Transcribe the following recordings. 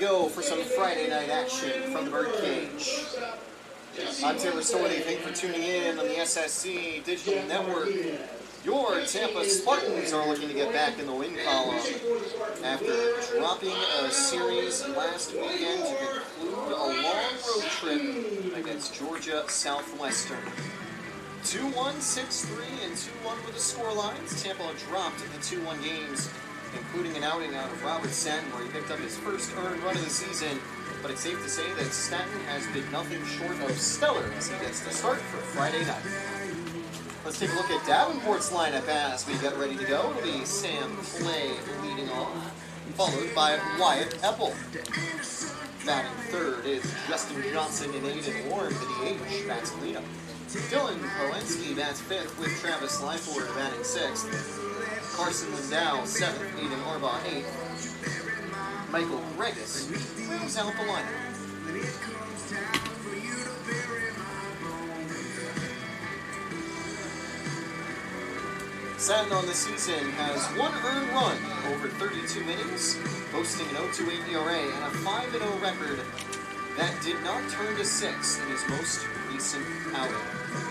go for some Friday night action from the Birdcage. I'm Taylor Story. Thank you for tuning in on the SSC Digital Network. Your Tampa Spartans are looking to get back in the win column after dropping a series last weekend to conclude a long road trip against Georgia Southwestern. 2-1, 6-3, and 2-1 with the scorelines. Tampa dropped the 2-1 games, including an outing out of Robert Stanton, where he picked up his first earned run of the season. But it's safe to say that Stanton has been nothing short of stellar as he gets the start for Friday night. Let's take a look at Davenport's lineup as we get ready to go. It'll be Sam Clay leading off, followed by Wyatt Epple. Batting third is Justin Johnson and Aiden Warren, the DH, bats cleanup. Dylan Powensky bats fifth with Travis Lyford batting sixth. Carson Lindau seventh, Aiden Arbaugh eighth. Michael Gregus moves out the lineup. Stanton on the season has one earned run over 32 innings, boasting an 0.28 ERA and a 5-0 record that did not turn to 6 in his most recent outing.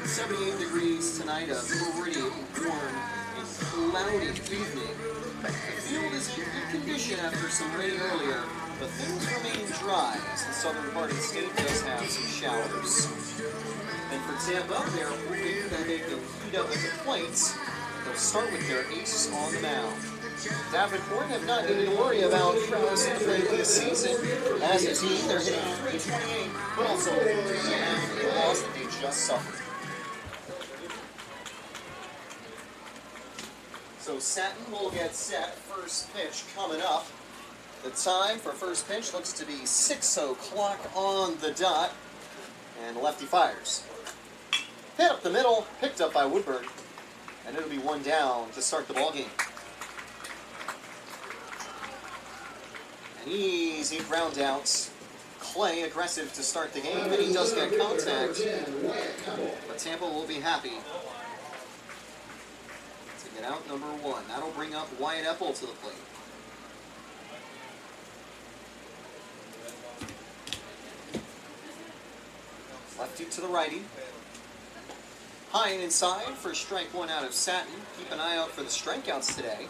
78 degrees tonight, a pretty warm and cloudy evening. The field is in good condition after some rain earlier, but things remain dry as the southern part of the state does have some showers. And for Tampa, they're hoping that they can heat up at the plates. They'll start with their ace on the mound. Davenport have not needed to worry about troubles in the plate this season. As a team, they're hitting .328, but also a loss that they just suffered. So Satin will get set. First pitch coming up. The time for first pitch looks to be 6 o'clock on the dot. And the lefty fires. Hit up the middle, picked up by Woodburn. And it'll be one down to start the ballgame. An easy ground out. Clay aggressive to start the game, and he does get contact. But Tampa will be happy to get out number one. That'll bring up Wyatt Epple to the plate. Lefty to the righty. High and inside for strike one out of Satin. Keep an eye out for the strikeouts today.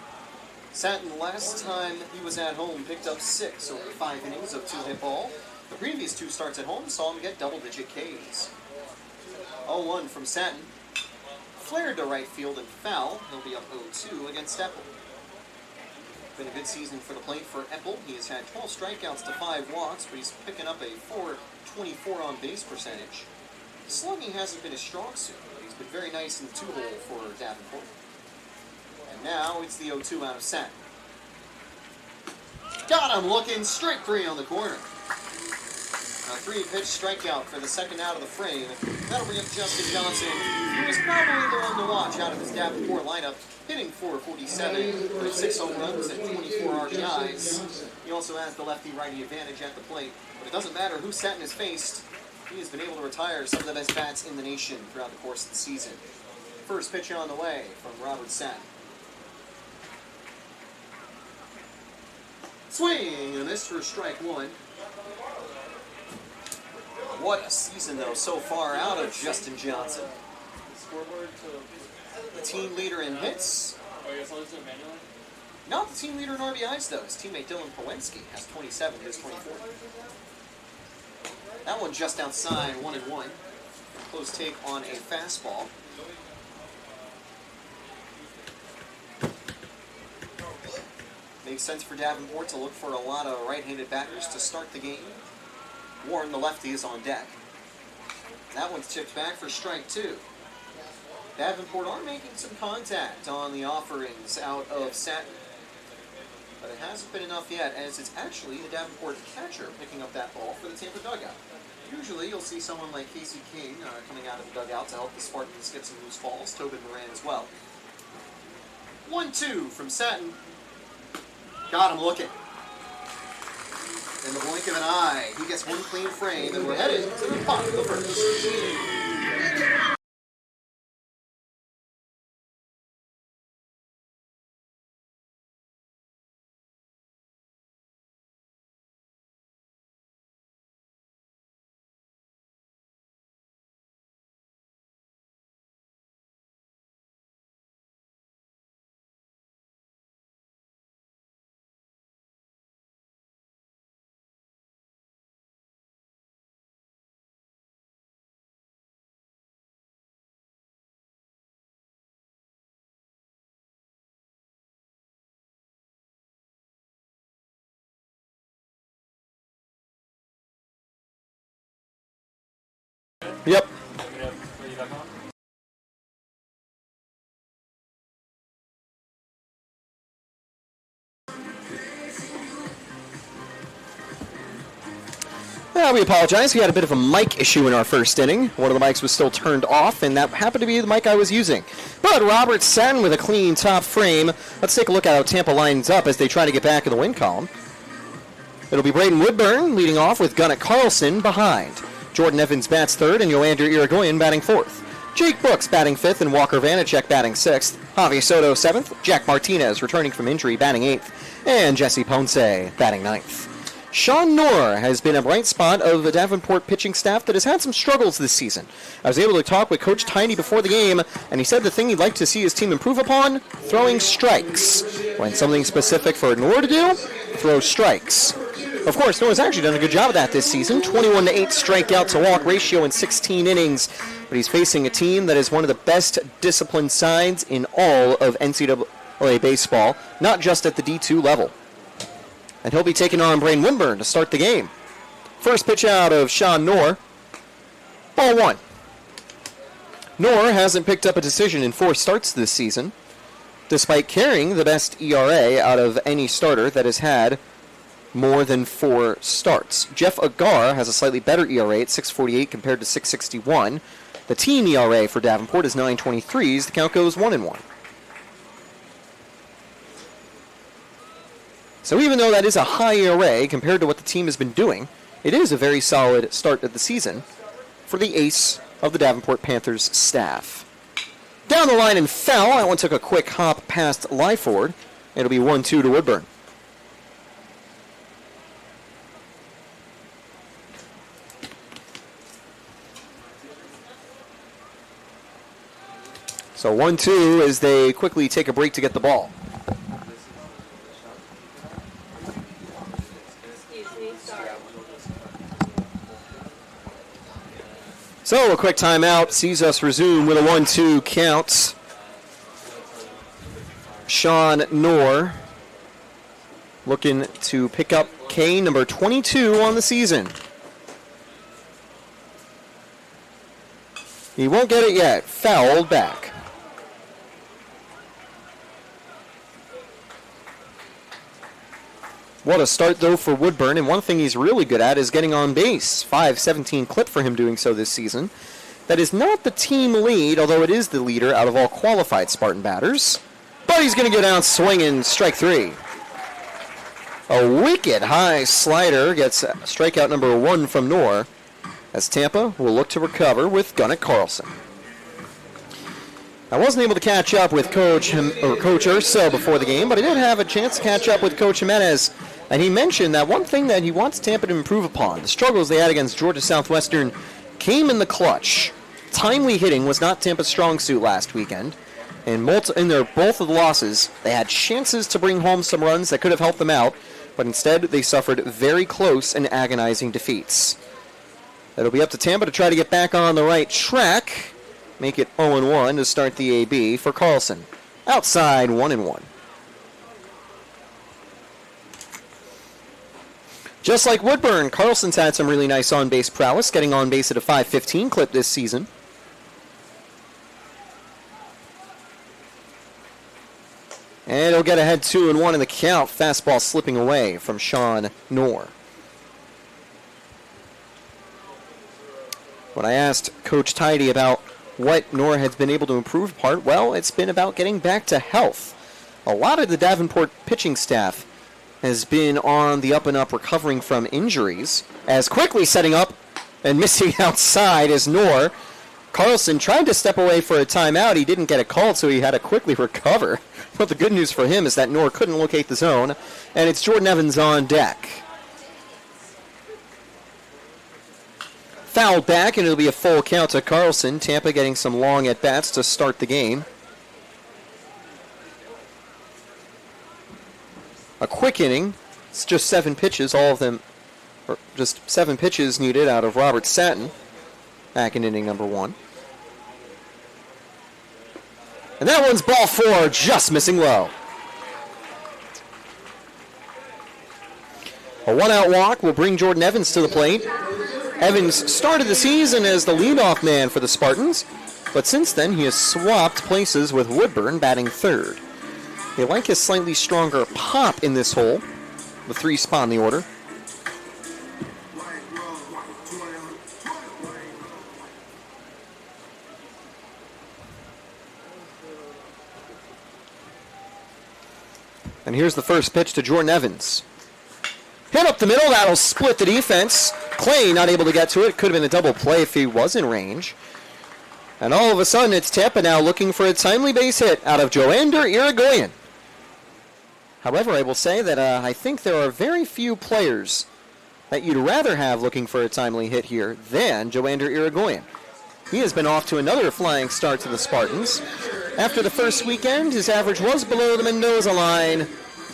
Satin, last time he was at home, picked up 6 over 5 innings of 2-hit ball. The previous 2 starts at home saw him get double-digit Ks. 0-1 from Satin. Flared to right field and foul. He'll be up 0-2 against Epple. Been a good season for the plate for Epple. He has had 12 strikeouts to 5 walks, but he's picking up a .424 on base percentage. Slugging hasn't been a strong suit, but he's been very nice in the 2-hole for Davenport. And now it's the 0-2 out of Satin. Got him looking, strike 3 on the corner. A 3-pitch strikeout for the second out of the frame. That'll bring up Justin Johnson, who is probably the one to watch out of his Davenport lineup, hitting .447 for 6 home runs and 24 RBIs. He also has the lefty-righty advantage at the plate, but it doesn't matter who Satin has faced. He has been able to retire some of the best bats in the nation throughout the course of the season. First pitch on the way from Robert Satin. Swing and a miss for strike one. What a season, though, so far out of Justin Johnson. The team leader in hits. Not the team leader in RBIs, though. His teammate Dylan Powensky has 27, his 24. That one just outside, 1-1. Close take on a fastball. Makes sense for Davenport to look for a lot of right-handed batters to start the game. Warren, the lefty, is on deck. That one's tipped back for strike 2. Davenport are making some contact on the offerings out of Satin. But it hasn't been enough yet, as it's actually the Davenport catcher picking up that ball for the Tampa dugout. Usually you'll see someone like Casey King coming out of the dugout to help the Spartans get some loose balls. Tobin Moran as well. 1-2 from Satin. Got him looking. In the blink of an eye, he gets one clean frame, and we're headed to the bottom of the first. Yep. We apologize. We had a bit of a mic issue in our first inning. One of the mics was still turned off, and that happened to be the mic I was using. But Robert Satin with a clean top frame. Let's take a look at how Tampa lines up as they try to get back in the win column. It'll be Braden Woodburn leading off with Gunnar Carlson behind. Jordan Evans bats third, and Yoander Irigoyen batting fourth. Jake Brooks batting fifth, and Walker Vanacek batting sixth. Javi Soto seventh. Jack Martinez returning from injury batting eighth. And Jesse Ponce batting ninth. Sean Knorr has been a bright spot of the Davenport pitching staff that has had some struggles this season. I was able to talk with Coach Tiny before the game, and he said the thing he'd like to see his team improve upon, throwing strikes. When something specific for Knorr to do, throw strikes. Of course, Knorr's actually done a good job of that this season. 21-8 strikeout to walk ratio in 16 innings, but he's facing a team that is one of the best disciplined sides in all of NCAA baseball, not just at the D2 level. And he'll be taking on Braden Woodburn to start the game. First pitch out of Sean Knorr. Ball one. Knorr hasn't picked up a decision in 4 starts this season, despite carrying the best ERA out of any starter that has had more than 4 starts. Jeff Agar has a slightly better ERA at 6.48 compared to 6.61. The team ERA for Davenport is 9.23. The count goes 1-1. So even though that is a high ERA compared to what the team has been doing, it is a very solid start of the season for the ace of the Davenport Panthers staff. Down the line and foul. That one took a quick hop past Lyford. It'll be 1-2 to Woodburn. So 1-2 as they quickly take a break to get the ball. So a quick timeout sees us resume with a 1-2 count. Sean Knorr looking to pick up K number 22 on the season. He won't get it yet. Fouled back. What a start, though, for Woodburn, and one thing he's really good at is getting on base. 5.17 clip for him doing so this season. That is not the team lead, although it is the leader out of all qualified Spartan batters. But he's going to go down swinging, strike 3. A wicked high slider gets strikeout number 1 from Knorr, as Tampa will look to recover with Gunnar Carlson. I wasn't able to catch up with Coach Urso before the game, but I did have a chance to catch up with Coach Jimenez, and he mentioned that one thing that he wants Tampa to improve upon, the struggles they had against Georgia Southwestern, came in the clutch. Timely hitting was not Tampa's strong suit last weekend, and in their both of the losses, they had chances to bring home some runs that could have helped them out, but instead they suffered very close and agonizing defeats. It'll be up to Tampa to try to get back on the right track. Make it 0-1 to start the AB for Carlson. Outside, 1-1. Just like Woodburn, Carlson's had some really nice on-base prowess, getting on base at a 5.15 clip this season. And he'll get ahead 2-1 in the count. Fastball slipping away from Sean Knorr. When I asked Coach Tidy about what Knorr has been able to improve upon, well, it's been about getting back to health. A lot of the Davenport pitching staff has been on the up-and-up recovering from injuries, as quickly setting up and missing outside is Knorr. Carlson tried to step away for a timeout. He didn't get it called, so he had to quickly recover. But the good news for him is that Knorr couldn't locate the zone, and it's Jordan Evans on deck. Fouled back, and it'll be a full count to Carlson. Tampa getting some long at-bats to start the game. A quick inning. It's just 7 pitches, all of them, or just 7 pitches needed out of Robert Satin. Back in inning number 1. And that one's ball 4, just missing low. A 1-out walk will bring Jordan Evans to the plate. Evans started the season as the leadoff man for the Spartans, but since then he has swapped places with Woodburn batting third. They like his slightly stronger pop in this hole, the 3 spot in the order. And here's the first pitch to Jordan Evans. Hit up the middle, that'll split the defense. Clay not able to get to it. Could have been a double play if he was in range. And all of a sudden, it's Tampa now looking for a timely base hit out of Joander Irigoyen. However, I will say that I think there are very few players that you'd rather have looking for a timely hit here than Joander Irigoyen. He has been off to another flying start to the Spartans. After the first weekend, his average was below the Mendoza line,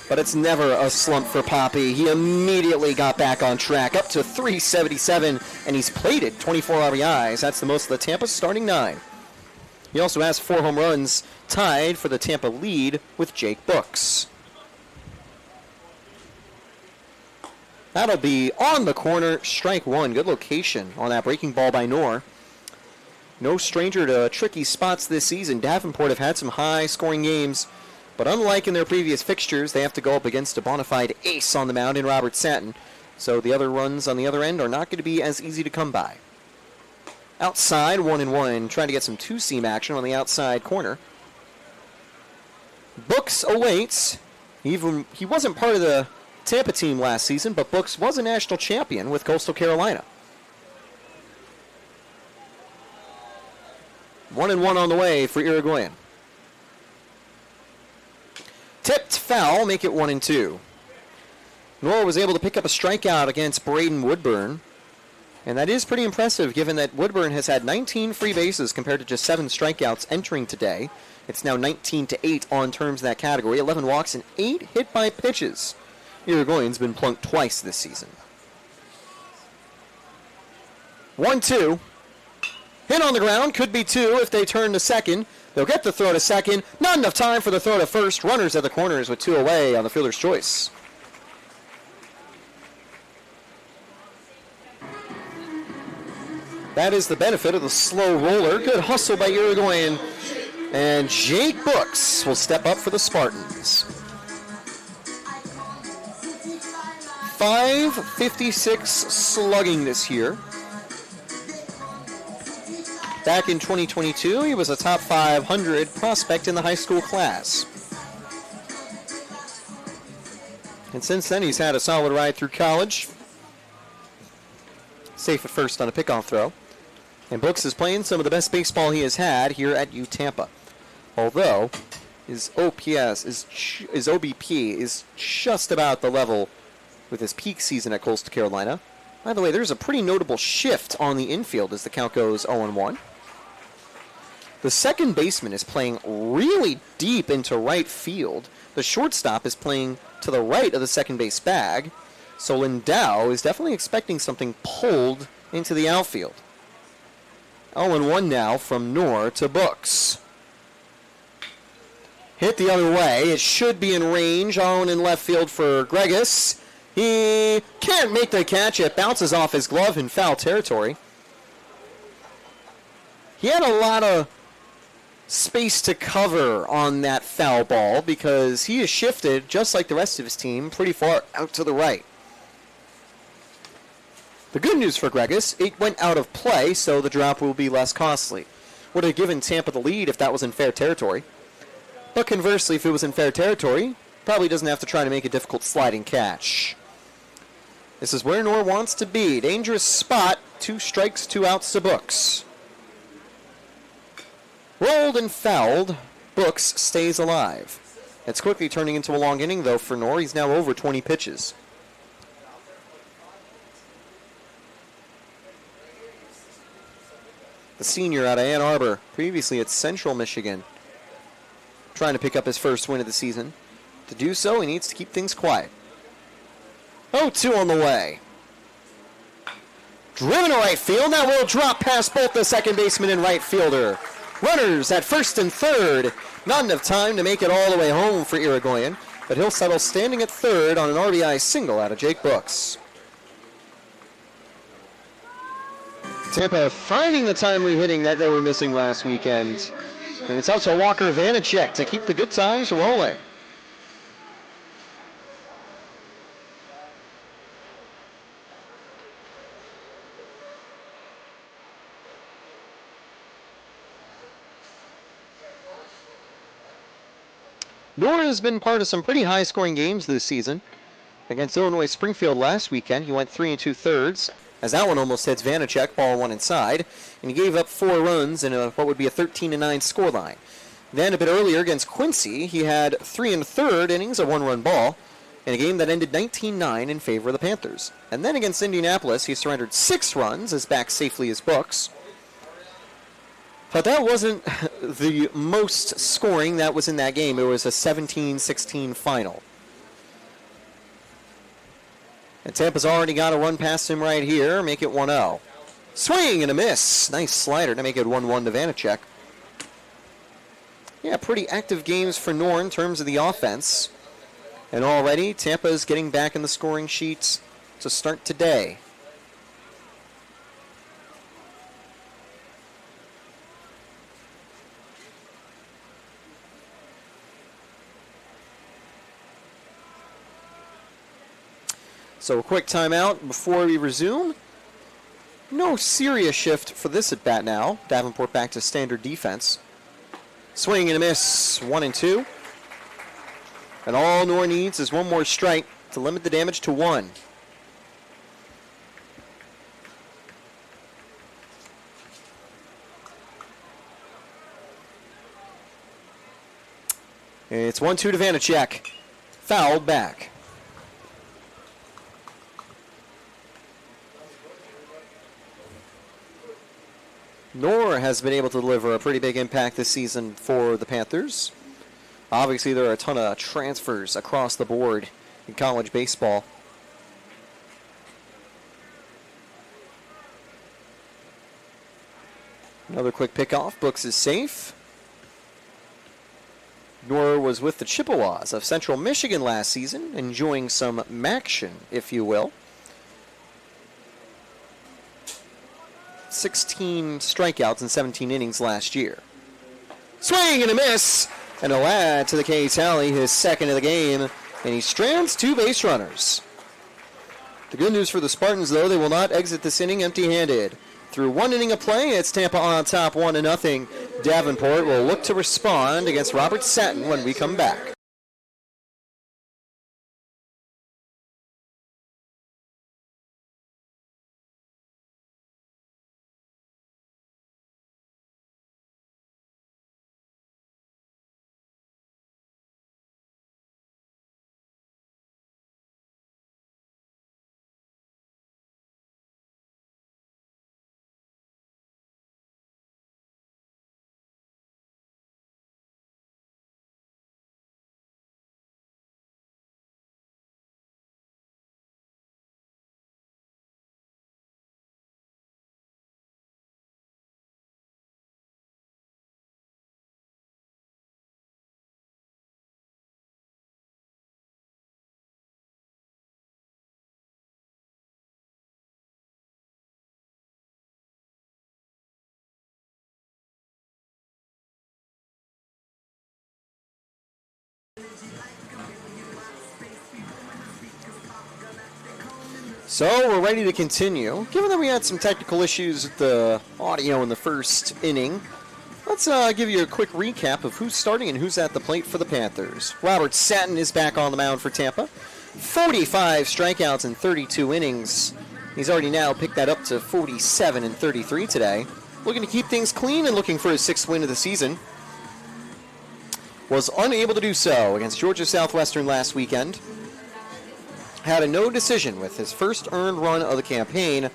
but it's never a slump for Poppy. He immediately got back on track, up to 377, and he's plated 24 RBIs. That's the most of the Tampa starting 9. He also has 4 home runs, tied for the Tampa lead with Jake Brooks. That'll be on the corner, strike 1. Good location on that breaking ball by Knorr. No stranger to tricky spots this season. Davenport have had some high-scoring games, but unlike in their previous fixtures, they have to go up against a bona fide ace on the mound in Robert Satin. So the other runs on the other end are not going to be as easy to come by. Outside, 1-1, trying to get some two-seam action on the outside corner. Brooks awaits. He wasn't part of the Tampa team last season, but Brooks was a national champion with Coastal Carolina. 1-1 on the way for Irigoyen. Tipped foul, make it 1-2. Knorr was able to pick up a strikeout against Braden Woodburn, and that is pretty impressive given that Woodburn has had 19 free bases compared to just 7 strikeouts entering today. It's now 19-8 on terms of that category, 11 walks and 8 hit by pitches. Irigoyen's been plunked twice this season. 1-2. Hit on the ground, could be 2 if they turn to second. They'll get the throw to second. Not enough time for the throw to first. Runners at the corners with 2 away on the fielder's choice. That is the benefit of the slow roller. Good hustle by Irigoyen. And Jake Brooks will step up for the Spartans. 556 slugging this year. Back in 2022, he was a top 500 prospect in the high school class. And since then, he's had a solid ride through college. Safe at first on a pickoff throw. And Brooks is playing some of the best baseball he has had here at Tampa. Although, his OPS, his OBP is just about the level with his peak season at Coastal Carolina. By the way, there's a pretty notable shift on the infield as the count goes 0-1. The second baseman is playing really deep into right field. The shortstop is playing to the right of the second base bag. So Lindau is definitely expecting something pulled into the outfield. 0-1 now from Knorr to Brooks. Hit the other way. It should be in range. On in left field for Gregus. He can't make the catch. It bounces off his glove in foul territory. He had a lot of space to cover on that foul ball because he is shifted, just like the rest of his team, pretty far out to the right. The good news for Gregus, it went out of play, so the drop will be less costly. Would have given Tampa the lead if that was in fair territory. But conversely, if it was in fair territory, probably doesn't have to try to make a difficult sliding catch. This is where Knorr wants to be. Dangerous spot. 2 strikes, 2 outs to Brooks. Rolled and fouled. Brooks stays alive. It's quickly turning into a long inning, though, for Knorr. He's now over 20 pitches. The senior out of Ann Arbor, previously at Central Michigan, trying to pick up his first win of the season. To do so, he needs to keep things quiet. 0-2 on the way. Driven to right field. That will drop past both the second baseman and right fielder. Runners at first and third. Not enough time to make it all the way home for Irigoyen, but he'll settle standing at third on an RBI single out of Jake Brooks. Tampa finding the timely hitting that they were missing last weekend. And it's out to Walker Vanacek to keep the good times rolling. Nora has been part of some pretty high-scoring games this season. Against Illinois Springfield last weekend, he went 3 2/3, as that one almost hits Vanacek, ball one inside, and he gave up 4 runs in what would be a 13-9 scoreline. Then a bit earlier against Quincy, he had 3 1/3 innings, a 1-run ball, in a game that ended 19-9 in favor of the Panthers. And then against Indianapolis, he surrendered 6 runs, as back safely as books. But that wasn't the most scoring that was in that game. It was a 17-16 final. And Tampa's already got a run past him right here, make it 1-0. Swing and a miss. Nice slider to make it 1-1 to Vanacek. Yeah, pretty active games for Norr in terms of the offense. And already, Tampa is getting back in the scoring sheets to start today. So a quick timeout before we resume. No serious shift for this at bat now. Davenport back to standard defense. Swing and a miss, 1-2. And all Norr needs is one more strike to limit the damage to 1. It's 1-2 to Vanacek. Fouled back. Norr has been able to deliver a pretty big impact this season for the Panthers. Obviously, there are a ton of transfers across the board in college baseball. Another quick pickoff. Brooks is safe. Norr was with the Chippewas of Central Michigan last season, enjoying some action, if you will. 16 strikeouts in 17 innings last year. Swing and a miss, and a lad to the K tally, his second of the game, and he strands 2 base runners. The good news for the Spartans, though, they will not exit this inning empty-handed. Through 1 inning of play, it's Tampa on top 1-0. Davenport will look to respond against Robert Satin when we come back. So we're ready to continue. Given that we had some technical issues with the audio in the first inning, let's give you a quick recap of who's starting and who's at the plate for the Panthers. Robert Satin is back on the mound for Tampa. 45 strikeouts in 32 innings. He's already now picked that up to 47 in 33 today. Looking to keep things clean and looking for his 6th win of the season. Was unable to do so against Georgia Southwestern last weekend. Had a no decision with his first earned run of the campaign,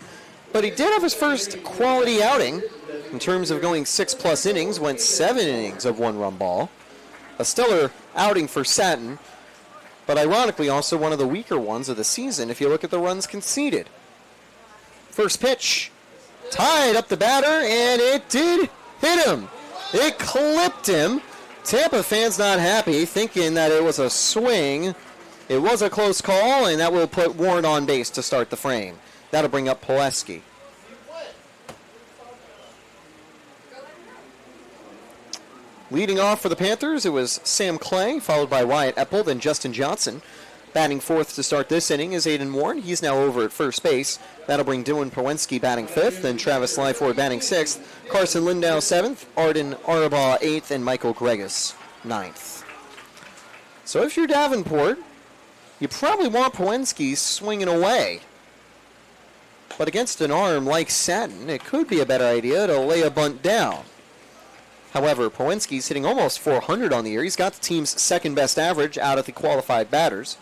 but he did have his first quality outing in terms of going 6+ innings, went 7 innings of 1-run ball. A stellar outing for Satin, but ironically also one of the weaker ones of the season if you look at the runs conceded. First pitch, tied up the batter, and it did hit him. It clipped him. Tampa fans not happy, thinking that it was a swing. It was a close call, and that will put Warren on base to start the frame. That'll bring up Pileski. Leading off for the Panthers, it was Sam Clay, followed by Wyatt Epple, then Justin Johnson. Batting fourth to start this inning is Aiden Warren. He's now over at first base. That'll bring Dylan Powinski batting fifth, then Travis Lyford batting sixth, Carson Lindau seventh, Arden Arabaugh eighth, and Michael Gregus ninth. So if you're Davenport, you probably want Powinski swinging away. But against an arm like Satin, it could be a better idea to lay a bunt down. However, Powinski's hitting almost 400 on the year. He's got the team's second best average out of the qualified batters.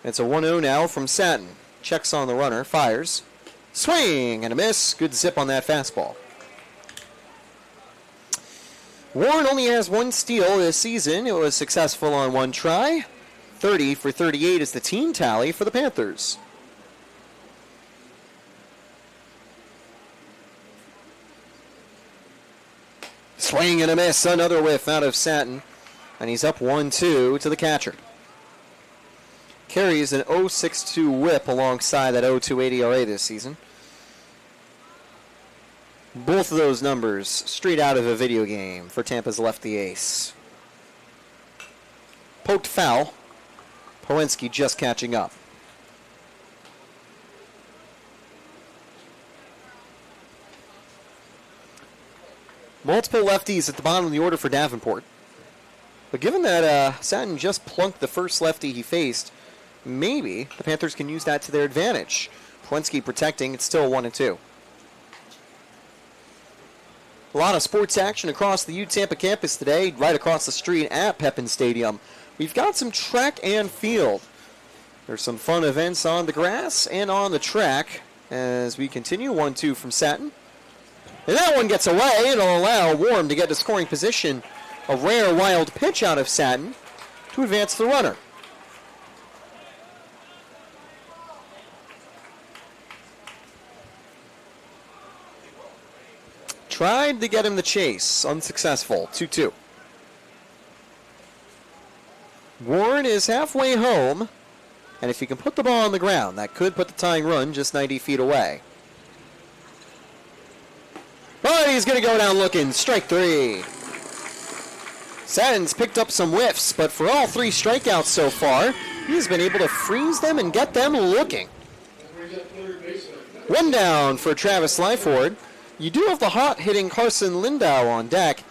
It's a 1-0 now from Satin. Checks on the runner, fires. Swing and a miss. Good zip on that fastball. Warren only has one steal this season. It was successful on one try. 30 for 38 is the team tally for the Panthers. Swing and a miss, another whiff out of Satin, and he's up 1-2 to the catcher. Carries an 0.62 whip alongside that 0.28 ERA this season. Both of those numbers straight out of a video game for Tampa's lefty ace. Poked foul. Powinski just catching up. Multiple lefties at the bottom of the order for Davenport. But given that Satin just plunked the first lefty he faced, maybe the Panthers can use that to their advantage. Powinski protecting, it's still 1-2. A lot of sports action across the U-Tampa campus today, right across the street at Pepin Stadium. We've got some track and field. There's some fun events on the grass and on the track as we continue. 1-2 from Satin. And that one gets away. It'll allow Warren to get to scoring position. A rare wild pitch out of Satin to advance the runner. Tried to get him the chase. Unsuccessful. 2-2. Warren is halfway home. And if he can put the ball on the ground, that could put the tying run just 90 feet away. But he's going to go down looking. Strike three. Satin's picked up some whiffs, but for all three strikeouts so far, he's been able to freeze them and get them looking. One down for Travis Lyford. You do have the hot-hitting Carson Lindau on deck,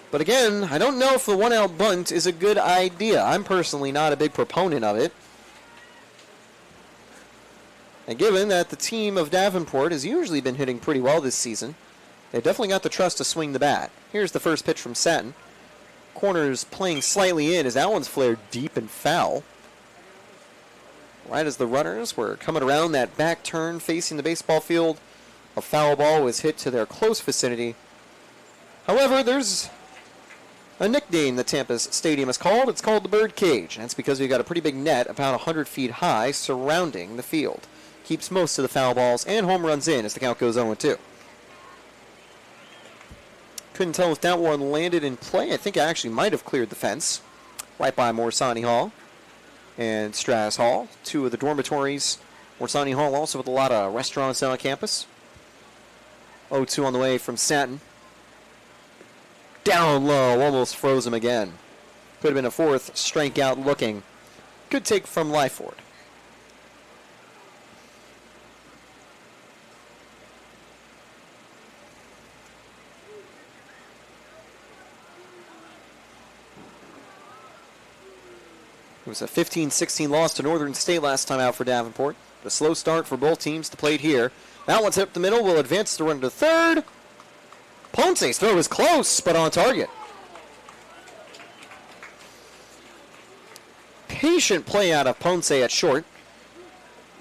but again, I don't know if the one-out bunt is a good idea. I'm personally not a big proponent of it. And given that the team of Davenport has usually been hitting pretty well this season, they've definitely got the trust to swing the bat. Here's the first pitch from Satin. Corner's playing slightly in as that one's flared deep and foul. Right as the runners were coming around that back turn facing the baseball field, a foul ball was hit to their close vicinity. However, there's a nickname that Tampa's stadium is called. It's called the Bird Cage, and that's because we've got a pretty big net about 100 feet high surrounding the field. Keeps most of the foul balls and home runs in as the count goes 0-2. Couldn't tell if that one landed in play. I think it actually might have cleared the fence. Right by Morsani Hall and Strass Hall, two of the dormitories. Morsani Hall also with a lot of restaurants on campus. 0-2 on the way from Satin. Down low, almost froze him again. Could have been a fourth strikeout looking. Good take from Lyford. It was a 15-16 loss to Northern State last time out for Davenport. A slow start for both teams to play it here. That one's hit up the middle. Will advance to run to third. Ponce's throw is close, but on target. Patient play out of Ponce at short.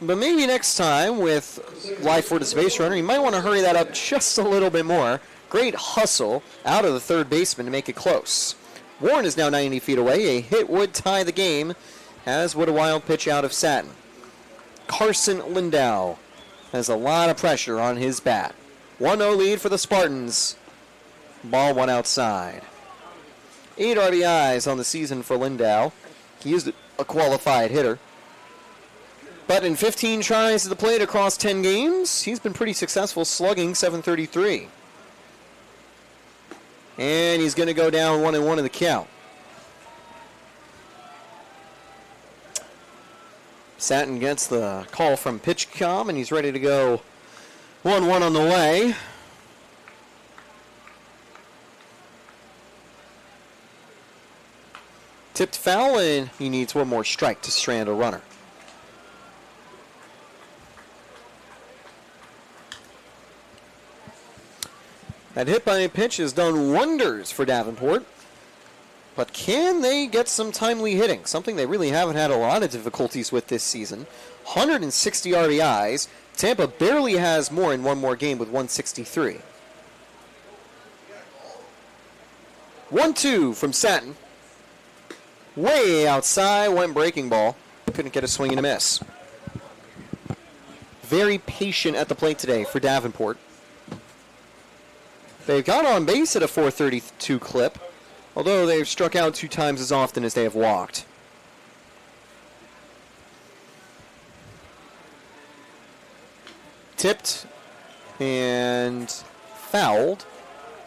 But maybe next time with Lyford as base runner, you might want to hurry that up just a little bit more. Great hustle out of the third baseman to make it close. Warren is now 90 feet away. A hit would tie the game, as would a wild pitch out of Satin. Carson Lindau has a lot of pressure on his bat. 1-0 lead for the Spartans. Ball one outside. 8 RBIs on the season for Lindau. He is a qualified hitter. But in 15 tries at the plate across 10 games, he's been pretty successful, slugging .733. And he's going to go down 1-1 in the count. Satin gets the call from PitchCom, and he's ready to go 1-1 on the way. Tipped foul, and he needs one more strike to strand a runner. That hit by pitch has done wonders for Davenport. But can they get some timely hitting? Something they really haven't had a lot of difficulties with this season. 160 RBIs. Tampa barely has more in one more game with 163. 1-2 from Satin. Way outside, went breaking ball. Couldn't get a swing and a miss. Very patient at the plate today for Davenport. They've got on base at a .432 clip, although they've struck out 2 times as often as they have walked. Tipped and fouled.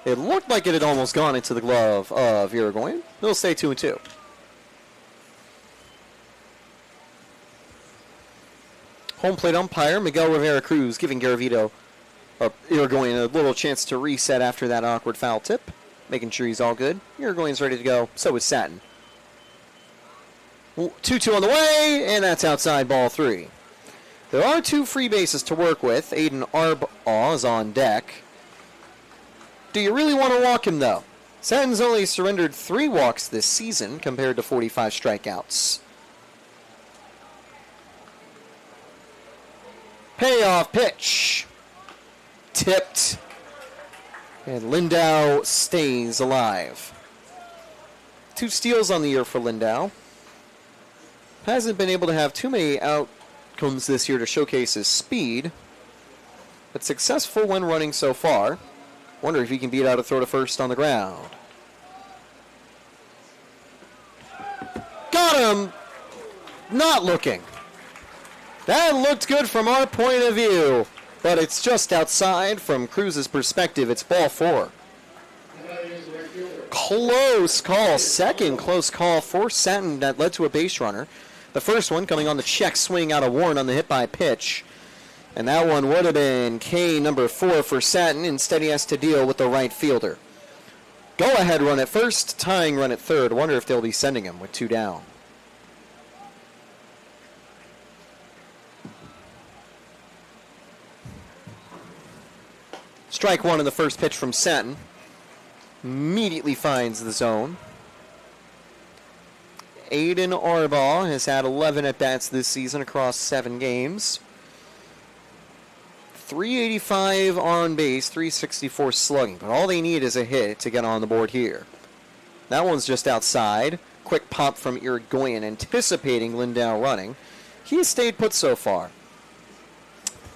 It looked like it had almost gone into the glove of Irigoyen. They'll stay 2-2. Home plate umpire Miguel Rivera Cruz giving Irigoyen a little chance to reset after that awkward foul tip, making sure he's all good. Irigoyen's ready to go. So is Satin. 2-2 on the way, and that's outside ball 3. There are 2 free bases to work with. Aiden Arbaugh is on deck. Do you really want to walk him, though? Satin's only surrendered 3 walks this season compared to 45 strikeouts. Payoff pitch. Tipped. And Lindau stays alive. 2 steals on the year for Lindau. Hasn't been able to have too many outcomes this year to showcase his speed, but successful when running so far. Wonder if he can beat out a throw to first on the ground. Got him! Not looking. That looked good from our point of view, but it's just outside. From Cruz's perspective, it's ball 4. Close call. Second close call for Satin that led to a base runner. The first one coming on the check swing out of Warren on the hit by pitch. And that one would have been K number 4 for Satin. Instead, he has to deal with the right fielder. Go ahead run at first, tying run at third. Wonder if they'll be sending him with 2 down. Strike 1 in the first pitch from Satin. Immediately finds the zone. Aiden Arbaugh has had 11 at-bats this season across 7 games. 385 on base, 364 slugging. But all they need is a hit to get on the board here. That one's just outside. Quick pop from Irigoyen, anticipating Lindau running. He has stayed put so far.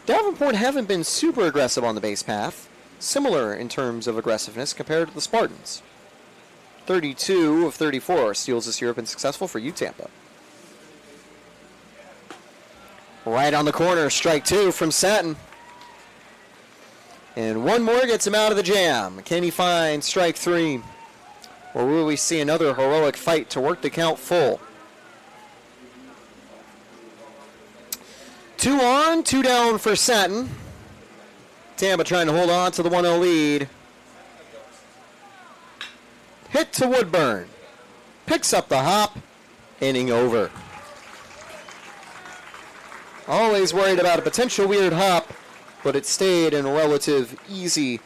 Davenport haven't been super aggressive on the base path. Similar in terms of aggressiveness compared to the Spartans. 32 of 34 steals this year have been successful for you, Tampa. Right on the corner, strike 2 from Satin. And one more gets him out of the jam. Can he find strike 3? Or will we see another heroic fight to work the count full? 2 on, 2 down for Satin. Tampa trying to hold on to the 1-0 lead. Hit to Woodburn. Picks up the hop. Inning over. Always worried about a potential weird hop, but it stayed in a relative easy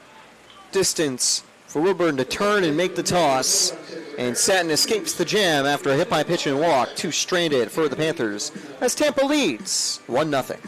distance for Woodburn to turn and make the toss. And Satin escapes the jam after a hit by pitch and walk. 2 stranded for the Panthers as Tampa leads 1-0.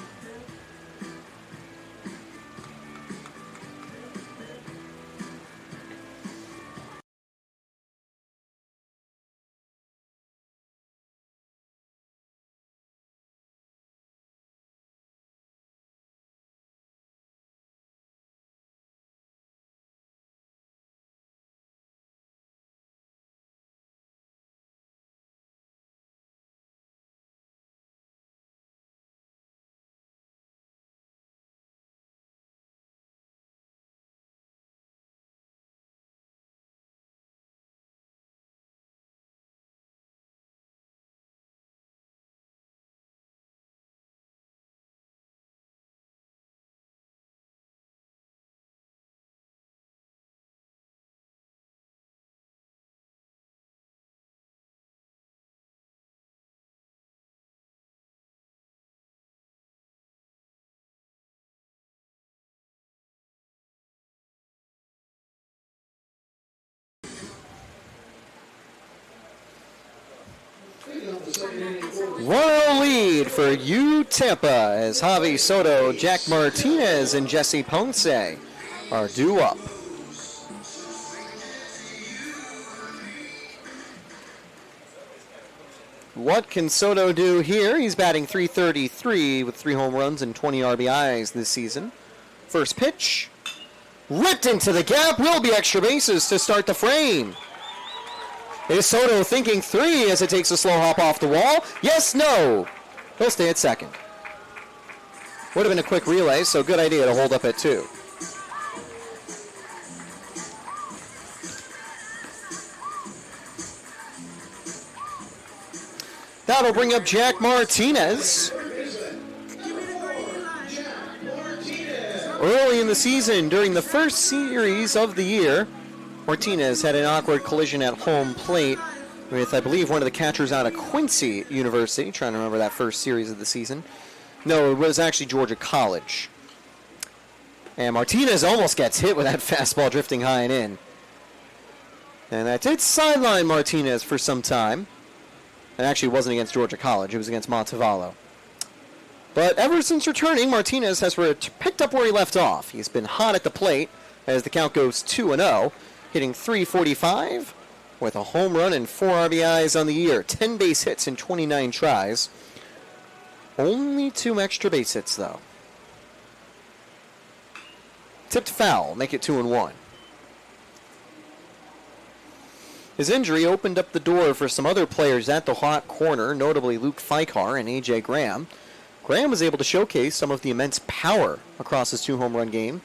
1-0 lead for Tampa as Javi Soto, Jack Martinez, and Jesse Ponce are due up. What can Soto do here? He's batting .333 with 3 home runs and 20 RBIs this season. First pitch, ripped into the gap, will be extra bases to start the frame. Is Soto thinking 3 as it takes a slow hop off the wall? Yes, no. He'll stay at second. Would have been a quick relay, so good idea to hold up at 2. That'll bring up Jack Martinez. Early in the season, during the first series of the year, Martinez had an awkward collision at home plate with, I believe, one of the catchers out of Quincy University. Trying to remember that first series of the season. No, it was actually Georgia College. And Martinez almost gets hit with that fastball drifting high and in. And that did sideline Martinez for some time. And actually, it wasn't against Georgia College. It was against Montevallo. But ever since returning, Martinez has picked up where he left off. He's been hot at the plate as the count goes 2-0, hitting .345 with a home run and 4 RBIs on the year. 10 base hits in 29 tries. Only 2 extra base hits, though. Tipped foul, make it 2-1. His injury opened up the door for some other players at the hot corner, notably Luke Fikar and A.J. Graham. Graham was able to showcase some of the immense power across his 2 home run game.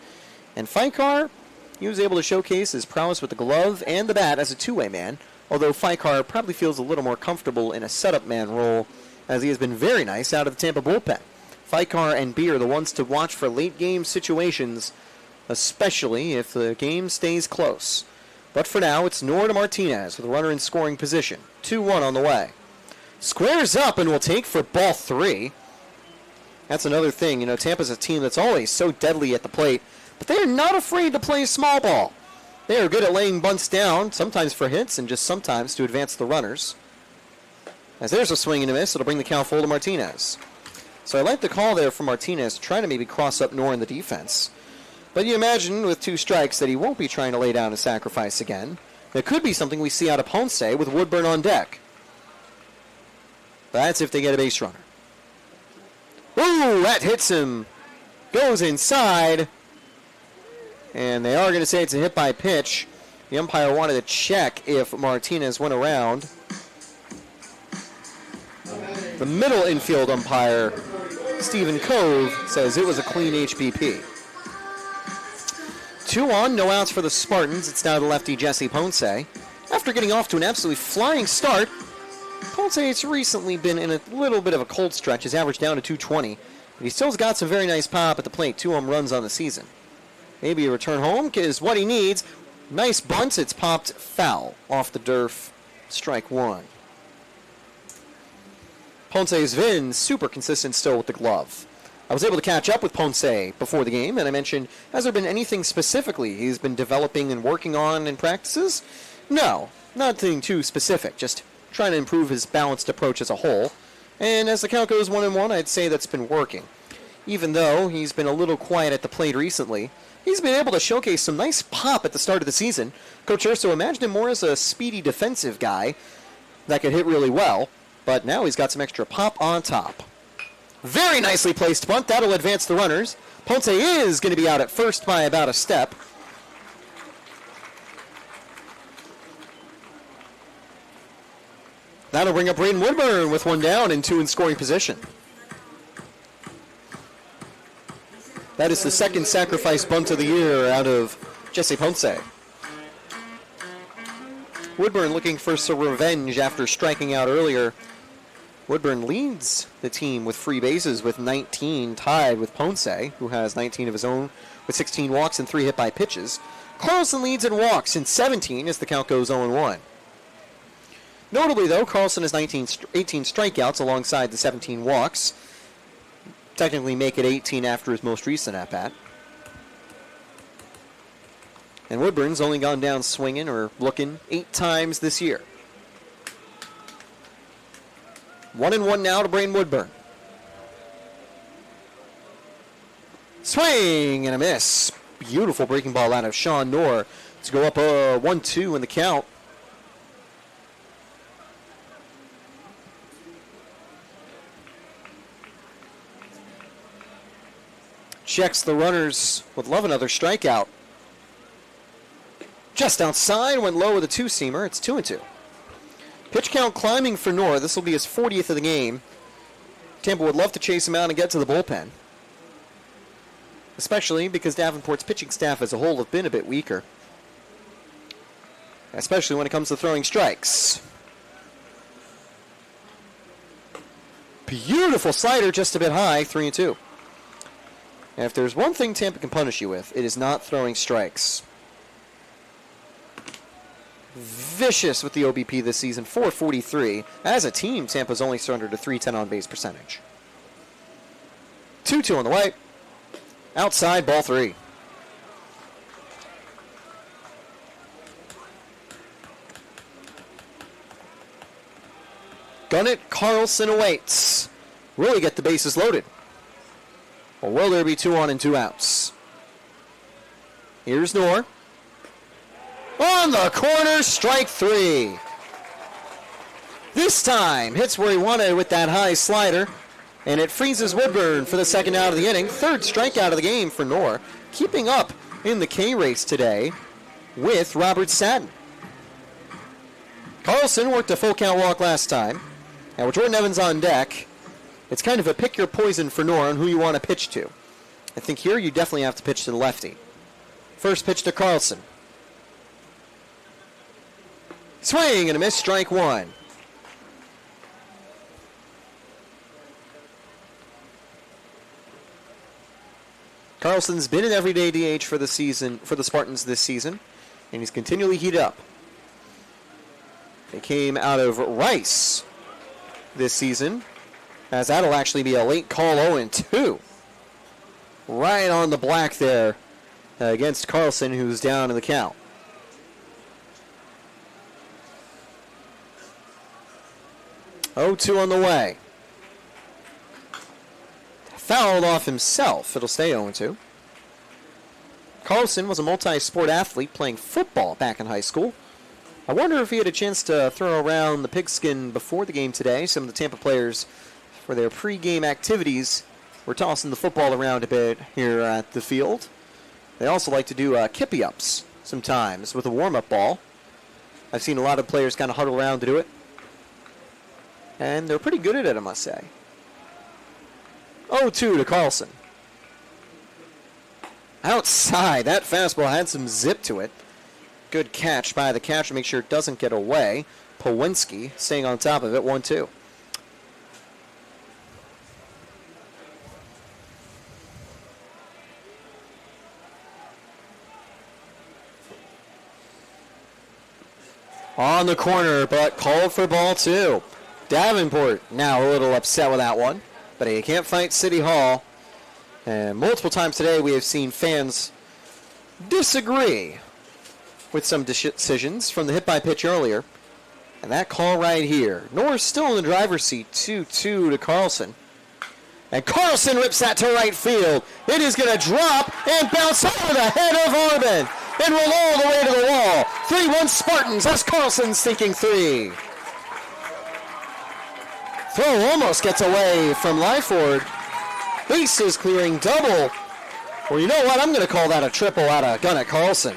And Fikar, he was able to showcase his prowess with the glove and the bat as a two-way man, although Fikar probably feels a little more comfortable in a setup man role, as he has been very nice out of the Tampa bullpen. Fikar and B are the ones to watch for late game situations, especially if the game stays close. But for now, it's Nor to Martinez with a runner in scoring position. 2-1 on the way. Squares up and will take for ball 3. That's another thing. Tampa's a team that's always so deadly at the plate, but they are not afraid to play small ball. They are good at laying bunts down, sometimes for hits and just sometimes to advance the runners. As there's a swing and a miss, it'll bring the count full to Martinez. So I like the call there from Martinez, trying to maybe cross up Nor in the defense. But you imagine with 2 strikes that he won't be trying to lay down a sacrifice again. That could be something we see out of Ponce with Woodburn on deck. That's if they get a base runner. Ooh, that hits him. Goes inside. And they are going to say it's a hit by pitch. The umpire wanted to check if Martinez went around. The middle infield umpire, Stephen Cove, says it was a clean HBP. 2 on, no outs for the Spartans. It's now the lefty Jesse Ponce. After getting off to an absolutely flying start, Ponce has recently been in a little bit of a cold stretch. His average down to 220. But he still's got some very nice pop at the plate. 2 home runs on the season. Maybe a return home is what he needs. Nice bunt. It's popped foul off the turf. Strike 1. Ponce's been super consistent still with the glove. I was able to catch up with Ponce before the game, and I mentioned, has there been anything specifically he's been developing and working on in practices? No, nothing too specific, just trying to improve his balanced approach as a whole. And as the count goes 1-1, I'd say that's been working. Even though he's been a little quiet at the plate recently, he's been able to showcase some nice pop at the start of the season. Coach Urso imagined him more as a speedy defensive guy that could hit really well, but now he's got some extra pop on top. Very nicely placed bunt. That'll advance the runners. Ponce is going to be out at first by about a step. That'll bring up Braden Woodburn with 1 down and 2 in scoring position. That is the second sacrifice bunt of the year out of Jesse Ponce. Woodburn looking for some revenge after striking out earlier. Woodburn leads the team with free bases with 19, tied with Ponce, who has 19 of his own with 16 walks and 3 hit by pitches. Carlson leads in walks in 17 as the count goes 0-1. Notably, though, Carlson has 18 strikeouts alongside the 17 walks. Technically make it 18 after his most recent at-bat. And Woodburn's only gone down swinging or looking 8 times this year. 1-1 now to Brain Woodburn. Swing and a miss. Beautiful breaking ball out of Sean Knorr to go up 1-2 in the count. Checks the runners, would love another strikeout. Just outside, went low with a two-seamer. It's 2-2. Pitch count climbing for Knorr. This will be his 40th of the game. Tampa would love to chase him out and get to the bullpen, especially because Davenport's pitching staff as a whole have been a bit weaker, especially when it comes to throwing strikes. Beautiful slider, just a bit high, 3-2. And if there's one thing Tampa can punish you with, it is not throwing strikes. Vicious with the OBP this season, 443. As a team, Tampa's only surrendered to .310 on base percentage. 2-2 on the way. Outside, ball 3. Gunnett, Carlson awaits. Will he get the bases loaded? Or will there be 2 on and 2 outs? Here's Knorr. On the corner, strike 3. This time, hits where he wanted with that high slider, and it freezes Woodburn for the second out of the inning. Third strikeout of the game for Knorr, keeping up in the K race today with Robert Satin. Carlson worked a full count walk last time, and with Jordan Evans on deck, it's kind of a pick your poison for Knorr on who you want to pitch to. I think here you definitely have to pitch to the lefty. First pitch to Carlson. Swing and a miss, strike 1. Carlson's been an everyday DH for the season, for the Spartans this season, and he's continually heated up. They came out of Rice this season, as that'll actually be a late call 0-2. Right on the black there against Carlson, who's down in the count. Oh, 2 on the way. Fouled off himself. It'll stay 0-2. Carlson was a multi-sport athlete playing football back in high school. I wonder if he had a chance to throw around the pigskin before the game today. Some of the Tampa players, for their pre-game activities, were tossing the football around a bit here at the field. They also like to do kippy-ups sometimes with a warm-up ball. I've seen a lot of players kind of huddle around to do it. And they're pretty good at it, I must say. 0-2 to Carlson. Outside, that fastball had some zip to it. Good catch by the catcher, make sure it doesn't get away. Pawinski staying on top of it, 1-2. On the corner, but called for ball 2. Davenport now a little upset with that one, but he can't fight City Hall. And multiple times today we have seen fans disagree with some decisions from the hit by pitch earlier. And that call right here. Knorr's still in the driver's seat, 2-2 to Carlson. And Carlson rips that to right field. It is going to drop and bounce over the head of Arbin and roll all the way to the wall. 3-1 Spartans as Carlson sinking 3. Throw almost gets away from Lyford. Bases clearing double. Well, you know what? I'm going to call that a triple out of Gunnett Carlson.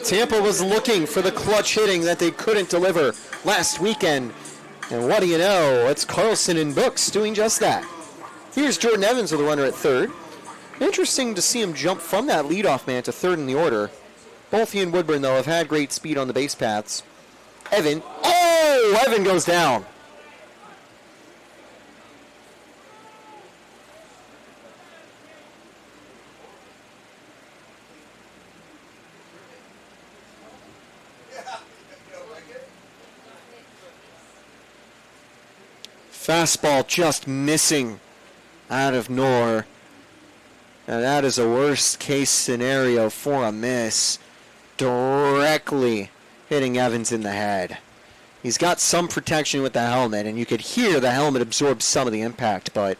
Tampa was looking for the clutch hitting that they couldn't deliver last weekend. And what do you know? It's Carlson in books doing just that. Here's Jordan Evans with a runner at third. Interesting to see him jump from that leadoff man to third in the order. Both he and Woodburn, though, have had great speed on the base paths. Evan. Oh! Evan goes down. Fastball just missing out of Knorr. And that is a worst case scenario for a miss. Directly hitting Evans in the head. He's got some protection with the helmet, and you could hear the helmet absorb some of the impact, but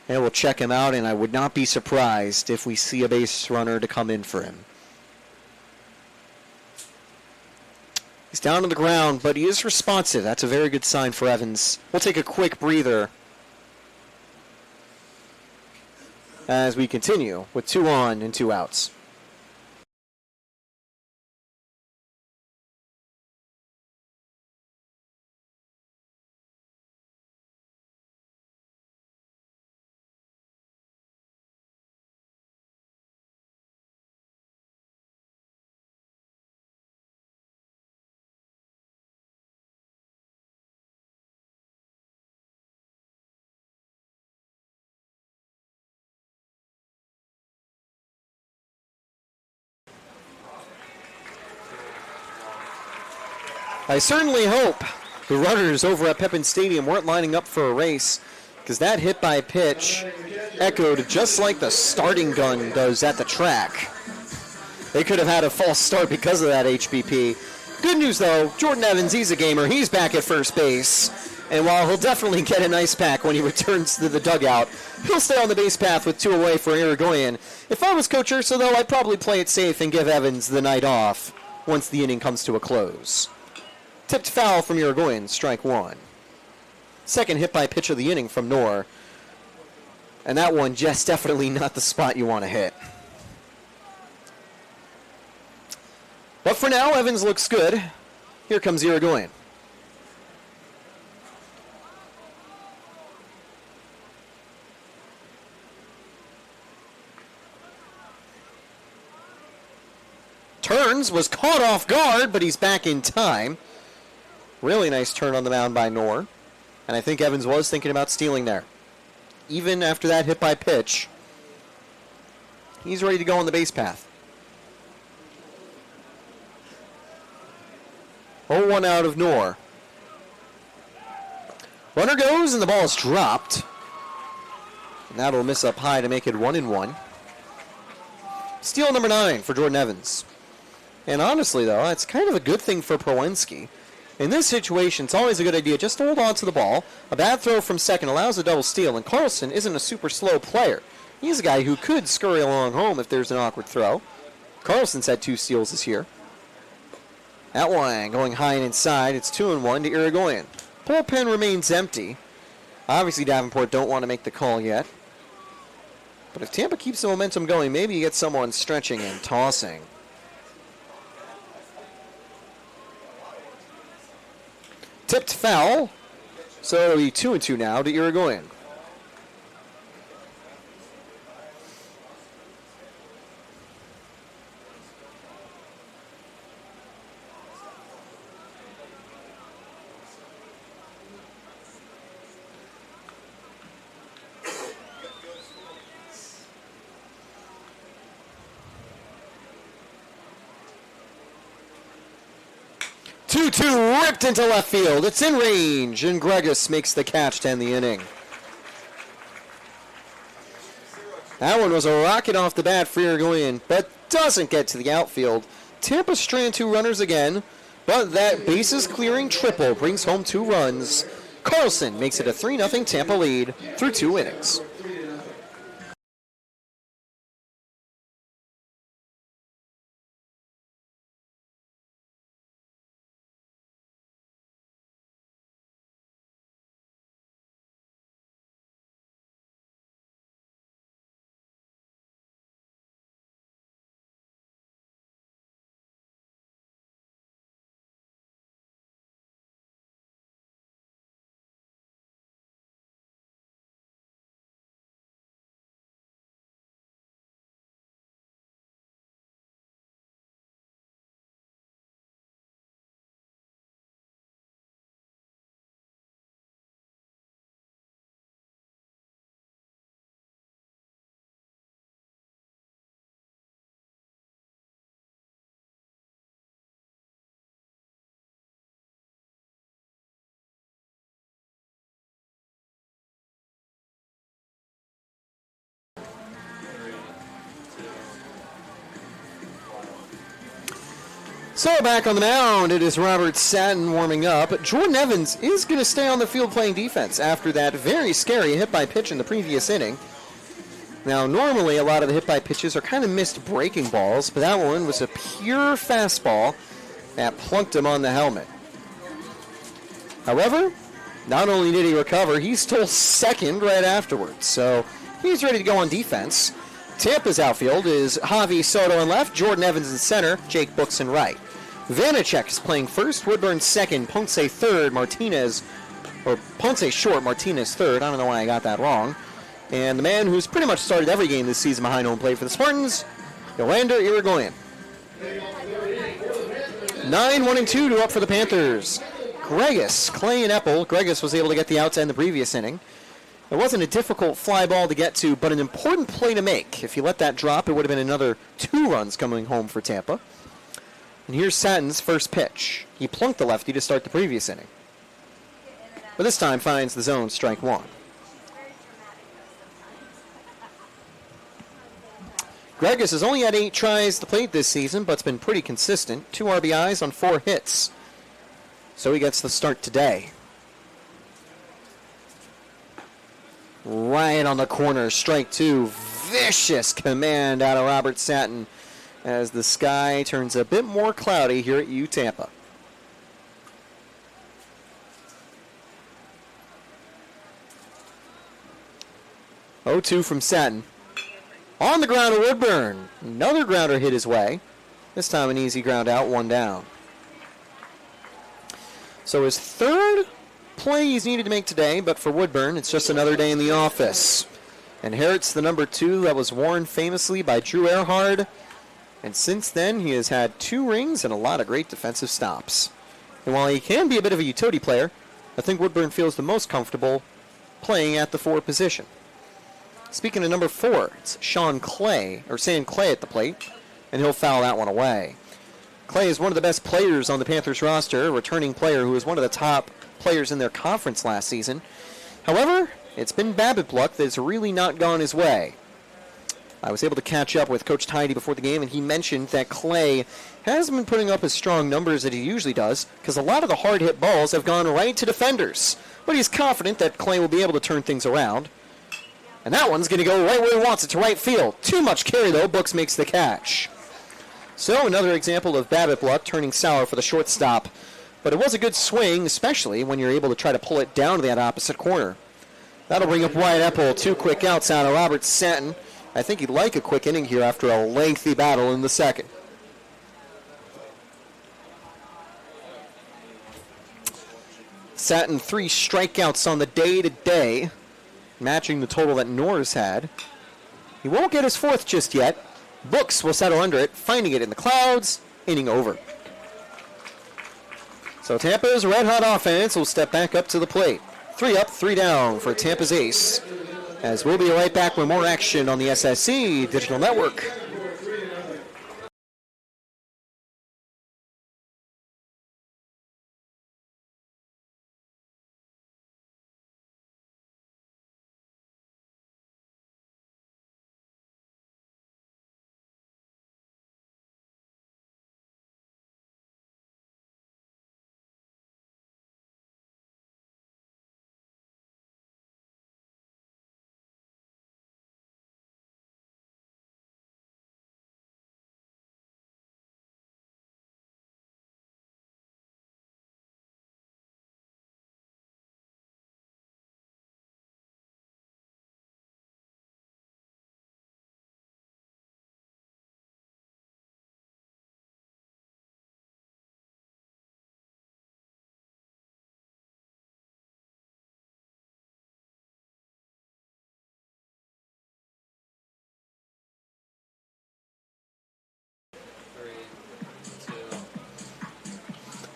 it will check him out, and I would not be surprised if we see a base runner to come in for him. He's down on the ground, but he is responsive. That's a very good sign for Evans. We'll take a quick breather as we continue with 2 on and 2 outs. I certainly hope the runners over at Pepin Stadium weren't lining up for a race, because that hit by pitch echoed just like the starting gun does at the track. They could have had a false start because of that HBP. Good news, though, Jordan Evans, he's a gamer. He's back at first base. And while he'll definitely get an ice pack when he returns to the dugout, he'll stay on the base path with 2 away for Irigoyen. If I was Coach Urso, though, I'd probably play it safe and give Evans the night off once the inning comes to a close. Tipped foul from Irigoyen, strike 1. Second hit by pitch of the inning from Knorr. And that one just definitely not the spot you want to hit. But for now, Evans looks good. Here comes Irigoyen. Turns, was caught off guard, but he's back in time. Really nice turn on the mound by Knorr. And I think Evans was thinking about stealing there. Even after that hit by pitch, he's ready to go on the base path. 0-1 out of Knorr. Runner goes, and the ball is dropped. And that'll miss up high to make it 1-1. Steal number 9 for Jordan Evans. And honestly, though, it's kind of a good thing for Prowenski. In this situation, it's always a good idea just to hold on to the ball. A bad throw from second allows a double steal, and Carlson isn't a super slow player. He's a guy who could scurry along home if there's an awkward throw. Carlson's had 2 steals this year. That one going high and inside. It's 2-1 to Irigoyen. Bullpen remains empty. Obviously, Davenport don't want to make the call yet. But if Tampa keeps the momentum going, maybe you get someone stretching and tossing. Tipped foul. So it'll be 2-2 now to Irigoyen. Ripped into left field. It's in range, and Gregus makes the catch to end the inning. That one was a rocket off the bat for Irigoyen, but doesn't get to the outfield. Tampa stranded 2 runners again, but that bases clearing triple brings home 2 runs. Carlson makes it a 3-0 Tampa lead through 2 innings. So back on the mound, it is Robert Satin warming up. Jordan Evans is going to stay on the field playing defense after that very scary hit-by-pitch in the previous inning. Now, normally a lot of the hit-by pitches are kind of missed breaking balls, but that one was a pure fastball that plunked him on the helmet. However, not only did he recover, he stole second right afterwards, so he's ready to go on defense. Tampa's outfield is Javi Soto in left, Jordan Evans in center, Jake Books in right. Vanacek is playing first, Woodburn second, Ponce third, Ponce short, Martinez third. I don't know why I got that wrong. And the man who's pretty much started every game this season behind home plate for the Spartans, Yolander Irigoyen. 9-1-2 to up for the Panthers. Gregus, Clay, and Epple. Gregus was able to get the out to end the previous inning. It wasn't a difficult fly ball to get to, but an important play to make. If you let that drop, it would have been another 2 runs coming home for Tampa. And here's Satin's first pitch. He plunked the lefty to start the previous inning, but this time finds the zone, strike 1. Gregus has only had 8 tries to plate this season, but it's been pretty consistent. 2 RBIs on 4 hits. So he gets the start today. Right on the corner, strike 2. Vicious command out of Robert Satin as the sky turns a bit more cloudy here at U Tampa. Oh, 2 from Satin. On the ground to Woodburn. Another grounder hit his way. This time an easy ground out, 1 down. So his third play he's needed to make today, but for Woodburn, it's just another day in the office. Inherits the number 2 that was worn famously by Drew Earhart. And since then, he has had 2 rings and a lot of great defensive stops. And while he can be a bit of a utility player, I think Woodburn feels the most comfortable playing at the 4 position. Speaking of number 4, it's Sam Clay at the plate, and he'll foul that one away. Clay is one of the best players on the Panthers roster, a returning player who was one of the top players in their conference last season. However, it's been BABIP luck that's really not gone his way. I was able to catch up with Coach Tidy before the game, and he mentioned that Clay hasn't been putting up as strong numbers as he usually does because a lot of the hard-hit balls have gone right to defenders. But he's confident that Clay will be able to turn things around. And that one's going to go right where he wants it, to right field. Too much carry, though. Books makes the catch. So another example of BABIP luck turning sour for the shortstop. But it was a good swing, especially when you're able to try to pull it down to that opposite corner. That'll bring up Wyatt Epple. 2 quick outs out of Robert Satin. I think he'd like a quick inning here after a lengthy battle in the second. Satin 3 strikeouts on the day today, matching the total that Norris had. He won't get his 4th just yet. Books will settle under it, finding it in the clouds, inning over. So Tampa's red-hot offense will step back up to the plate. 3 up, 3 down for Tampa's ace. As we'll be right back with more action on the SSC Digital Network.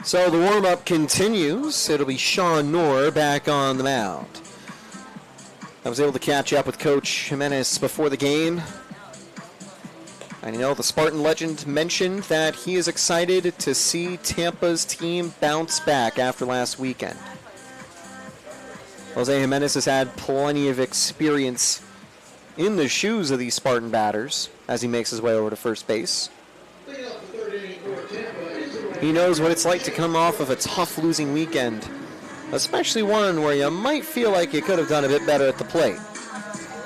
So the warm-up continues. It'll be Sean Knorr back on the mound. I was able to catch up with Coach Jimenez before the game. And the Spartan legend mentioned that he is excited to see Tampa's team bounce back after last weekend. Jose Jimenez has had plenty of experience in the shoes of these Spartan batters as he makes his way over to first base. He knows what it's like to come off of a tough losing weekend, especially one where you might feel like you could have done a bit better at the plate.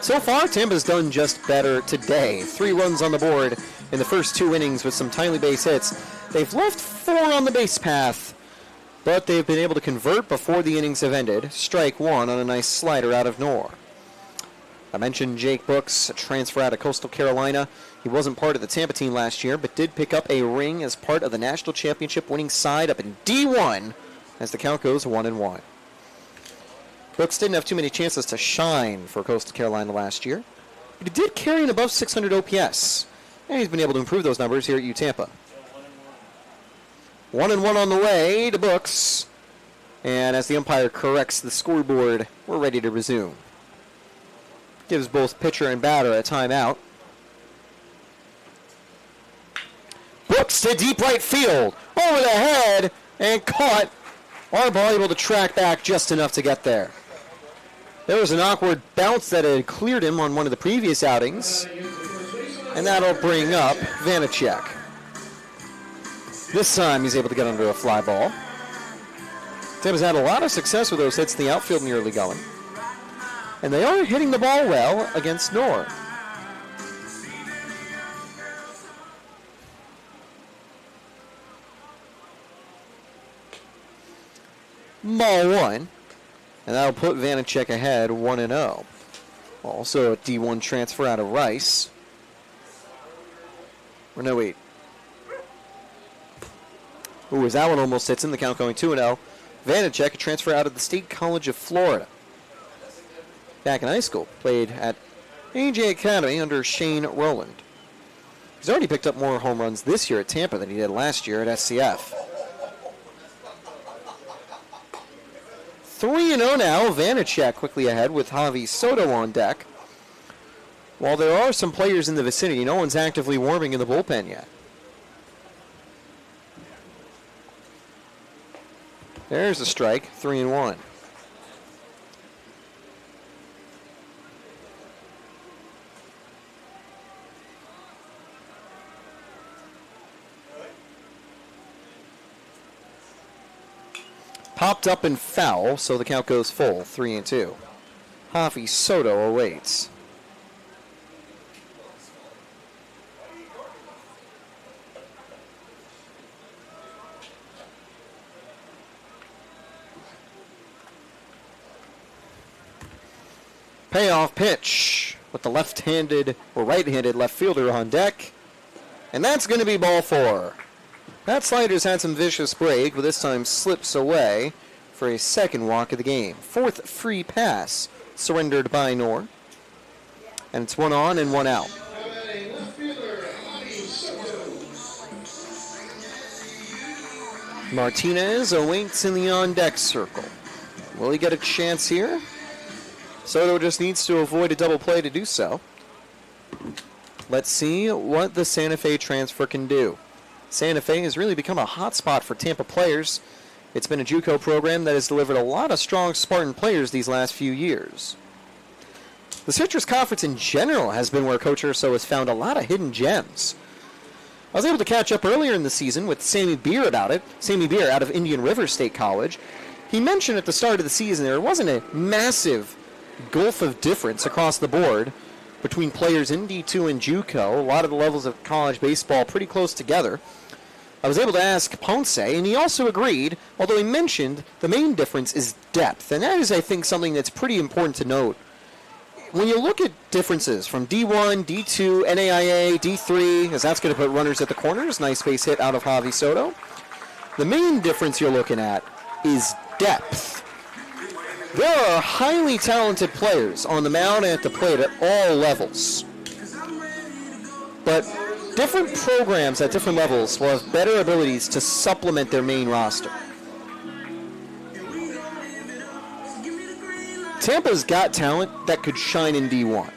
So far, Tampa's done just better today. 3 runs on the board in the first 2 innings with some timely base hits. They've left 4 on the base path, but they've been able to convert before the innings have ended. Strike 1 on a nice slider out of Knorr. I mentioned Jake Brooks, a transfer out of Coastal Carolina. He wasn't part of the Tampa team last year, but did pick up a ring as part of the national championship winning side up in D1 as the count goes 1-1. Brooks didn't have too many chances to shine for Coastal Carolina last year, but he did carry an above 600 OPS, and he's been able to improve those numbers here at Tampa. 1-1 on the way to Brooks, and as the umpire corrects the scoreboard, we're ready to resume. Gives both pitcher and batter a timeout. Brooks to deep right field, over the head, and caught. Arbaugh able to track back just enough to get there. There was an awkward bounce that had cleared him on one of the previous outings, and that'll bring up Vanacek. This time he's able to get under a fly ball. Tampa's had a lot of success with those hits in the outfield in the early going, and they are hitting the ball well against Knorr. Ball 1. And that'll put Vanacek ahead 1-0. Also a D1 transfer out of Rice. Or no, wait. Ooh, as that one almost hits in, the count going 2-0. Vanacek, a transfer out of the State College of Florida. Back in high school, played at AJ Academy under Shane Rowland. He's already picked up more home runs this year at Tampa than he did last year at SCF. 3-0 now. Vanacek quickly ahead with Javi Soto on deck. While there are some players in the vicinity, no one's actively warming in the bullpen yet. There's a strike, 3-1. Popped up and foul, so the count goes full, 3-2. Javi Soto awaits. Payoff pitch with the left-handed or right-handed left fielder on deck. And that's going to be ball 4. That slider's had some vicious break, but this time slips away for a second walk of the game. 4th free pass surrendered by Knorr. And it's 1 on and 1 out. Martinez awaits in the on-deck circle. Will he get a chance here? Soto just needs to avoid a double play to do so. Let's see what the Santa Fe transfer can do. Santa Fe has really become a hot spot for Tampa players. It's been a JUCO program that has delivered a lot of strong Spartan players these last few years. The Citrus Conference in general has been where Coach Urso has found a lot of hidden gems. I was able to catch up earlier in the season with Sammy Beer about it. Sammy Beer out of Indian River State College. He mentioned at the start of the season there wasn't a massive gulf of difference across the board between players in D2 and JUCO. A lot of the levels of college baseball pretty close together. I was able to ask Ponce, and he also agreed, although he mentioned the main difference is depth. And that is, I think, something that's pretty important to note. When you look at differences from D1, D2, NAIA, D3, as that's going to put runners at the corners, nice base hit out of Javi Soto. The main difference you're looking at is depth. There are highly talented players on the mound and at the plate at all levels. But different programs at different levels will have better abilities to supplement their main roster. Tampa's got talent that could shine in D1.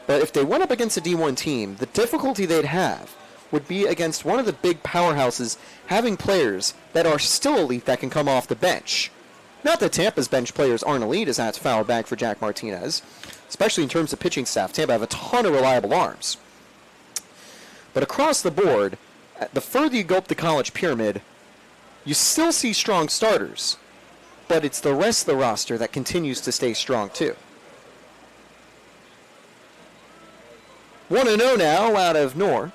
But if they went up against a D1 team, the difficulty they'd have would be against one of the big powerhouses having players that are still elite that can come off the bench. Not that Tampa's bench players aren't elite, as that's foul back for Jack Martinez, especially in terms of pitching staff. Tampa have a ton of reliable arms. But across the board, the further you go up the college pyramid, You still see strong starters, but it's the rest of the roster that continues to stay strong too. 1-0 now out of Knorr.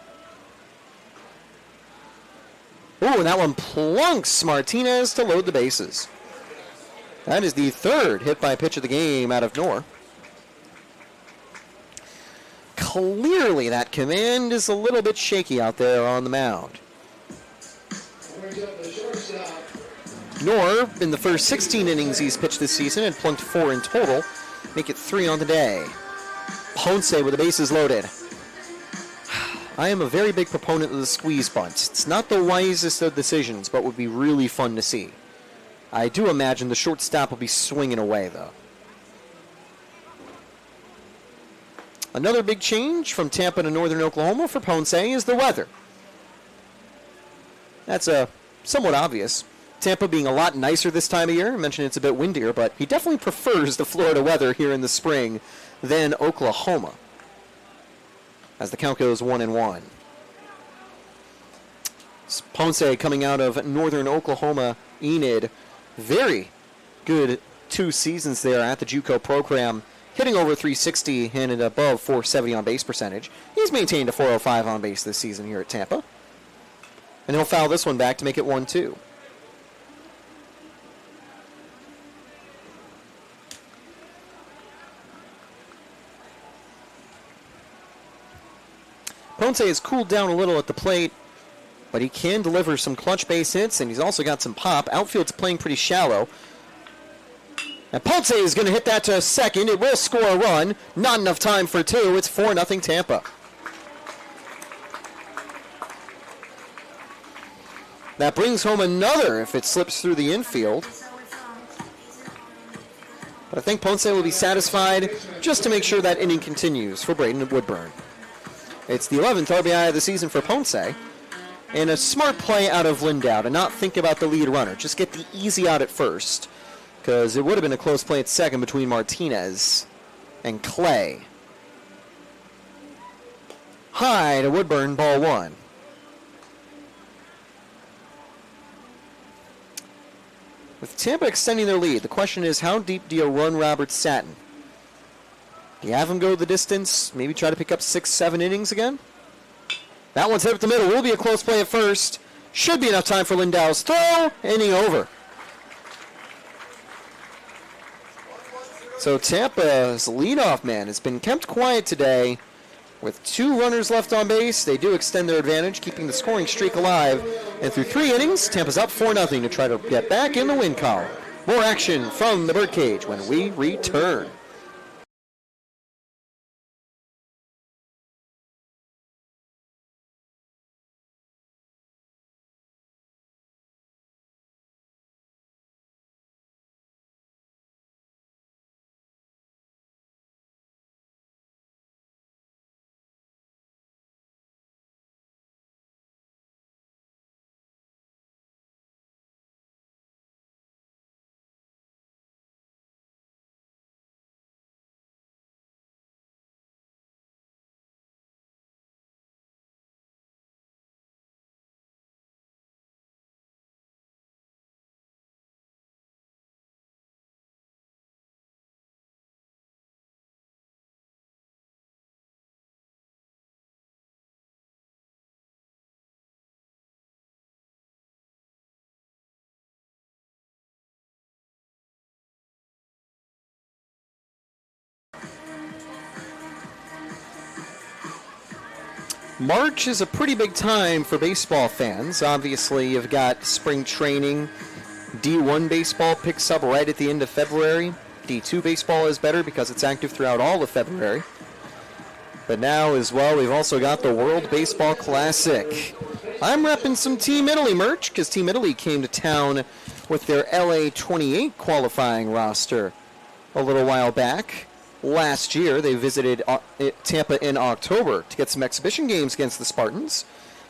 Ooh, and that one plunks Martinez to load the bases. That is the third hit by pitch of the game out of Knorr. Clearly that command is a little bit shaky out there on the mound. Knorr, in the first 16 innings he's pitched this season, had plunked 4 in total, make it 3 on the day. Ponce with the bases loaded. I am a very big proponent of the squeeze bunt. It's not the wisest of decisions, but would be really fun to see. I do imagine the shortstop will be swinging away, though. Another big change from Tampa to northern Oklahoma for Ponce is the weather. That's somewhat obvious. Tampa being a lot nicer this time of year. I mentioned it's a bit windier, but he definitely prefers the Florida weather here in the spring than Oklahoma, as the count goes 1-1. Ponce coming out of northern Oklahoma Enid. Very good 2 seasons there at the JUCO program, hitting over 360 and an above 470 on base percentage. He's maintained a 405 on base this season here at Tampa. And he'll foul this one back to make it 1-2. Ponce has cooled down a little at the plate, but he can deliver some clutch base hits, and he's also got some pop. Outfield's playing pretty shallow. And Ponce is going to hit that to second. It will score a run. Not enough time for 2. It's 4-0 Tampa. That brings home another if it slips through the infield. But I think Ponce will be satisfied just to make sure that inning continues for Braden Woodburn. It's the 11th RBI of the season for Ponce. And a smart play out of Lindau to not think about the lead runner. Just get the easy out at first, because it would have been a close play at second between Martinez and Clay. High to Woodburn, ball 1. With Tampa extending their lead, the question is, how deep do you run Robert Satin? Do you have him go the distance, maybe try to pick up 6-7 innings again? That one's hit up the middle. Will be a close play at first. Should be enough time for Lindau's throw. Inning over. So Tampa's leadoff man has been kept quiet today. With 2 runners left on base, they do extend their advantage, keeping the scoring streak alive. And through 3 innings, Tampa's up 4-0 to try to get back in the win column. More action from the birdcage when we return. March is a pretty big time for baseball fans. Obviously, you've got spring training. D1 baseball picks up right at the end of February. D2 baseball is better because it's active throughout all of February. But now as well, we've also got the World Baseball Classic. I'm repping some Team Italy merch because Team Italy came to town with their LA 28 qualifying roster a little while back. Last year, they visited Tampa in October to get some exhibition games against the Spartans.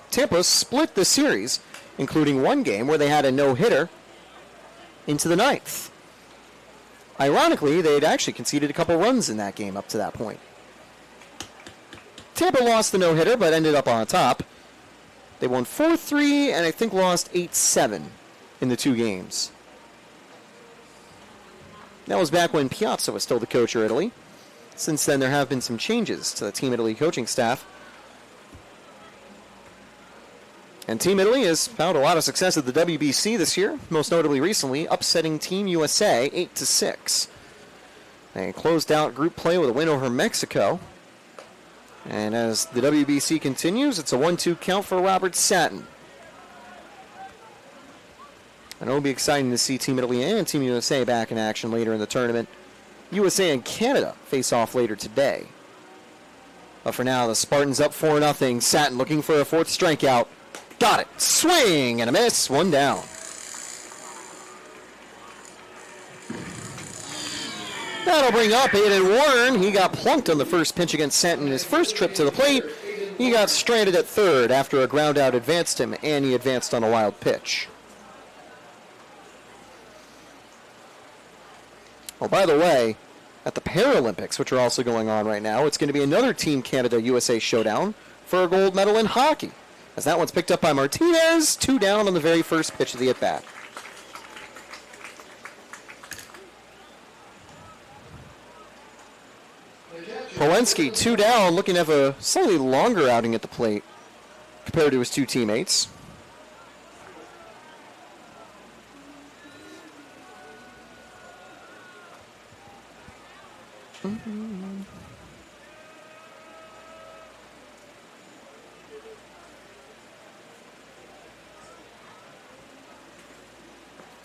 Tampa split the series, including one game where they had a no-hitter into the 9th. Ironically, they'd actually conceded a couple runs in that game up to that point. Tampa lost the no-hitter, but ended up on top. They won 4-3 and I think lost 8-7 in the 2 games. That was back when Piazza was still the coach of Italy. Since then, there have been some changes to the Team Italy coaching staff. And Team Italy has found a lot of success at the WBC this year, most notably recently upsetting Team USA 8-6. They closed out group play with a win over Mexico. And as the WBC continues, it's a 1-2 count for Robert Satin. And it'll be exciting to see Team Italy and Team USA back in action later in the tournament. USA and Canada face off later today. But for now, the Spartans up 4-0. Satin looking for a 4th strikeout. Got it. Swing and a miss. 1 down. That'll bring up Aiden Warren. He got plunked on the first pitch against Satin in his first trip to the plate. He got stranded at third after a ground out advanced him, and he advanced on a wild pitch. Oh, by the way, at the Paralympics, which are also going on right now, it's going to be another Team Canada-USA showdown for a gold medal in hockey, as that one's picked up by Martinez, 2 down on the very first pitch of the at-bat. Polenski, 2 down, looking to have a slightly longer outing at the plate compared to his 2 teammates.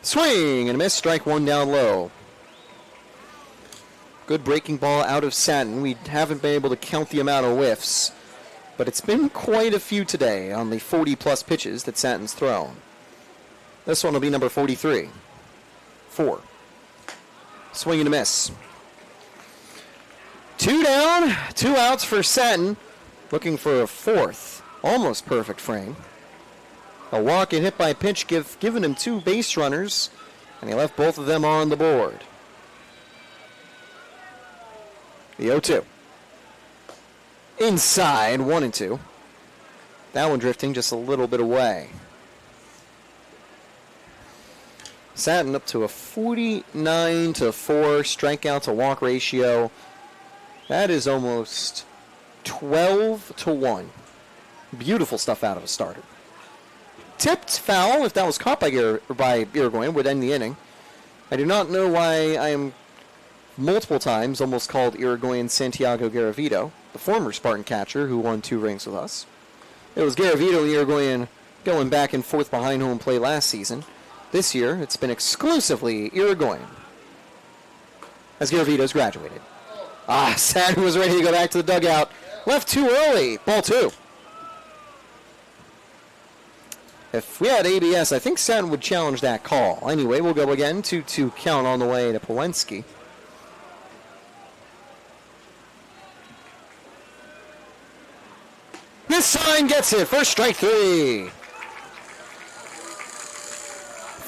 Swing and a miss, strike 1 down low. Good breaking ball out of Satin. We haven't been able to count the amount of whiffs, but it's been quite a few today on the 40-plus pitches that Satin's thrown. This one will be number 43. 4. Swing and a miss. 2 down, 2 outs for Satin. Looking for a 4th. Almost perfect frame. A walk and hit by pitch giving him 2 base runners, and he left both of them on the board. The 0-2. Inside, 1-2. That one drifting just a little bit away. Satin up to a 49-4 strikeout to walk ratio. That is almost 12-1. Beautiful stuff out of a starter. Tipped foul, if that was caught by Irigoyen, would end the inning. I do not know why I am multiple times almost called Irigoyen Santiago Garavito, the former Spartan catcher who won 2 rings with us. It was Garavito and Irigoyen going back and forth behind home plate last season. This year, it's been exclusively Irigoyen, as Garavito's graduated. Satin was ready to go back to the dugout. Left too early. Ball 2. If we had ABS, I think Satin would challenge that call. Anyway, we'll go again. 2-2 count on the way to Polenski. This time gets it. First strike 3.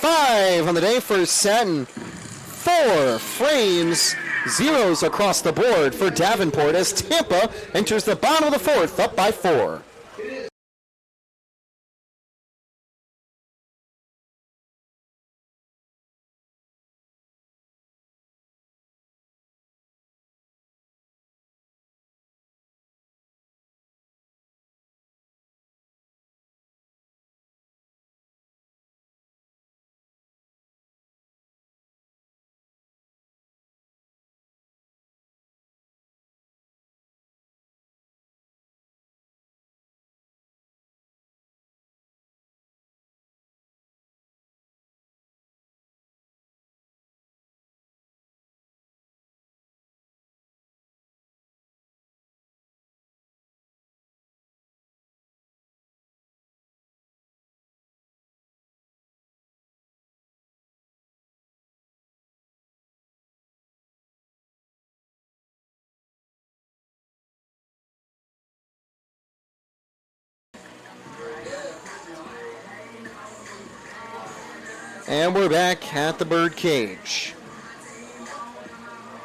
5 on the day for Satin. 4 frames. 0s across the board for Davenport as Tampa enters the bottom of the 4th, up by 4. And we're back at the birdcage.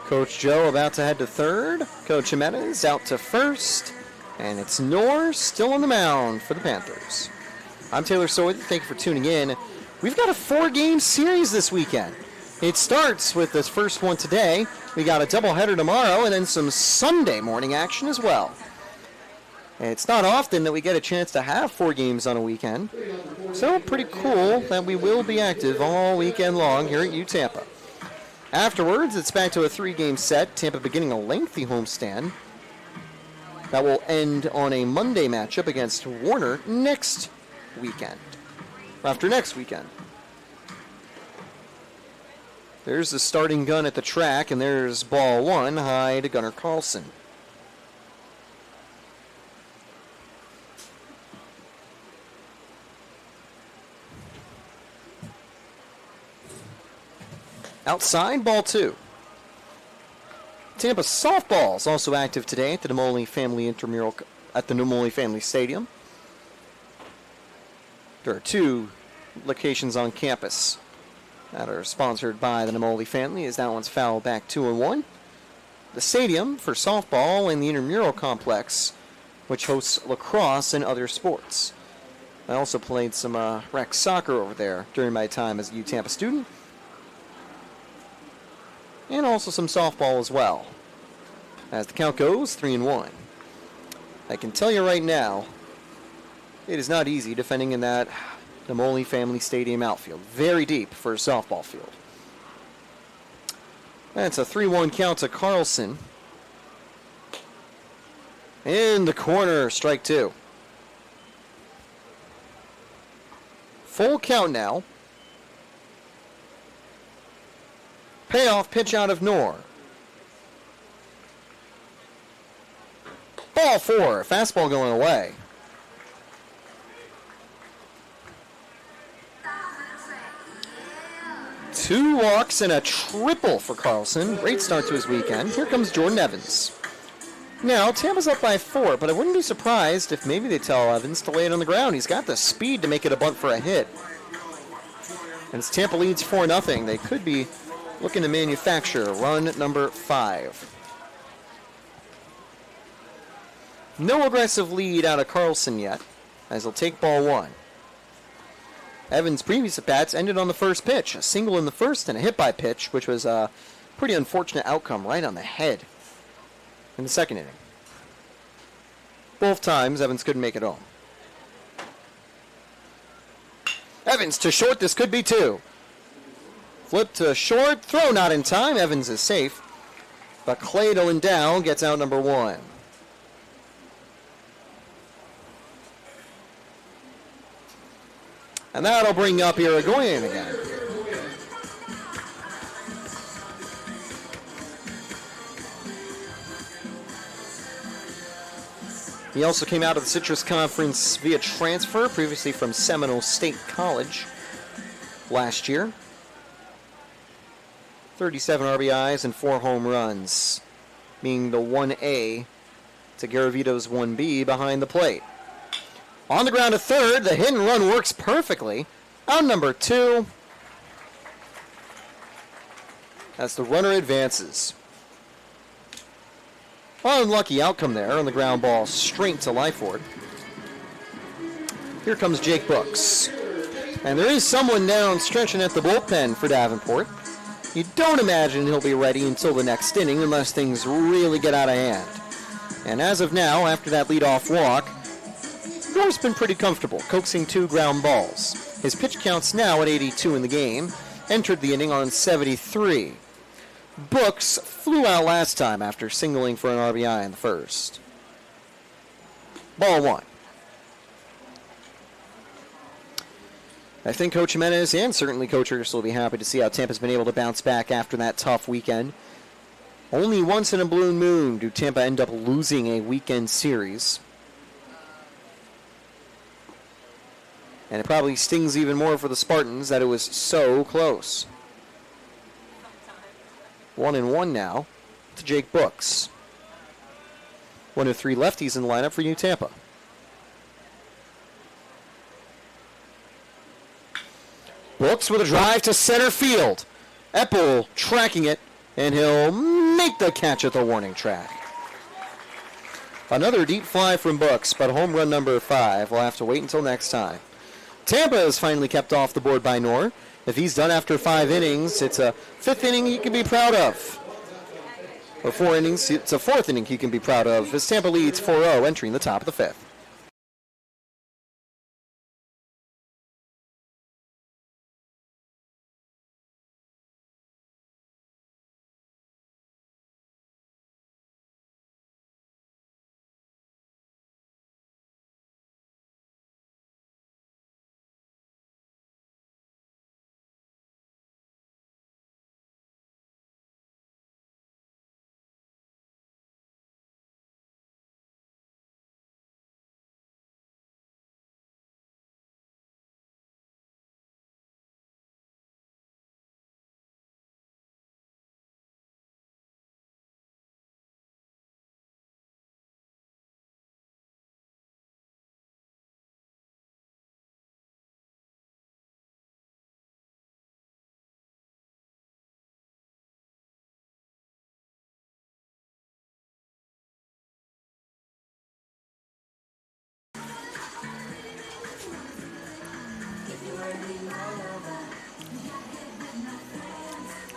Coach Joe about to head to third. Coach Jimenez out to first. And it's Knorr still on the mound for the Panthers. I'm Taylor Sawyer. Thank you for tuning in. we've got a 4-game series this weekend. It starts with this first one today. We got a doubleheader tomorrow and then some Sunday morning action as well. And it's not often that we get a chance to have 4 games on a weekend. So pretty cool that we will be active all weekend long here at UTampa. Afterwards, it's back to a 3-game set. Tampa beginning a lengthy homestand. That will end on a Monday matchup against Warner next weekend. After next weekend. There's the starting gun at the track, and there's ball 1, high to Gunnar Carlson. Outside, ball 2. Tampa softball is also active today at the Nomoli Family Intramural at the Nomoli Family Stadium. There are 2 locations on campus that are sponsored by the Nomoli family, as that one's fouled back 2-1. The stadium for softball and the intramural complex, which hosts lacrosse and other sports. I also played some rec soccer over there during my time as a UTampa student. And also some softball as well. As the count goes, 3-1. I can tell you right now, it is not easy defending in that Nomoli Family Stadium outfield. Very deep for a softball field. That's a 3-1 count to Carlson. In the corner, strike 2. Full count now. Payoff pitch out of Knorr. Ball 4. Fastball going away. Two walks and a triple for Carlson. Great start to his weekend. Here comes Jordan Evans. Now, Tampa's up by 4, but I wouldn't be surprised if maybe they tell Evans to lay it on the ground. He's got the speed to make it a bunt for a hit. And as Tampa leads 4-0, they could be looking to manufacture run number 5. No aggressive lead out of Carlson yet, as he'll take ball 1. Evans' previous at-bats ended on the first pitch. A single in the first and a hit by pitch, which was a pretty unfortunate outcome right on the head in the second inning. Both times, Evans couldn't make it home. Evans to short, this could be 2. Flip to short, throw not in time. Evans is safe, but Clay to Lindell gets out number 1. And that'll bring up Irigoyen again. He also came out of the Citrus Conference via transfer, previously from Seminole State College last year. 37 RBIs and 4 home runs, being the 1A to Garavito's 1B behind the plate. On the ground to third, the hit and run works perfectly. Out number 2. As the runner advances. Unlucky outcome there on the ground ball straight to Lyford. Here comes Jake Brooks. And there is someone down stretching at the bullpen for Davenport. You don't imagine he'll be ready until the next inning unless things really get out of hand. And as of now, after that leadoff walk, Moore's been pretty comfortable, coaxing 2 ground balls. His pitch count's now at 82 in the game, entered the inning on 73. Brooks flew out last time after singling for an RBI in the first. Ball 1. I think Coach Jimenez and certainly Coach Hurst will be happy to see how Tampa's been able to bounce back after that tough weekend. Only once in a blue moon do Tampa end up losing a weekend series. And it probably stings even more for the Spartans that it was so close. 1-1 now to Jake Brooks. 1 of 3 lefties in the lineup for UTampa. Brooks with a drive to center field. Eppel tracking it, and he'll make the catch at the warning track. Another deep fly from Brooks, but home run number 5. We'll have to wait until next time. Tampa is finally kept off the board by Knorr. If he's done after 5 innings, it's a 5th inning he can be proud of. Or 4 innings, it's a 4th inning he can be proud of, as Tampa leads 4-0 entering the top of the 5th.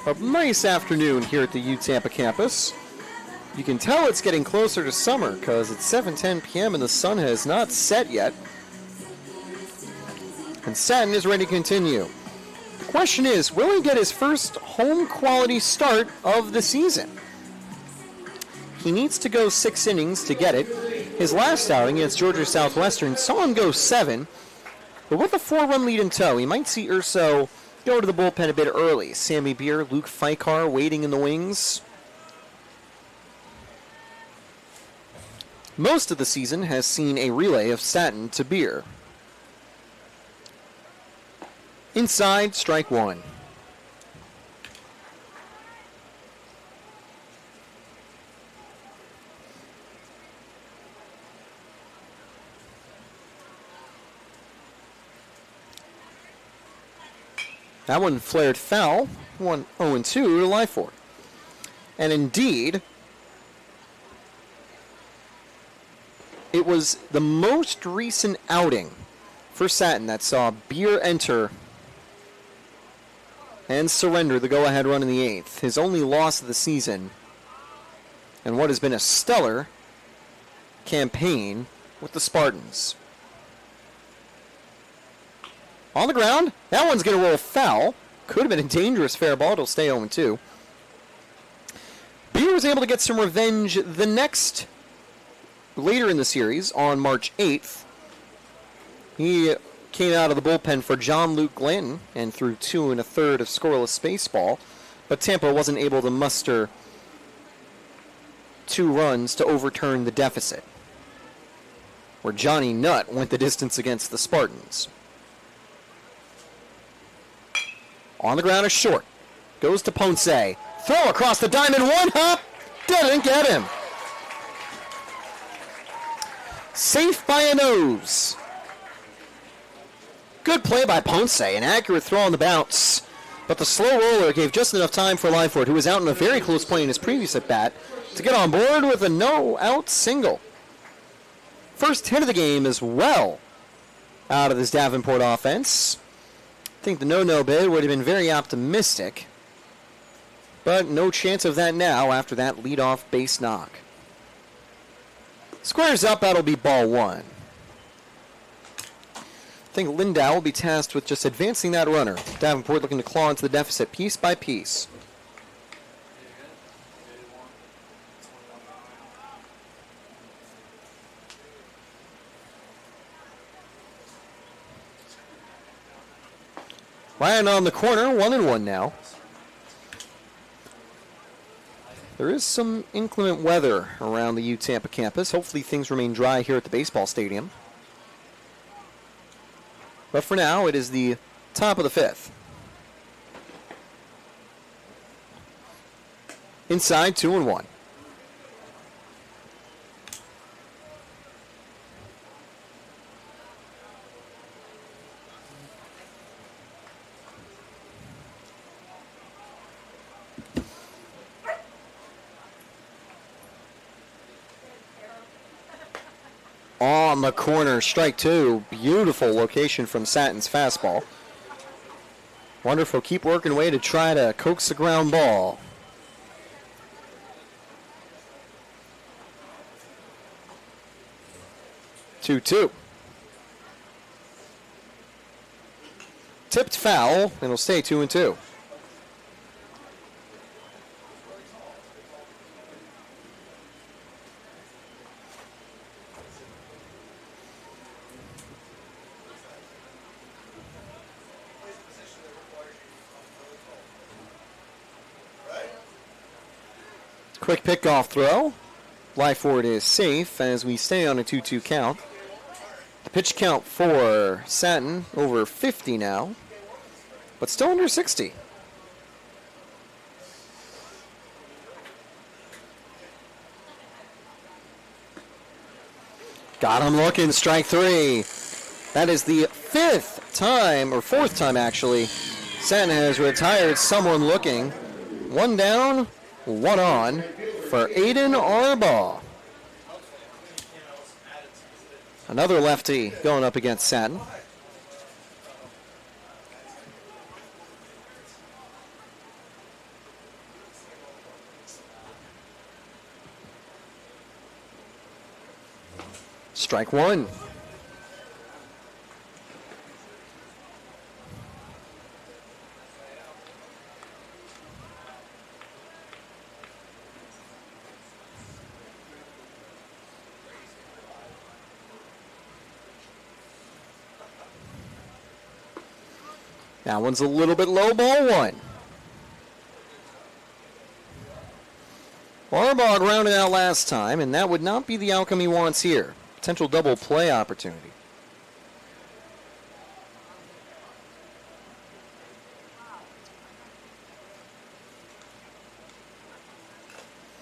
A nice afternoon here at the U-Tampa campus. You can tell it's getting closer to summer because it's 7:10 p.m. and the sun has not set yet. And Satin is ready to continue. The question is, will he get his first home quality start of the season? He needs to go 6 innings to get it. His last outing against Georgia Southwestern saw him go 7. But with a 4-run lead in tow, he might see Urso go to the bullpen a bit early. Sammy Beer, Luke Fikar waiting in the wings. Most of the season has seen a relay of Satin to Beer. Inside, strike 1. That one flared foul. 1-0-2 to Lyford. And indeed, it was the most recent outing for Satin that saw Beer enter and surrender the go-ahead run in the 8th. His only loss of the season, and what has been a stellar campaign with the Spartans. On the ground, that one's going to roll foul. Could have been a dangerous fair ball. It'll stay 0-2. Beer was able to get some revenge later in the series on March 8th. He came out of the bullpen for John Luke Glanton and threw 2 1/3 of scoreless baseball, but Tampa wasn't able to muster 2 runs to overturn the deficit, where Johnny Nutt went the distance against the Spartans. On the ground is short. Goes to Ponce. Throw across the diamond. 1 hop. Didn't get him. Safe by a nose. Good play by Ponce. An accurate throw on the bounce. But the slow roller gave just enough time for Lyford, who was out in a very close play in his previous at-bat, to get on board with a no-out single. First hit of the game as well out of this Davenport offense. I think the no-no bid would have been very optimistic, but no chance of that now after that leadoff base knock. Squares up, that'll be ball 1. I think Lindau will be tasked with just advancing that runner. Davenport looking to claw into the deficit piece by piece. Ryan on the corner, 1-1 now. There is some inclement weather around the U-Tampa campus. Hopefully things remain dry here at the baseball stadium. But for now, it is the top of the 5th. Inside, 2-1. On bottom of corner, strike two. Beautiful location from Satton's fastball. Wonderful, keep working away to try to coax the ground ball. Two. Tipped foul, and it'll stay 2-2. Quick pickoff throw. Lyford is safe as we stay on a 2-2 count. The pitch count for Satton over 50 now, but still under 60. Got him looking, strike three. That is the fourth time actually, Satton has retired someone looking. One down, one on for Aiden Arbaugh. Another lefty going up against Satton. Strike one. That one's a little bit low, ball one. Arbaugh grounded out last time, and that would not be the outcome he wants here. Potential double play opportunity.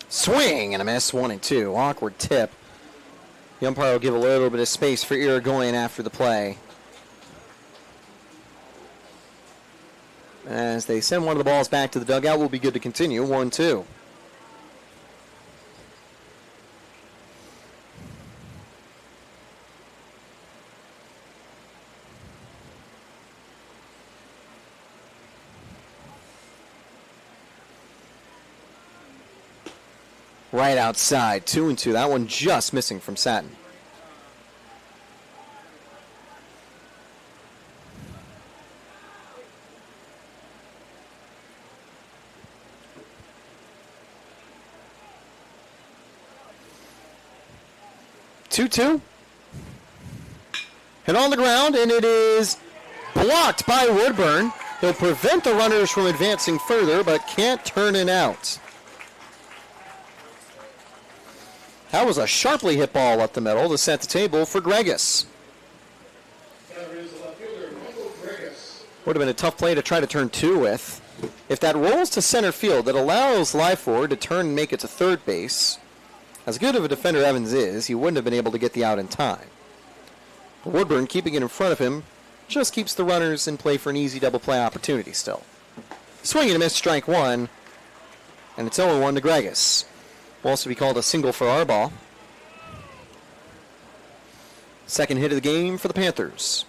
Swing and a miss, 1-2. Awkward tip. The umpire will give a little bit of space for Irigoyen after the play. As they send one of the balls back to the dugout, we'll be good to continue. 1-2. Right outside, 2-2. That one just missing from Satton. Two. Hit on the ground, and it is blocked by Woodburn. He'll prevent the runners from advancing further, but can't turn it out. That was a sharply hit ball up the middle to set the table for Gregus. Would have been a tough play to try to turn two with. If that rolls to center field, that allows Lyford to turn and make it to third base. As good of a defender Evans is, he wouldn't have been able to get the out in time. But Woodburn, keeping it in front of him, just keeps the runners in play for an easy double play opportunity still. Swing and a miss, strike one. And it's 0-1 to Gregus. Will also be called a single for Arbaugh. Second hit of the game for the Panthers.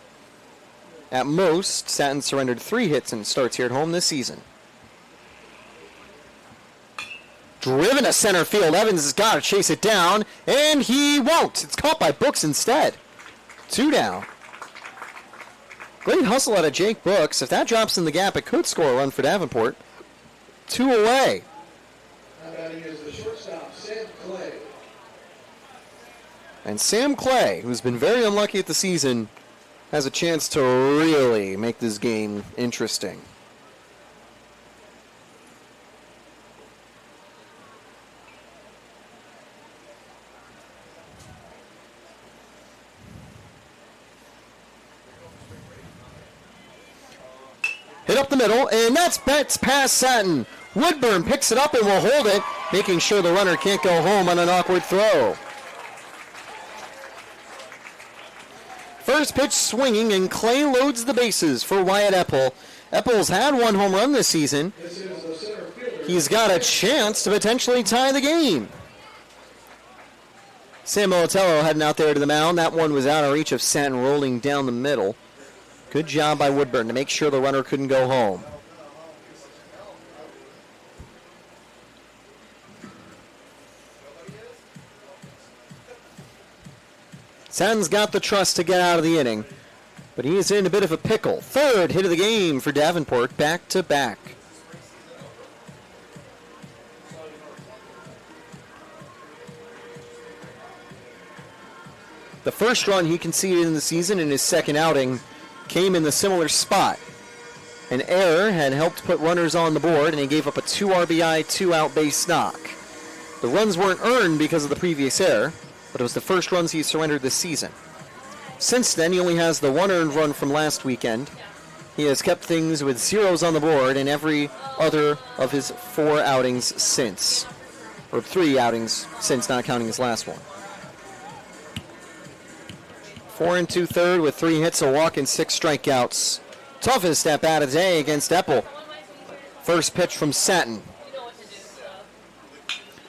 At most, Satton surrendered 3 hits in starts here at home this season. Driven to center field. Evans has got to chase it down, and he won't. It's caught by Brooks instead. 2 down. Great hustle out of Jake Brooks. If that drops in the gap, it could score a run for Davenport. 2 away. And Sam Clay, who's been very unlucky at the season, has a chance to really make this game interesting. Hit up the middle, and that's past Satton. Woodburn picks it up and will hold it, making sure the runner can't go home on an awkward throw. First pitch swinging, and Clay loads the bases for Wyatt Epple. Epple's had 1 home run this season. He's got a chance to potentially tie the game. Sam Militello heading out there to the mound. That one was out of reach of Satin, rolling down the middle. Good job by Woodburn to make sure the runner couldn't go home. Satin's got the trust to get out of the inning, but he is in a bit of a pickle. Third hit of the game for Davenport, back to back. The first run he conceded in the season in his second outing came in the similar spot. An error had helped put runners on the board, and he gave up a 2 RBI, 2-out base knock. The runs weren't earned because of the previous error, but it was the first runs he surrendered this season. Since then, he only has the 1 earned run from last weekend. He has kept things with zeros on the board in every other of his 4 outings since. Or 3 outings since, not counting his last one. 4 2/3 with 3 hits, a walk, and 6 strikeouts. Toughest at bat of the day against Eppel. First pitch from Satin.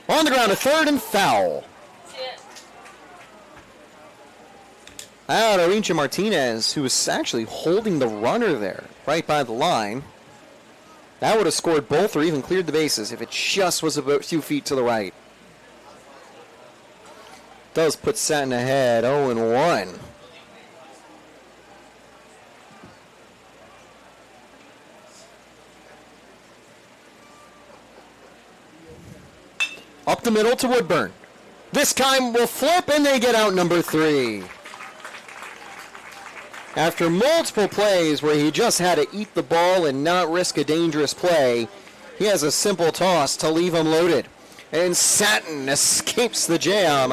On the ground, a third and foul. Out of reach of Martinez, who was actually holding the runner there, right by the line. That would have scored both or even cleared the bases if it just was a few feet to the right. Does put Satin ahead, 0-1. Up the middle to Woodburn. This time will flip, and they get out number 3. After multiple plays where he just had to eat the ball and not risk a dangerous play, he has a simple toss to leave him loaded. And Satin escapes the jam.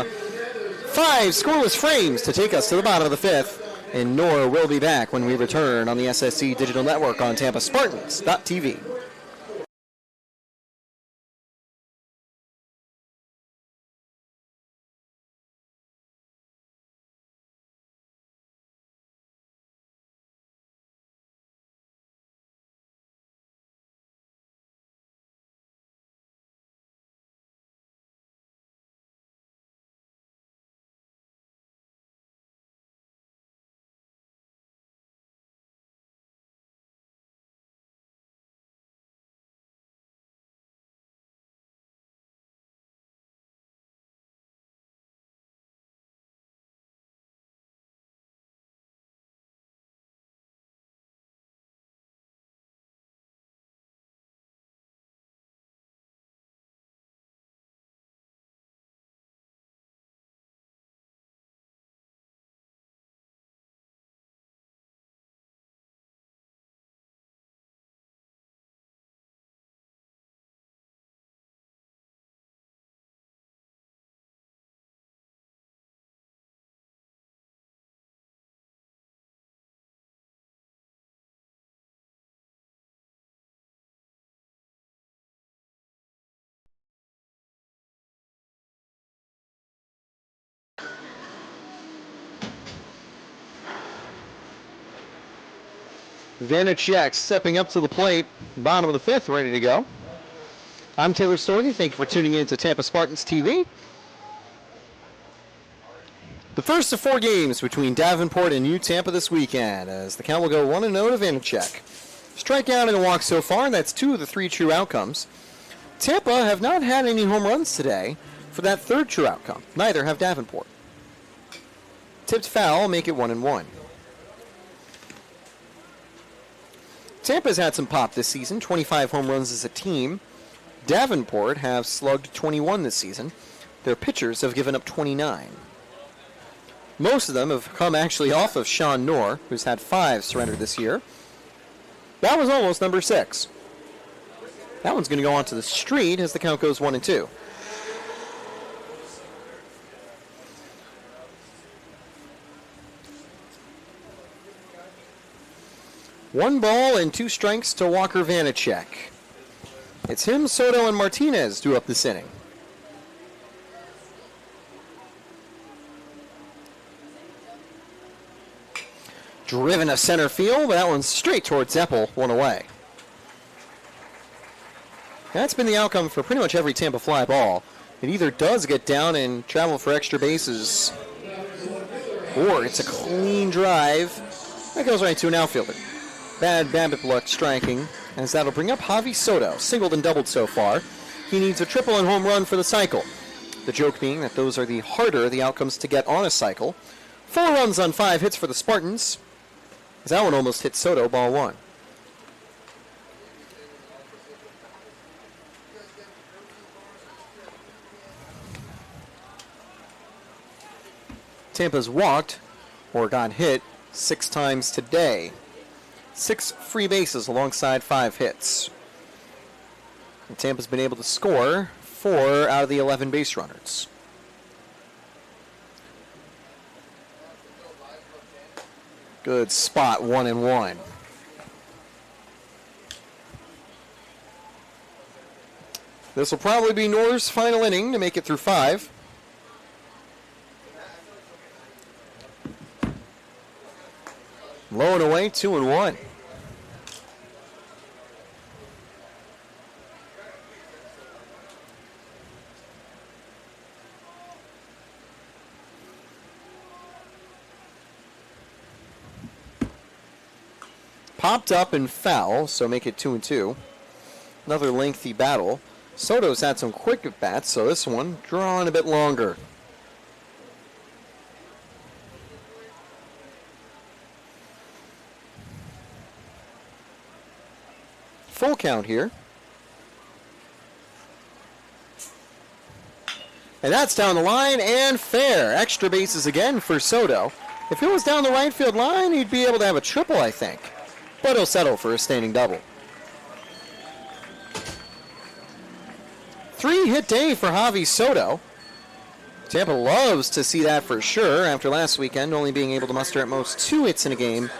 5 scoreless frames to take us to the bottom of the 5th. And Noor will be back when we return on the SSC Digital Network on Tampa Spartans.tv. Vanacek stepping up to the plate, bottom of the 5th, ready to go. I'm Taylor Storey. Thank you for tuning in to Tampa Spartans TV. The first of 4 games between Davenport and New Tampa this weekend, as the count will go 1-0 to Vanacek. Strikeout and a walk so far, that's 2 of the 3 true outcomes. Tampa have not had any home runs today for that 3rd true outcome. Neither have Davenport. Tipped foul, make it 1-1. Tampa's had some pop this season, 25 home runs as a team. Davenport have slugged 21 this season. Their pitchers have given up 29. Most of them have come actually off of Sean Noor, who's had 5 surrendered this year. That was almost number 6. That one's going to go onto the street as the count goes 1-2. One ball and 2 strikes to Walker Vanacek. It's him, Soto, and Martinez due up this inning. Driven to center field, but that one's straight towards Eppel, 1 away. That's been the outcome for pretty much every Tampa fly ball. It either does get down and travel for extra bases, or it's a clean drive that goes right to an outfielder. Bad BABIP luck striking, as that'll bring up Javi Soto, singled and doubled so far. He needs a triple and home run for the cycle. The joke being that those are the harder the outcomes to get on a cycle. 4 runs on 5 hits for the Spartans, as that one almost hit Soto, ball 1. Tampa's walked, or got hit, 6 times today. 6 free bases alongside 5 hits. And Tampa's been able to score 4 out of the 11 base runners. Good spot, 1-1. This will probably be Nor's final inning to make it through 5. Low and away, 2-1. Popped up and foul, so make it 2-2. Another lengthy battle. Soto's had some quick at bats, so this one drawn a bit longer. Full count here. And that's down the line and fair. Extra bases again for Soto. If it was down the right field line, he'd be able to have a triple, I think. But he'll settle for a standing double. 3-hit day for Javi Soto. Tampa loves to see that for sure after last weekend only being able to muster at most 2 hits in a game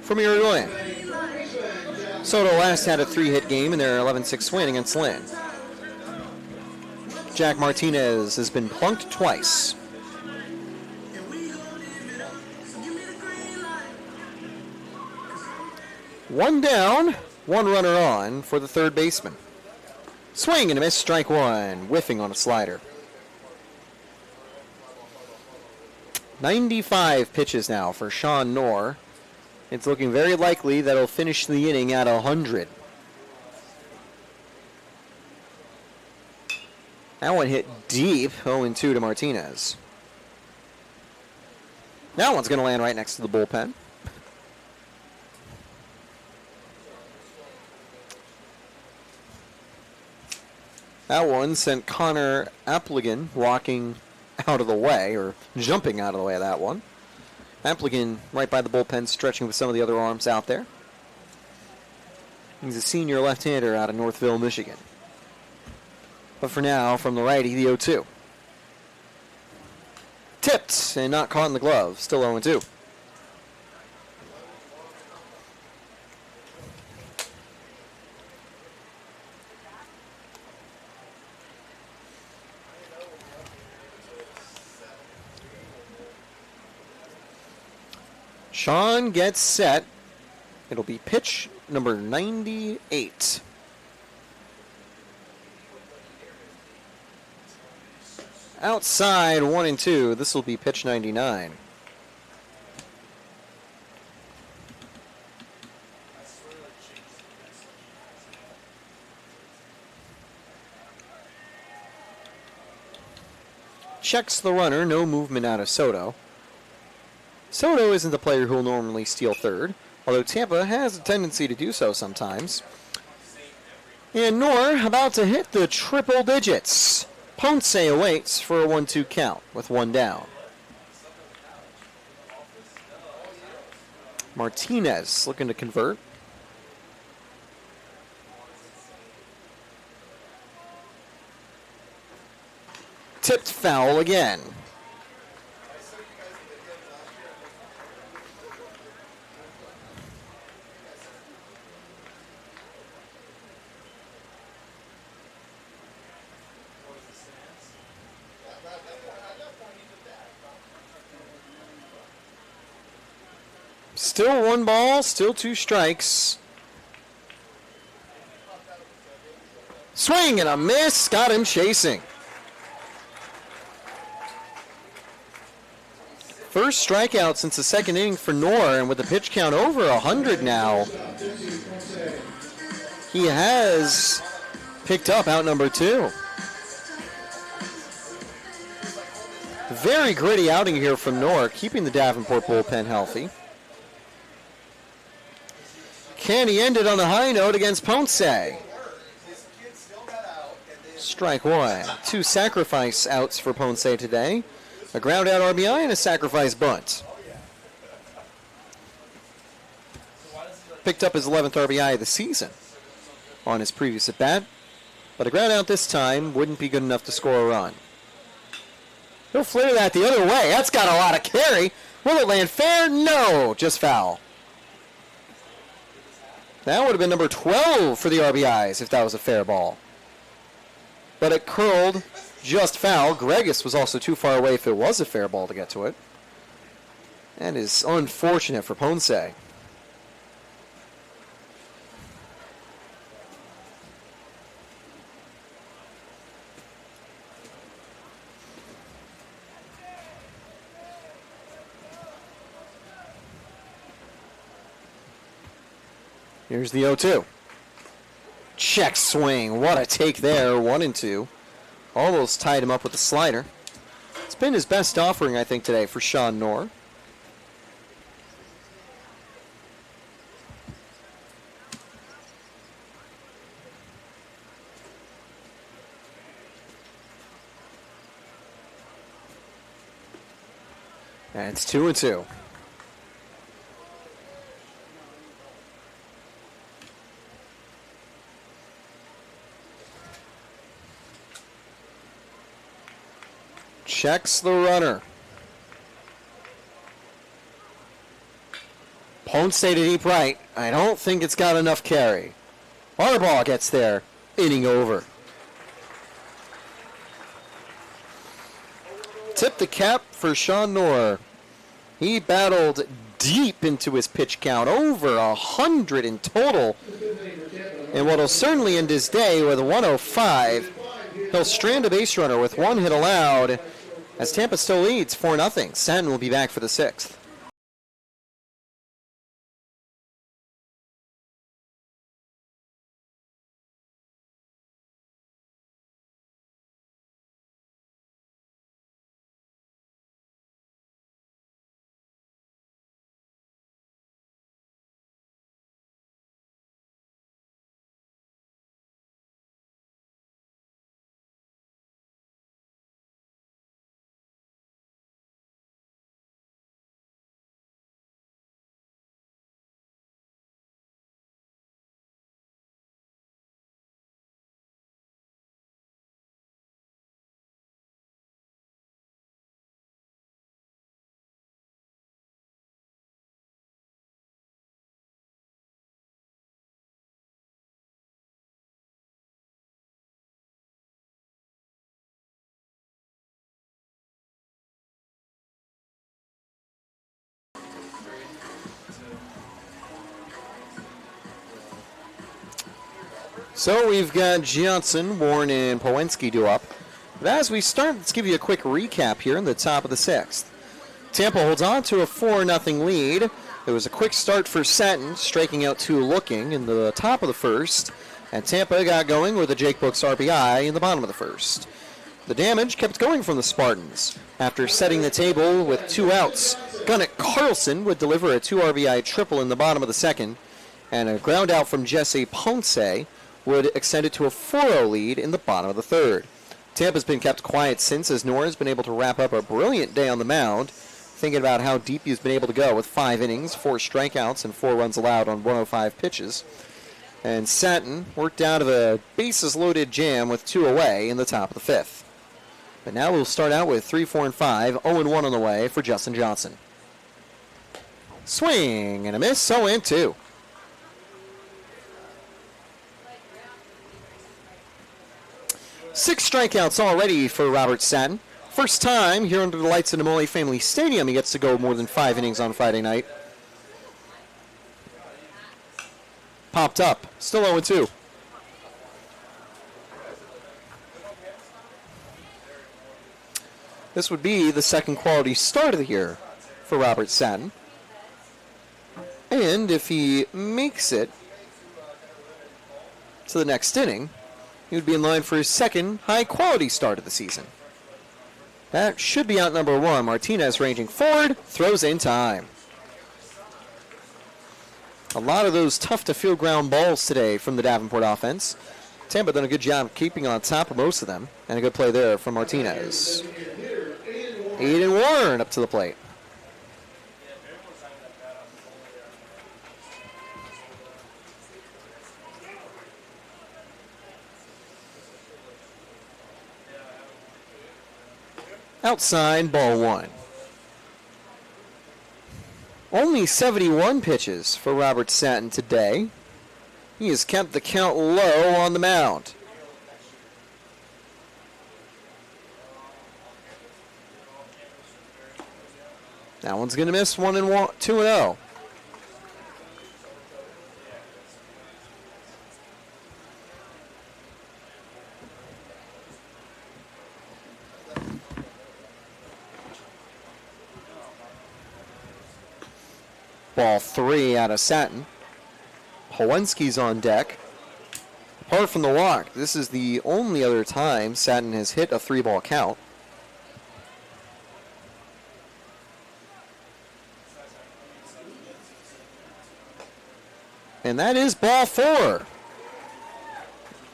from Irigoyen. Soto last had a 3-hit game in their 11-6 win against Lynn. Jack Martinez has been plunked twice. One down, 1 runner on for the third baseman. Swing and a miss, strike 1, whiffing on a slider. 95 pitches now for Sean Knorr. It's looking very likely that he'll finish the inning at 100. That one hit deep, 0-2 to Martinez. That one's going to land right next to the bullpen. That one sent Connor Appligan walking out of the way, or jumping out of the way of that one. Appligan right by the bullpen, stretching with some of the other arms out there. He's a senior left-hander out of Northville, Michigan. But for now, from the righty, the 0-2. Tipped and not caught in the glove. Still 0-2. Sean gets set. It'll be pitch number 98. Outside 1-2. This will be pitch 99. Checks the runner. No movement out of Soto. Soto isn't the player who will normally steal third, although Tampa has a tendency to do so sometimes. And Knorr about to hit the triple digits. Ponce awaits for a 1-2 count with 1 down. Martinez looking to convert. Tipped foul again. Still 1 ball, still 2 strikes. Swing and a miss, got him chasing. First strikeout since the second inning for Knorr, and with the pitch count over 100 now, he has picked up out number 2. Very gritty outing here from Knorr, keeping the Davenport bullpen healthy. Can he end it on a high note against Ponce? Strike 1. 2 sacrifice outs for Ponce today. A ground out RBI and a sacrifice bunt. Picked up his 11th RBI of the season on his previous at bat, but a ground out this time wouldn't be good enough to score a run. He'll flare that the other way. That's got a lot of carry. Will it land fair? No, just foul. That would have been number 12 for the RBIs if that was a fair ball. But it curled just foul. Gregus was also too far away if it was a fair ball to get to it. That is unfortunate for Ponce. Here's the 0-2. Check swing. What a take there. 1-2. Almost tied him up with the slider. It's been his best offering, I think, today for Sean Knorr. And it's 2-2. Checks the runner. Ponce to deep right. I don't think it's got enough carry. Harbaugh gets there. Inning over. Tip the cap for Sean Knorr. He battled deep into his pitch count. Over 100 in total. And what'll certainly end his day with a 105. He'll strand a base runner with 1 hit allowed. As Tampa still leads 4-0, Stanton will be back for the 6th. So we've got Johnson, Warren, and Pawinski due up. But as we start, let's give you a quick recap here in the top of the 6th. Tampa holds on to a 4-0 lead. It was a quick start for Stanton, striking out 2 looking in the top of the 1st. And Tampa got going with a Jake Books RBI in the bottom of the 1st. The damage kept going from the Spartans. After setting the table with 2 outs, Gunnar Carlson would deliver a 2 RBI triple in the bottom of the 2nd. And a ground out from Jesse Ponce would extend it to a 4-0 lead in the bottom of the 3rd. Tampa's been kept quiet since, as Knorr has been able to wrap up a brilliant day on the mound, thinking about how deep he's been able to go with 5 innings, 4 strikeouts, and 4 runs allowed on 105 pitches. And Stanton worked out of a bases-loaded jam with 2 away in the top of the 5th. But now we'll start out with 3, 4, and 5, 0-1 on the way for Justin Johnson. Swing and a miss, 0-2. Six strikeouts already for Robert Stanton. First time here under the lights of Namole Family Stadium he gets to go more than 5 innings on Friday night. Popped up. Still 0-2. This would be the second quality start of the year for Robert Satin. And if he makes it to the next inning, he would be in line for his second high-quality start of the season. That should be out number one. Martinez ranging forward, throws in time. A lot of those tough-to-field ground balls today from the Davenport offense. Tampa done a good job keeping on top of most of them, and a good play there from Martinez. Aiden Warren up to the plate. Outside, ball one. Only 71 pitches for Robert Satin today. He has kept the count low on the mound. That one's going to miss 2-0. Ball three out of Satin. Hawinski's on deck. Apart from the walk, this is the only other time Satin has hit a 3-ball count. And that is ball four.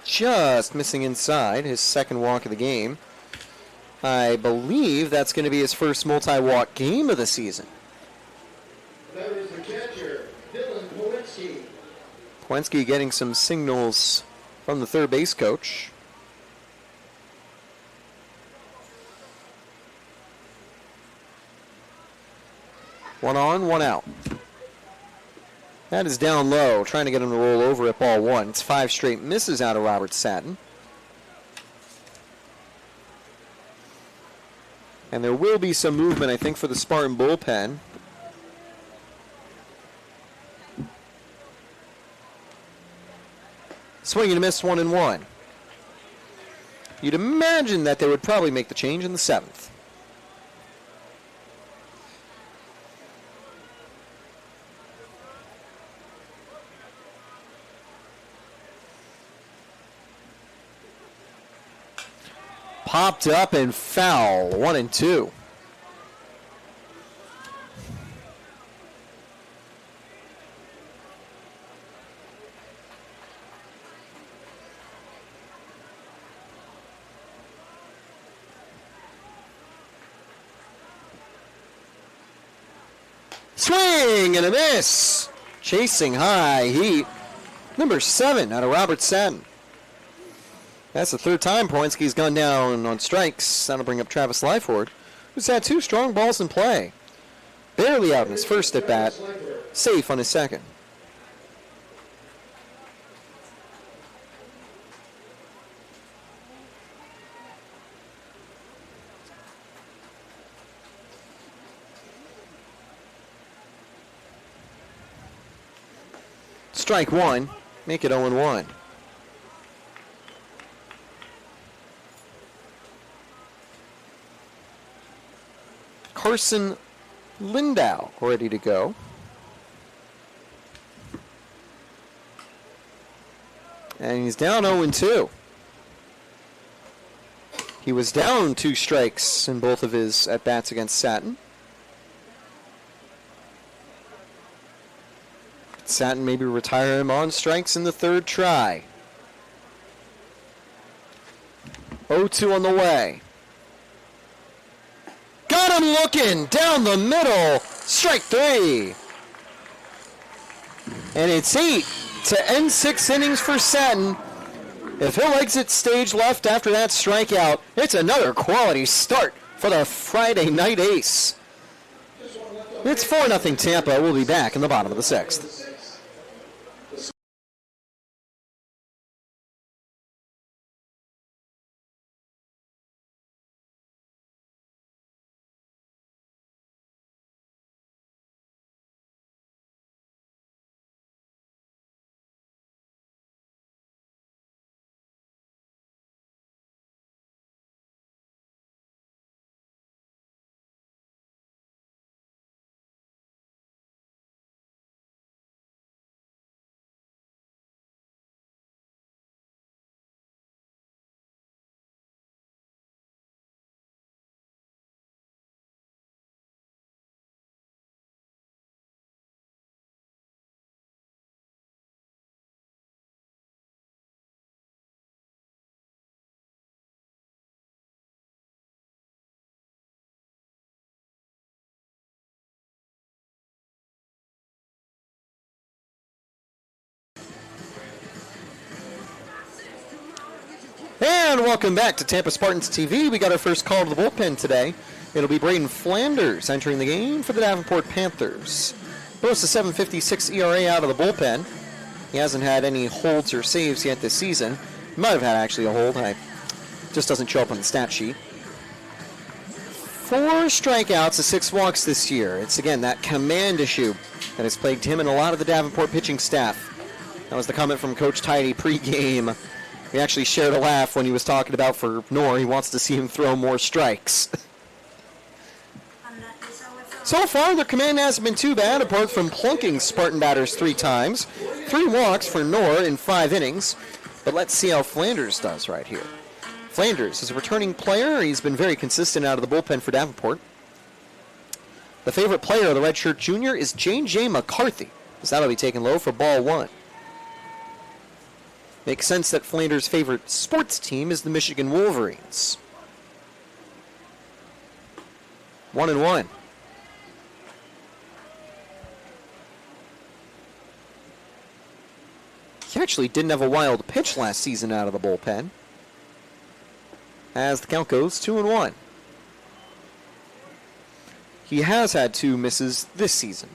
Just missing inside, his second walk of the game. I believe that's going to be his first multi-walk game of the season. Hawinski getting some signals from the third base coach. One on, one out. That is down low, trying to get him to roll over at ball one. It's 5 straight misses out of Robert Satin. And there will be some movement, I think, for the Spartan bullpen. Swing and a miss, 1-1. You'd imagine that they would probably make the change in the 7th. Popped up and foul, 1-2. Swing and a miss. Chasing high heat. Number 7 out of Robert Satin. That's the third time Hawinski's gone down on strikes. That'll bring up Travis Lyford, who's had 2 strong balls in play. Barely out in his first at bat. Safe on his second. Strike one, make it 0-1. Carson Lindau ready to go. And he's down 0-2. He was down 2 strikes in both of his at-bats against Satin. Satin maybe retire him on strikes in the 3rd try. 0-2 on the way. Got him looking down the middle. Strike 3. And it's 8 to end 6 innings for Satin. If he'll exit stage left after that strikeout, it's another quality start for the Friday night ace. It's 4-0 Tampa. We'll be back in the bottom of the 6th. And welcome back to Tampa Spartans TV. We got our first call to the bullpen today. It'll be Braden Flanders entering the game for the Davenport Panthers. Boasts a 7.56 ERA out of the bullpen. He hasn't had any holds or saves yet this season. He might have had actually a hold. Just doesn't show up on the stat sheet. 4 strikeouts to 6 walks this year. It's, again, that command issue that has plagued him and a lot of the Davenport pitching staff. That was the comment from Coach Tidy pregame. We actually shared a laugh when he was talking about for Nor. He wants to see him throw more strikes. So far, their command hasn't been too bad, apart from plunking Spartan batters 3 times. 3 walks for Nor in 5 innings. But let's see how Flanders does right here. Flanders is a returning player. He's been very consistent out of the bullpen for Davenport. The favorite player of the redshirt junior is J. McCarthy, as that'll be taken low for ball 1. Makes sense that Flanders' favorite sports team is the Michigan Wolverines. 1-1. He actually didn't have a wild pitch last season out of the bullpen. As the count goes, 2-1. He has had 2 misses this season.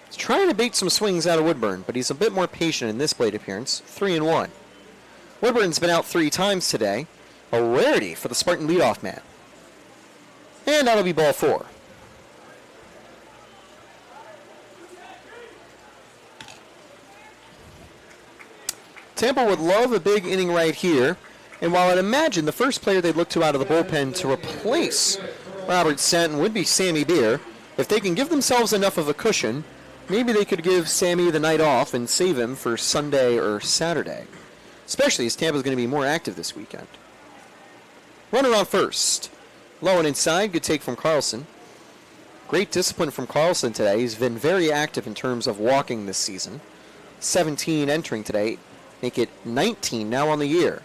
He's trying to bait some swings out of Woodburn, but he's a bit more patient in this plate appearance. 3-1. Woodburn's been out 3 times today. A rarity for the Spartan leadoff man. And that'll be ball 4. Tampa would love a big inning right here. And while I'd imagine the first player they'd look to out of the bullpen to replace Robert Stanton would be Sammy Beer, if they can give themselves enough of a cushion, maybe they could give Sammy the night off and save him for Sunday or Saturday. Especially as Tampa's going to be more active this weekend. Runner on first. Low and inside, good take from Carlson. Great discipline from Carlson today. He's been very active in terms of walking this season. 17 entering today. Make it 19 now on the year.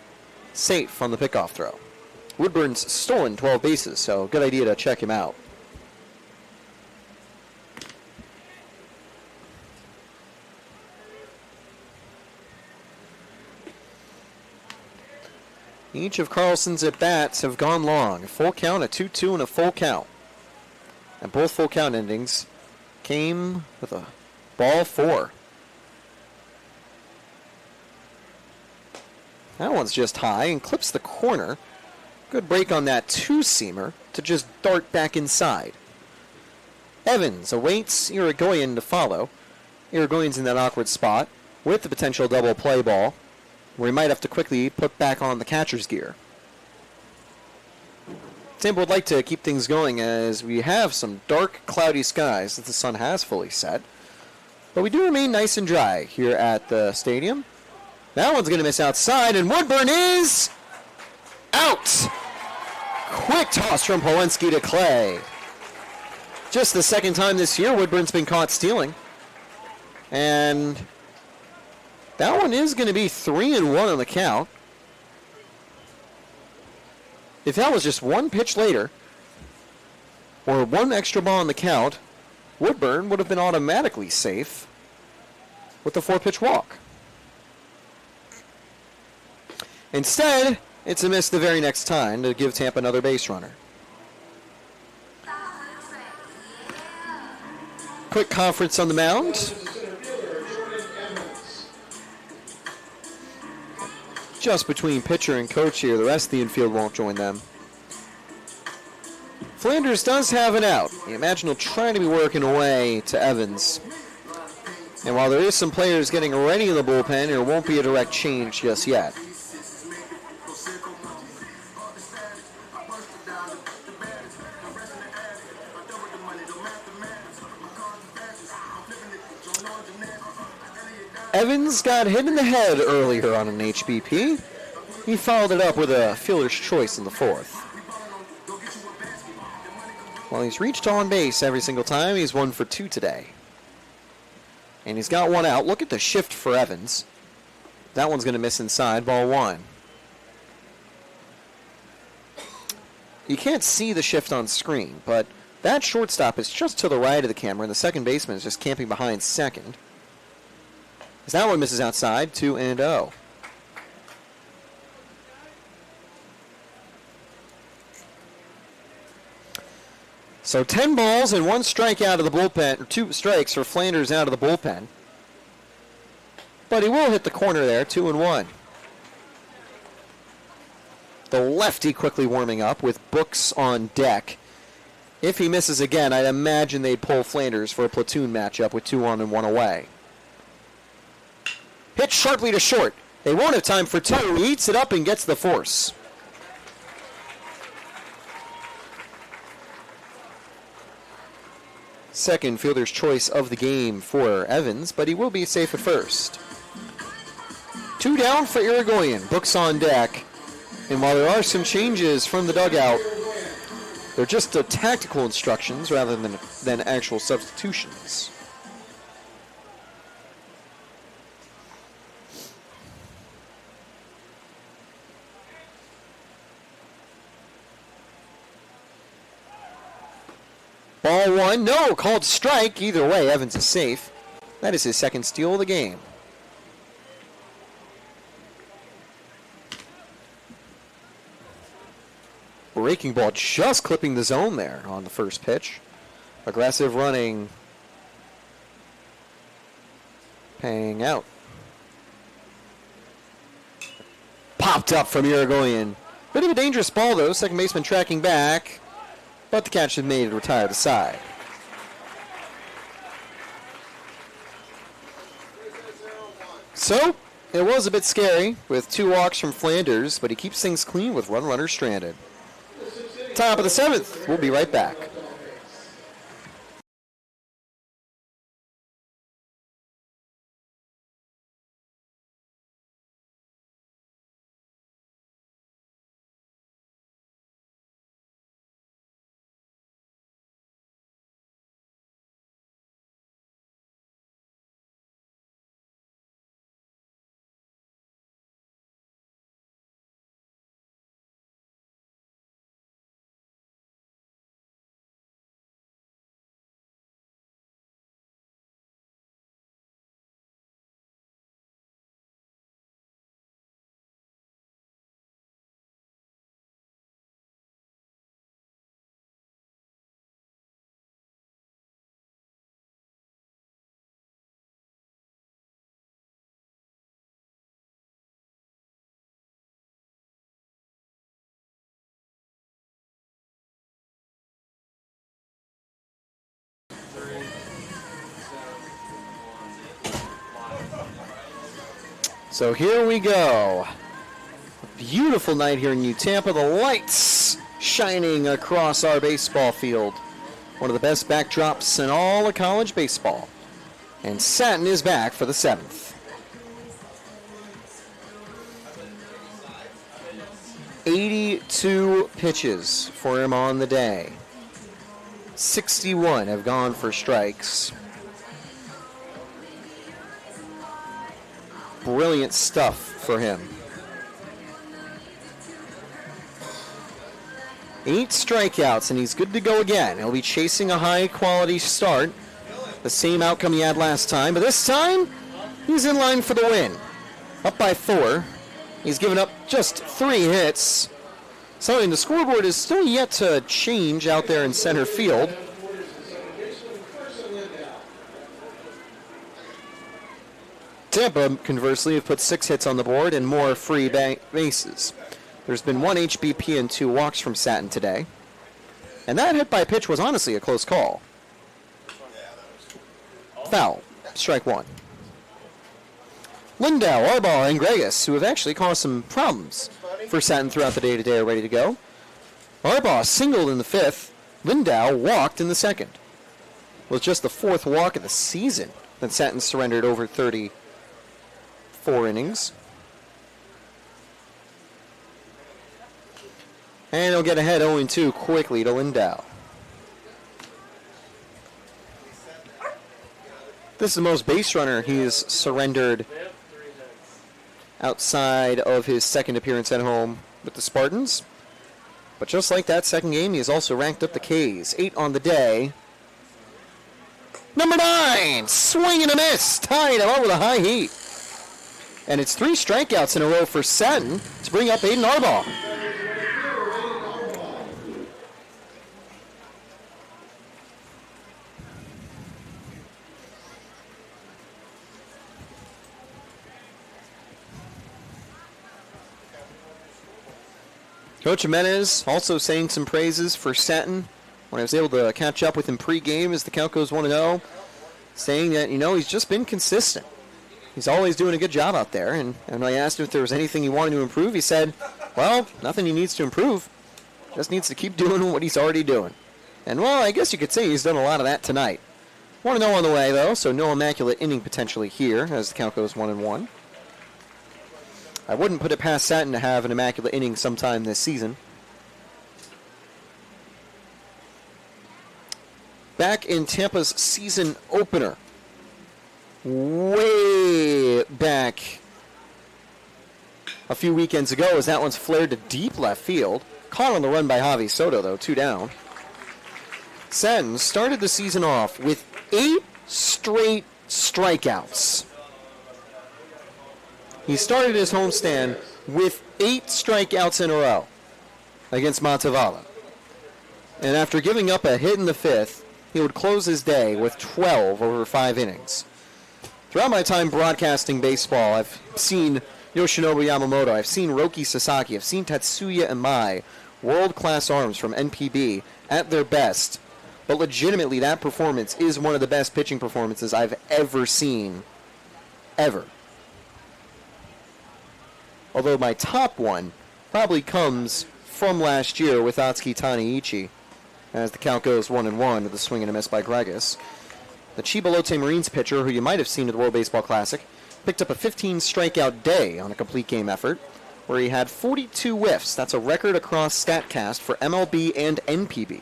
Safe on the pickoff throw. Woodburn's stolen 12 bases, so good idea to check him out. Each of Carlson's at-bats have gone long. A full count, a 2-2, and a full count. And both full count endings came with a ball 4. That one's just high and clips the corner. Good break on that 2-seamer to just dart back inside. Evans awaits Irigoyen to follow. Irigoyen's in that awkward spot with the potential double play ball, where he might have to quickly put back on the catcher's gear. Tampa would like to keep things going as we have some dark, cloudy skies as the sun has fully set. But we do remain nice and dry here at the stadium. That one's going to miss outside, and Woodburn is out! Quick toss from Polenski to Clay. Just the second time this year Woodburn's been caught stealing. And that one is going to be 3-1 on the count. If that was just one pitch later, or one extra ball on the count, Woodburn would have been automatically safe with the 4-pitch walk. Instead, it's a miss the very next time to give Tampa another base runner. Quick conference on the mound. Just between pitcher and coach here. The rest of the infield won't join them. Flanders does have an out. You imagine he'll try to be working away to Evans. And while there is some players getting ready in the bullpen, there won't be a direct change just yet. Evans got hit in the head earlier on an HBP. He followed it up with a fielder's choice in the 4th. While he's reached on base every single time, he's 1 for 2 today. And he's got one out. Look at the shift for Evans. That one's going to miss inside, ball 1. You can't see the shift on screen, but That shortstop is just to the right of the camera, and the second baseman is just camping behind second. As that one misses outside, 2-0. So 10 balls and 1 strike out of the bullpen, or 2 strikes for Flanders out of the bullpen. But he will hit the corner there, 2-1. The lefty quickly warming up with Books on deck. If he misses again, I'd imagine they'd pull Flanders for a platoon matchup with 2 on and 1 away. Hit sharply to short. They won't have time for 2. He eats it up and gets the force. Second fielder's choice of the game for Evans, but he will be safe at first. 2 down for Irigoyen. Books on deck. And while there are some changes from the dugout, they're just tactical instructions rather than actual substitutions. Ball 1, no, called strike. Either way, Evans is safe. That is his second steal of the game. Breaking ball just clipping the zone there on the first pitch. Aggressive running. Paying out. Popped up from Irigoyen. Bit of a dangerous ball though. Second baseman tracking back. But the catch is made to retire the side. So, it was a bit scary with 2 walks from Flanders, but he keeps things clean with one runner stranded. Top of the 7th. We'll be right back. So here we go. A beautiful night here in New Tampa. The lights shining across our baseball field. One of the best backdrops in all of college baseball. And Satin is back for the 7th. 82 pitches for him on the day. 61 have gone for strikes. Brilliant stuff for him. 8 strikeouts, and he's good to go again. He'll be chasing a high-quality start. The same outcome he had last time, but this time, he's in line for the win. Up by 4. He's given up just 3 hits. So the scoreboard is still yet to change out there in center field. Tampa, conversely, have put 6 hits on the board and more free bases. There's been 1 HBP and 2 walks from Satin today. And that hit by pitch was honestly a close call. Foul. Strike 1. Lindau, Arbaugh, and Gregus, who have actually caused some problems for Satin throughout the day-to-day, are ready to go. Arbaugh singled in the 5th. Lindau walked in the 2nd. It was just the 4th walk of the season that Satin surrendered over 34 innings. And he'll get ahead 0-2 quickly to Lindau. This is the most base runner he has surrendered outside of his second appearance at home with the Spartans. But just like that second game, he has also ranked up the Ks. 8 on the day. Number 9, swing and a miss. Tied him up with a high heat. And it's 3 strikeouts in a row for Satin to bring up Aiden Arbaugh. Coach Jimenez also saying some praises for Satin when I was able to catch up with him pre-game as the count goes 1-0, saying that, he's just been consistent. He's always doing a good job out there, and when I asked him if there was anything he wanted to improve, he said, well, nothing he needs to improve. Just needs to keep doing what he's already doing. And, well, I guess you could say he's done a lot of that tonight. 1-0 on the way, though, so no immaculate inning potentially here as the count goes 1-1. I wouldn't put it past Satin to have an immaculate inning sometime this season. Back in Tampa's season opener, way back a few weekends ago, as that one's flared to deep left field. Caught on the run by Javi Soto, though, 2 down. Satin started the season off with 8 straight strikeouts. He started his homestand with 8 strikeouts in a row against Montevallo. And after giving up a hit in the 5th, he would close his day with 12 over 5 innings. Throughout my time broadcasting baseball, I've seen Yoshinobu Yamamoto, I've seen Roki Sasaki, I've seen Tatsuya Imai, world-class arms from NPB at their best. But legitimately, that performance is one of the best pitching performances I've ever seen. Ever. Although my top one probably comes from last year with Atsuki Taneichi, as the count goes 1-1 with a swing and a miss by Gregus. The Chiba Lotte Marines pitcher, who you might have seen at the World Baseball Classic, picked up a 15-strikeout day on a complete game effort, where he had 42 whiffs. That's a record across StatCast for MLB and NPB.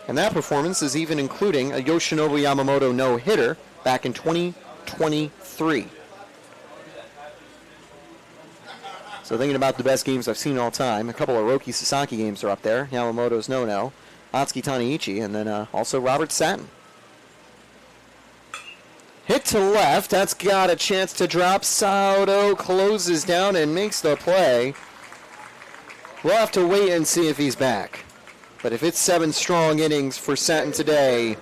And that performance is even including a Yoshinobu Yamamoto no-hitter back in 2023. So thinking about the best games I've seen all time, a couple of Roki Sasaki games are up there. Yamamoto's no-no, Atsuki Taneichi, and then also Robert Satin. Hit to left, that's got a chance to drop. Soto closes down and makes the play. We'll have to wait and see if he's back. But if it's 7 strong innings for Satin today,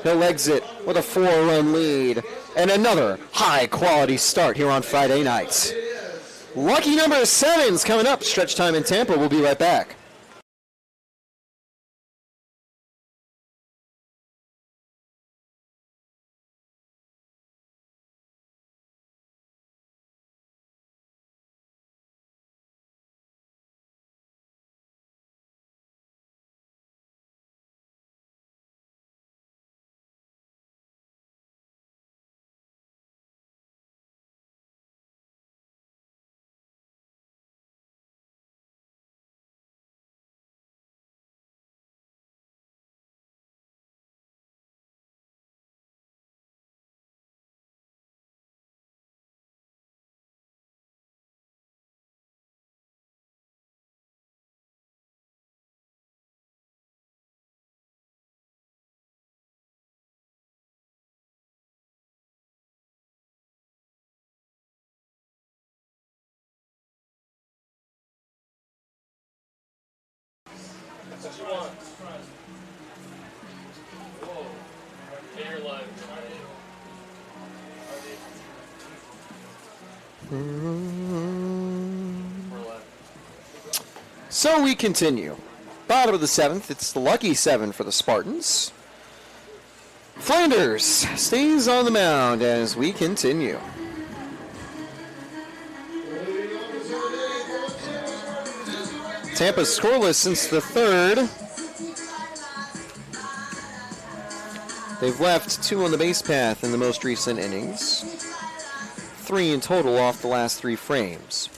he'll exit with a 4-run lead and another high-quality start here on Friday nights. Lucky number 7's coming up. Stretch time in Tampa. We'll be right back. So we continue. Bottom of the 7th, it's the lucky 7 for the Spartans. Flanders stays on the mound as we continue. Tampa scoreless since the 3rd. They've left 2 on the base path in the most recent innings. 3 in total off the last 3 frames.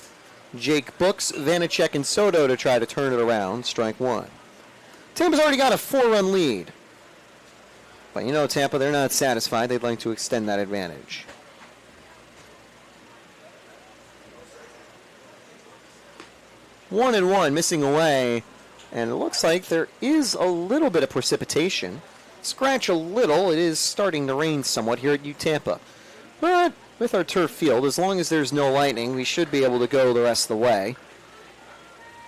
Jake Books, Vanacek, and Soto to try to turn it around. Strike 1. Tampa's already got a 4-run lead. But Tampa, they're not satisfied. They'd like to extend that advantage. 1-1, missing away. And it looks like there is a little bit of precipitation. Scratch a little. It is starting to rain somewhat here at Tampa. But with our turf field, as long as there's no lightning, we should be able to go the rest of the way.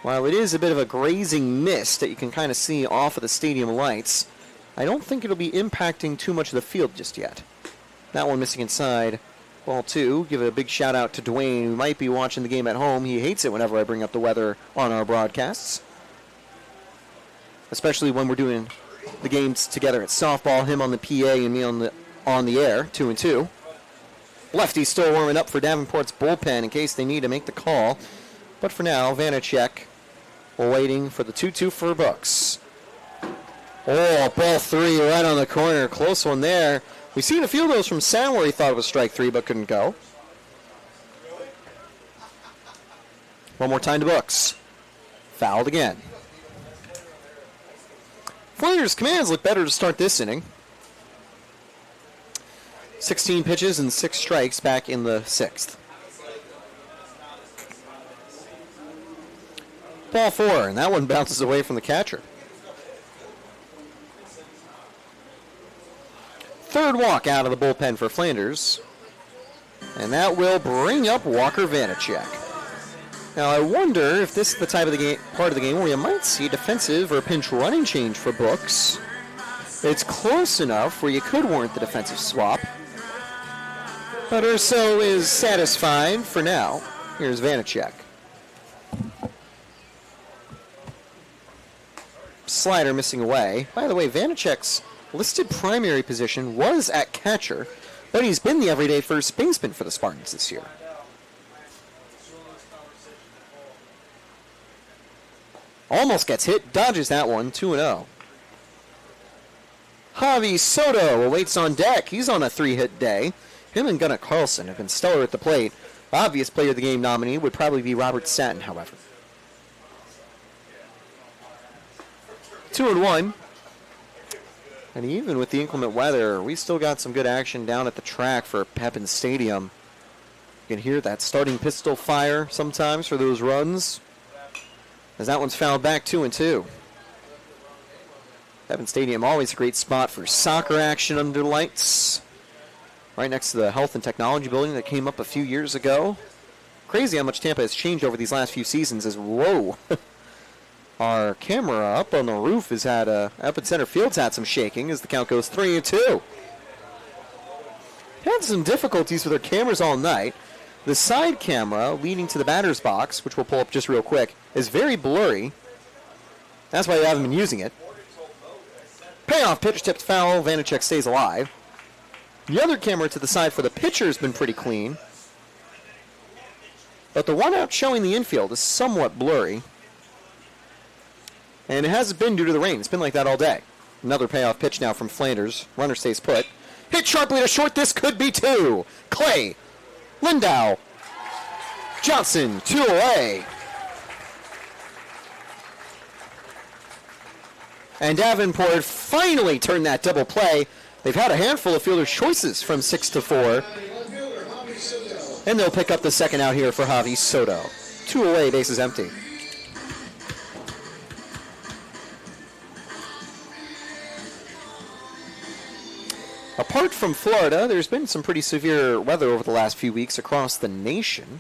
While it is a bit of a grazing mist that you can kind of see off of the stadium lights, I don't think it'll be impacting too much of the field just yet. That one missing inside. Ball 2. Give a big shout out to Dwayne, who might be watching the game at home. He hates it whenever I bring up the weather on our broadcasts, especially when we're doing the games together at softball, him on the PA and me on the air, 2-2. Lefty still warming up for Davenport's bullpen in case they need to make the call. But for now, Vanacek waiting for the 2-2 for Bucks. Oh, ball 3 right on the corner. Close one there. We've seen a few of those from Sound where he thought it was strike 3 but couldn't go. One more time to Bucks. Fouled again. Flanders' commands look better to start this inning. 16 pitches and 6 strikes back in the 6th. Ball 4, and that one bounces away from the catcher. Third walk out of the bullpen for Flanders. And that will bring up Walker Vanacek. Now I wonder if this is the type of the game, part of the game where you might see a defensive or pinch running change for Brooks. It's close enough where you could warrant the defensive swap. But Urso is satisfied for now. Here's Vanacek. Slider missing away. By the way, Vanacek's listed primary position was at catcher, but he's been the everyday first baseman for the Spartans this year. Almost gets hit, dodges that one, 2-0. Javi Soto awaits on deck. He's on a 3-hit day. Him and Gunnar Carlson have been stellar at the plate. Obvious player of the game nominee would probably be Robert Satin, however. 2-1. And even with the inclement weather, we still got some good action down at the track for Pepin Stadium. You can hear that starting pistol fire sometimes for those runs, as that one's fouled back 2-2. Pepin Stadium, always a great spot for soccer action under lights. Right next to the Health and Technology building that came up a few years ago. Crazy how much Tampa has changed over these last few seasons. Whoa. Our camera up on the roof has had up in center field's had some shaking as the count goes 3-2. Had some difficulties with our cameras all night. The side camera leading to the batter's box, which we'll pull up just real quick, is very blurry. That's why I haven't been using it. Payoff pitch tipped foul. Vanacek stays alive. The other camera to the side for the pitcher has been pretty clean, but the one out showing the infield is somewhat blurry. And it hasn't been due to the rain. It's been like that all day. Another payoff pitch now from Flanders. Runner stays put. Hit sharply to short. This could be 2. Clay. Lindau. Johnson. 2 away. And Davenport finally turned that double play. They've had a handful of fielder choices from 6-4. And they'll pick up the second out here for Javi Soto. 2 away, bases empty. Apart from Florida, there's been some pretty severe weather over the last few weeks across the nation.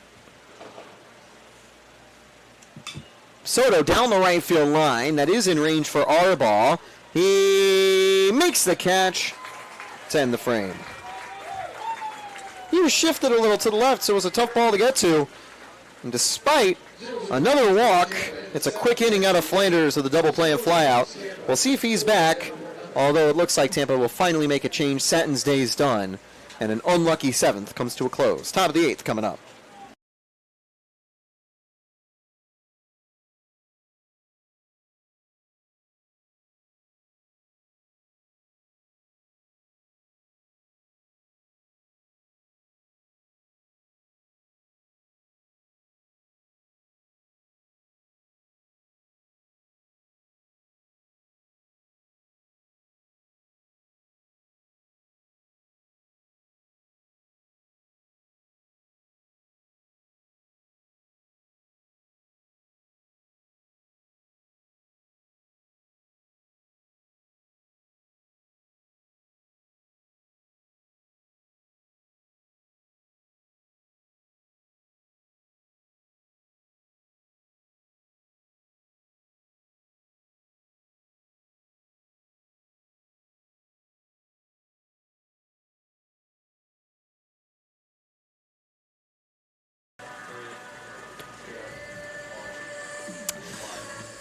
Soto down the right field line. That is in range for Arbaugh. He makes the catch to end the frame. He was shifted a little to the left, so it was a tough ball to get to. And despite another walk, it's a quick inning out of Flanders with a double play and flyout. We'll see if he's back, although it looks like Tampa will finally make a change. Satin's day's done, and an unlucky 7th comes to a close. Top of the 8th coming up.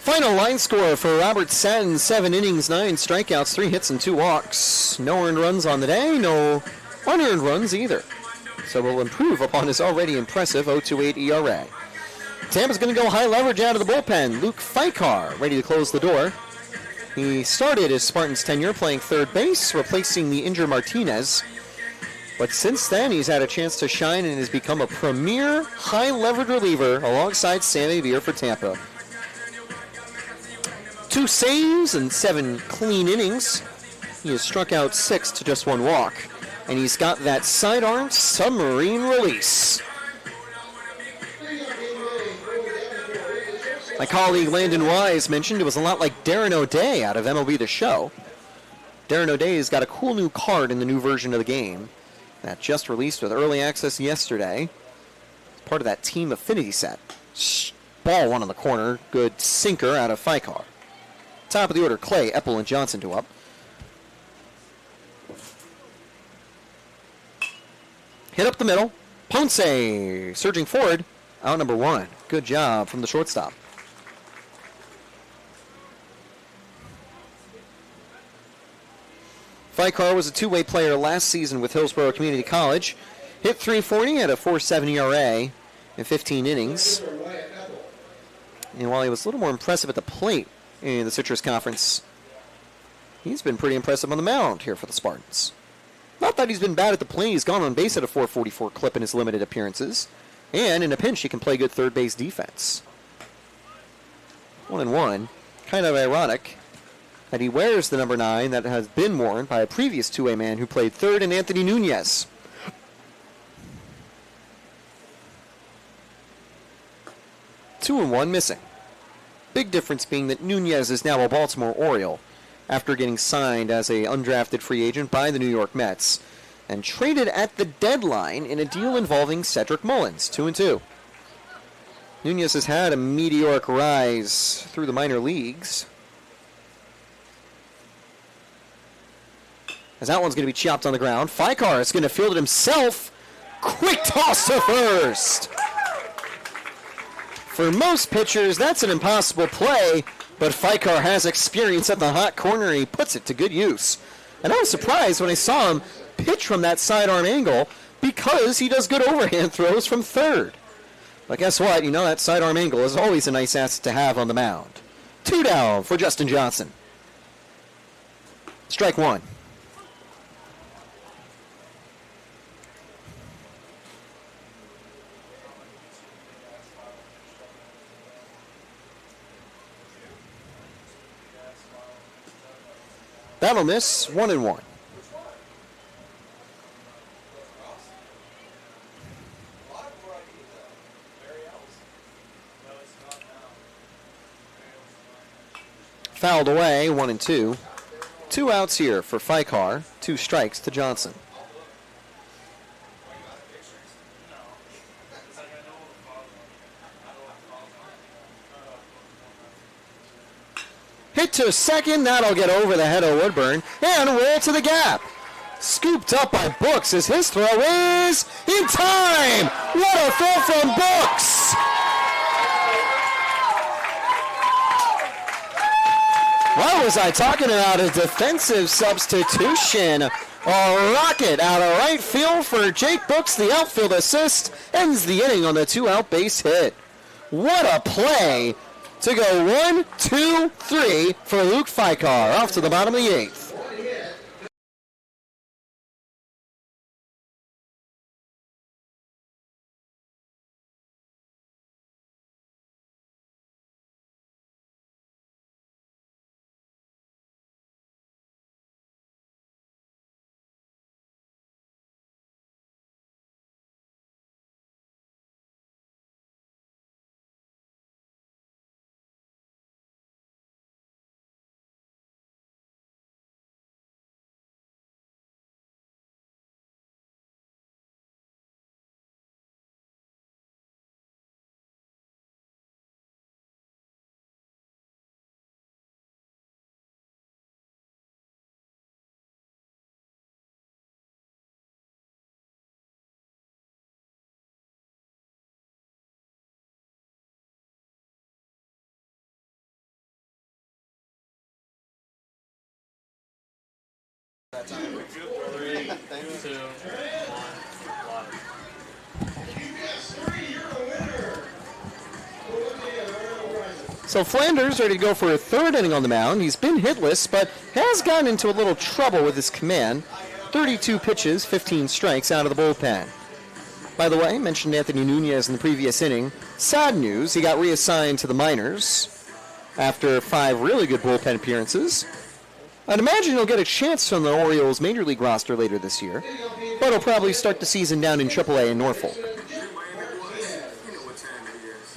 Final line score for Robert Sen, 7 innings, 9 strikeouts, 3 hits, and 2 walks. No earned runs on the day, no unearned runs either. So we'll improve upon his already impressive 0.28 ERA. Tampa's going to go high leverage out of the bullpen. Luke Fikar ready to close the door. He started his Spartans tenure playing third base, replacing the injured Martinez. But since then, he's had a chance to shine and has become a premier high-leverage reliever alongside Sam Avier for Tampa. 2 saves and 7 clean innings. He has struck out 6 to just 1 walk. And he's got that sidearm submarine release. My colleague Landon Wise mentioned it was a lot like Darren O'Day out of MLB The Show. Darren O'Day's got a cool new card in the new version of the game that just released with early access yesterday. It's part of that team affinity set. Ball one on the corner. Good sinker out of Fikar. Top of the order, Clay, Eppel, and Johnson to up. Hit up the middle. Ponce surging forward. Out number 1. Good job from the shortstop. Fikar was a two-way player last season with Hillsborough Community College. Hit .340 at a 4.7 ERA in 15 innings. And while he was a little more impressive at the plate in the Citrus Conference, he's been pretty impressive on the mound here for the Spartans. Not that he's been bad at the plate. He's gone on base at a .444 clip in his limited appearances. And in a pinch, he can play good third base defense. 1-1. Kind of ironic that he wears the number 9 that has been worn by a previous two-way man who played third in Anthony Nunez. Two and one missing. Big difference being that Nunez is now a Baltimore Oriole after getting signed as an undrafted free agent by the New York Mets and traded at the deadline in a deal involving Cedric Mullins, 2-2. Nunez has had a meteoric rise through the minor leagues. As that one's going to be chopped on the ground. Fikar is going to field it himself. Quick toss to first. For most pitchers, that's an impossible play, but Fikar has experience at the hot corner, and he puts it to good use. And I was surprised when I saw him pitch from that sidearm angle because he does good overhand throws from third. But guess what? You know that sidearm angle is always a nice asset to have on the mound. 2 down for Justin Johnson. Strike 1. That'll miss. 1-1. Fouled away. 1-2. 2 outs here for Fikar. 2 strikes to Johnson. Hit to second, that'll get over the head of Woodburn, and roll to the gap. Scooped up by Brooks as his throw is in time. What a throw from Brooks. What was I talking about? A defensive substitution. A rocket out of right field for Jake Brooks. The outfield assist ends the inning on the 2-out base hit. What a play to go 1, 2, 3 for Luke Fikar off to the bottom of the 8th. That time. 3, 2, 1, live. So Flanders ready to go for a third inning on the mound. He's been hitless, but has gotten into a little trouble with his command. 32 pitches, 15 strikes out of the bullpen. By the way, mentioned Anthony Nunez in the previous inning. Sad news, he got reassigned to the minors after 5 really good bullpen appearances. I'd imagine he'll get a chance on the Orioles Major League roster later this year, but he'll probably start the season down in AAA in Norfolk.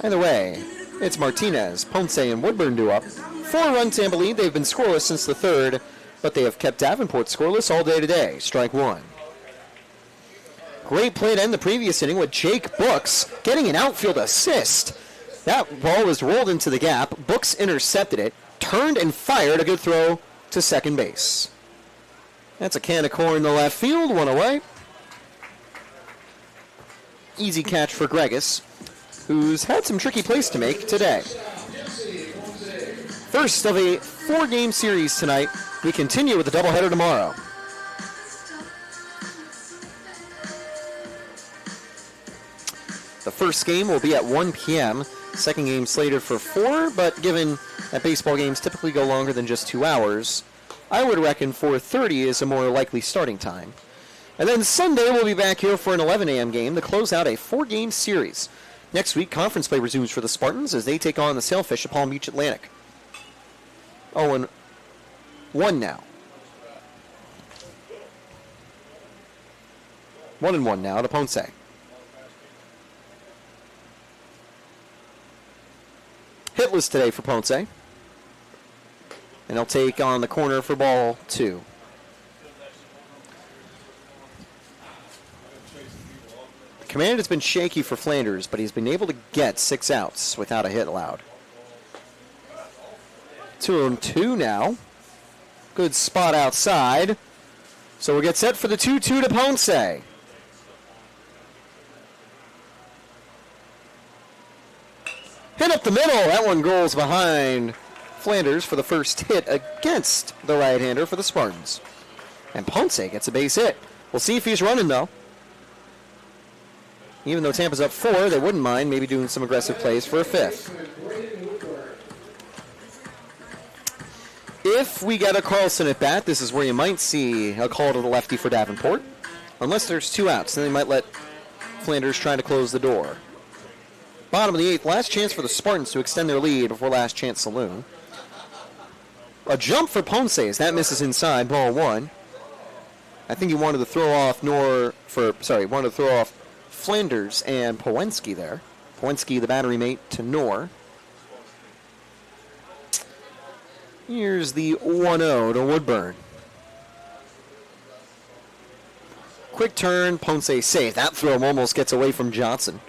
Either way, it's Martinez, Ponce, and Woodburn due up. 4-run Tampa lead. They've been scoreless since the third, but they have kept Davenport scoreless all day today. Strike one. Great play to end the previous inning with Jake Books getting an outfield assist. That ball was rolled into the gap. Books intercepted it, turned and fired a good throw to second base. That's a can of corn in the left field, one away. Easy catch for Gregus, who's had some tricky plays to make today. First of a 4-game series tonight. We continue with the doubleheader tomorrow. The first game will be at 1 p.m. Second game slated for 4, but given that baseball games typically go longer than just 2 hours, I would reckon 4:30 is a more likely starting time. And then Sunday we'll be back here for an 11 a.m. game to close out a 4-game series. Next week, conference play resumes for the Spartans as they take on the Sailfish of Palm Beach Atlantic. 0-1 now. 1-1 now to Ponce. Hitless today for Ponce. And he'll take on the corner for ball 2. The command has been shaky for Flanders, but he's been able to get 6 outs without a hit allowed. 2-2 now. Good spot outside. So we'll get set for the 2-2 to Ponce. Hit up the middle. That one goes behind Flanders for the first hit against the right-hander for the Spartans. And Ponce gets a base hit. We'll see if he's running, though. Even though Tampa's up 4, they wouldn't mind maybe doing some aggressive plays for a 5th. If we get a Carlson at bat, this is where you might see a call to the lefty for Davenport. Unless there's 2 outs, then they might let Flanders try to close the door. Bottom of the 8th, last chance for the Spartans to extend their lead before last chance saloon. A jump for Ponce as that misses inside, ball 1. I think he wanted to throw off Flanders and Pawensky there. Pawensky, the battery mate to Knorr. Here's the 1-0 to Woodburn. Quick turn, Ponce safe. That throw almost gets away from Johnson.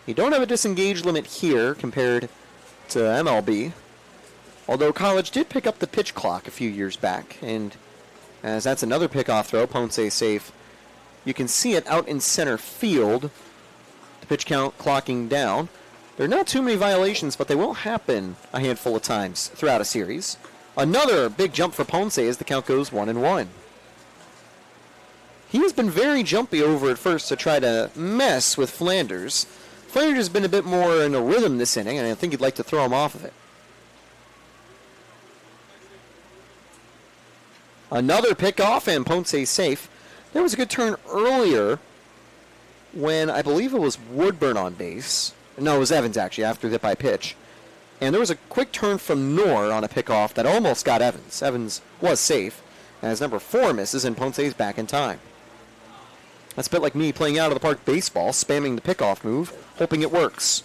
You don't have a disengage limit here compared to MLB, although college did pick up the pitch clock a few years back, and as that's another pickoff throw, Ponce safe. You can see it out in center field, the pitch count clocking down. There are not too many violations, but they will happen a handful of times throughout a series. Another big jump for Ponce as the count goes 1-1. He has been very jumpy over at first to try to mess with Flanders. Flanders has been a bit more in a rhythm this inning, and I think he'd like to throw him off of it. Another pickoff, and Ponce safe. There was a good turn earlier when I believe it was Woodburn on base. No, it was Evans, actually, after hit by pitch. And there was a quick turn from Knorr on a pickoff that almost got Evans. Evans was safe, as number 4 misses, and Ponce's back in time. That's a bit like me playing out of the park baseball, spamming the pickoff move, hoping it works.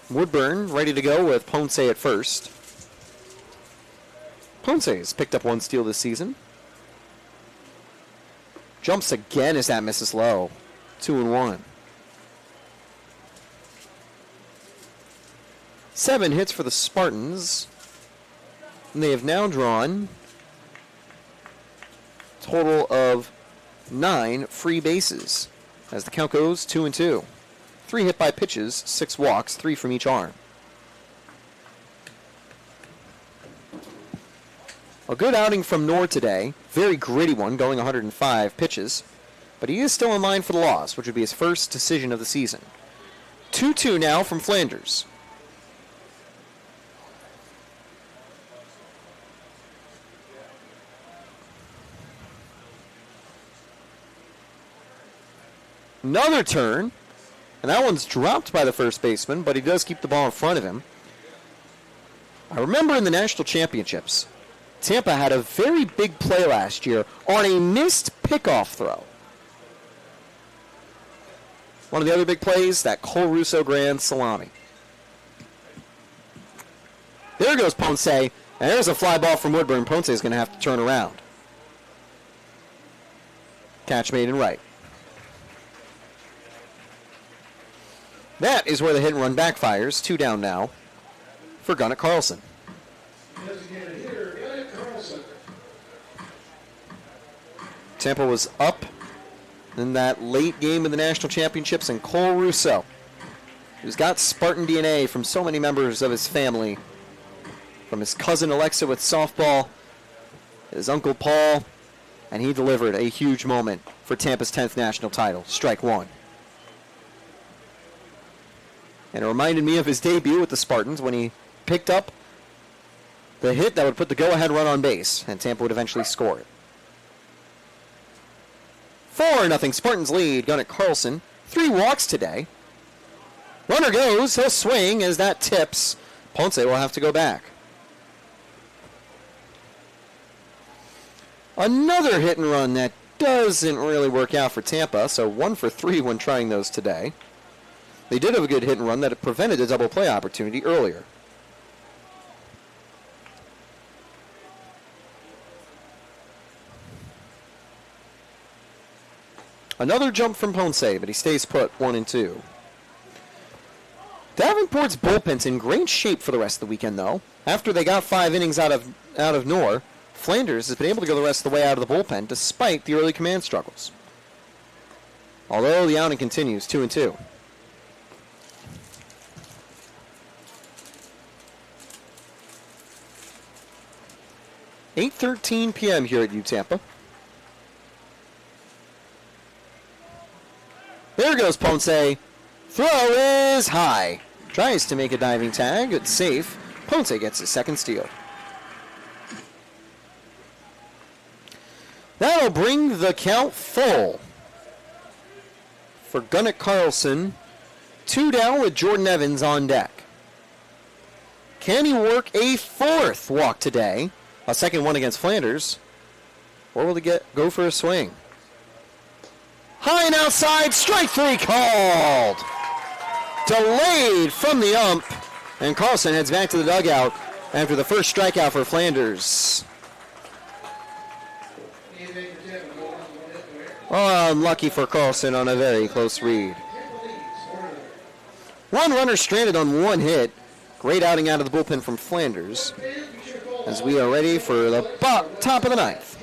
Woodburn ready to go with Ponce at first. Ponce's picked up 1 steal this season. Jumps again as that misses low. 2-1. 7 hits for the Spartans. And they have now drawn a total of 9 free bases. As the count goes 2-2. 3 hit by pitches, 6 walks, 3 from each arm. A good outing from Noor today. Very gritty one, going 105 pitches. But he is still in line for the loss, which would be his first decision of the season. 2-2 now from Flanders. Another turn, and that one's dropped by the first baseman, but he does keep the ball in front of him. I remember in the national championships, Tampa had a very big play last year on a missed pickoff throw. One of the other big plays, that Cole Russo grand salami. There goes Ponce, and there's a fly ball from Woodburn. Ponce is going to have to turn around. Catch made in right. That is where the hit and run backfires. 2 down now for Gunnar Carlson. Tampa was up in that late game of the national championships, and Cole Russo, who's got Spartan DNA from so many members of his family, from his cousin Alexa with softball, his uncle Paul, and he delivered a huge moment for Tampa's 10th national title. Strike one. And it reminded me of his debut with the Spartans when he picked up the hit that would put the go-ahead run on base, and Tampa would eventually score it. 4-0 Spartans lead. Gunnar Carlson. 3 walks today. Runner goes. He'll swing as that tips. Ponce will have to go back. Another hit and run that doesn't really work out for Tampa, so 1 for 3 when trying those today. They did have a good hit and run that prevented a double play opportunity earlier. Another jump from Ponce, but he stays put, 1-2. Davenport's bullpen's in great shape for the rest of the weekend, though. After they got 5 innings out of Noor, Flanders has been able to go the rest of the way out of the bullpen despite the early command struggles. Although the outing continues, 2-2. 8:13 p.m. here at Tampa. There goes Ponce. Throw is high. Tries to make a diving tag. It's safe. Ponce gets his second steal. That'll bring the count full for Gunnar Carlson. 2 down with Jordan Evans on deck. Can he work a 4th walk today? A second one against Flanders. Or will he go for a swing? High and outside, strike 3 called. Delayed from the ump. And Carlson heads back to the dugout after the first strikeout for Flanders. Oh, unlucky for Carlson on a very close read. 1 runner stranded on 1 hit. Great outing out of the bullpen from Flanders. As we are ready for the top of the 9th.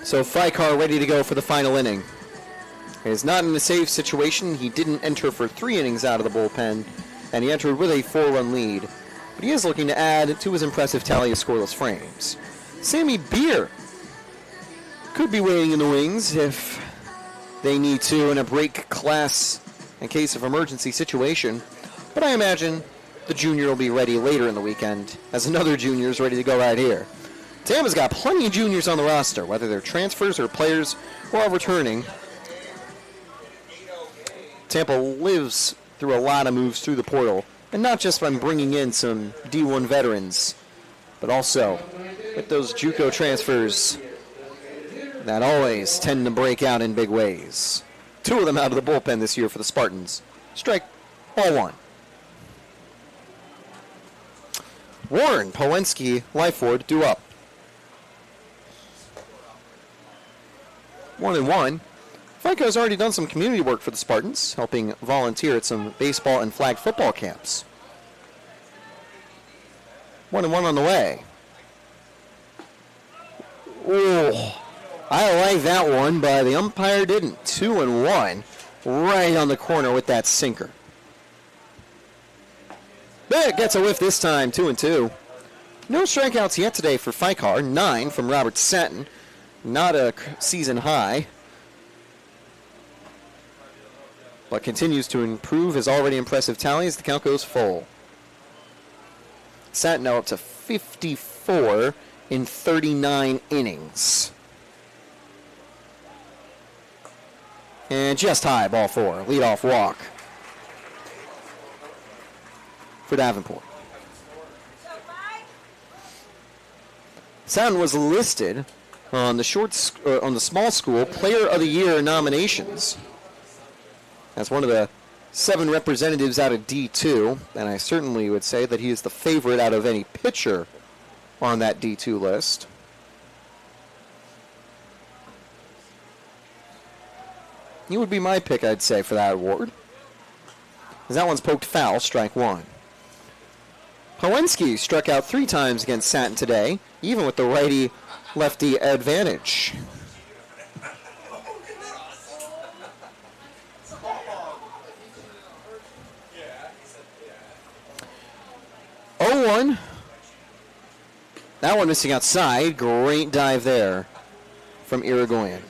So Frykar ready to go for the final inning. He is not in a safe situation. He didn't enter for 3 innings out of the bullpen, and he entered with a 4-run lead. But he is looking to add to his impressive tally of scoreless frames. Sammy Beer could be waiting in the wings if they need to in a break class in case of emergency situation. But I imagine the junior will be ready later in the weekend, as another junior is ready to go right here. Tampa's got plenty of juniors on the roster, whether they're transfers or players who are returning. Tampa lives through a lot of moves through the portal, and not just by bringing in some D1 veterans, but also with those JUCO transfers that always tend to break out in big ways. 2 of them out of the bullpen this year for the Spartans. Strike, ball 1. Warren, Powinski, Lyford, due up. 1-1. Franco has already done some community work for the Spartans, helping volunteer at some baseball and flag football camps. 1-1 on the way. Oh, I like that one, but the umpire didn't. 2-1, right on the corner with that sinker. Big gets a whiff this time, 2-2. No strikeouts yet today for Fikar. 9 from Robert Satin. Not a season high, but continues to improve his already impressive tally as the count goes full. Satin now up to 54 in 39 innings. And just high, ball 4. Leadoff walk for Davenport. Satin was listed on the on the small school Player of the Year nominations. That's one of the 7 representatives out of D2, and I certainly would say that he is the favorite out of any pitcher on that D2 list. He would be my pick, I'd say, for that award. That one's poked foul, strike 1. Powinski struck out 3 times against Satin today, even with the righty-lefty advantage. Oh, 1. That one missing outside. Great dive there from Irigoyen.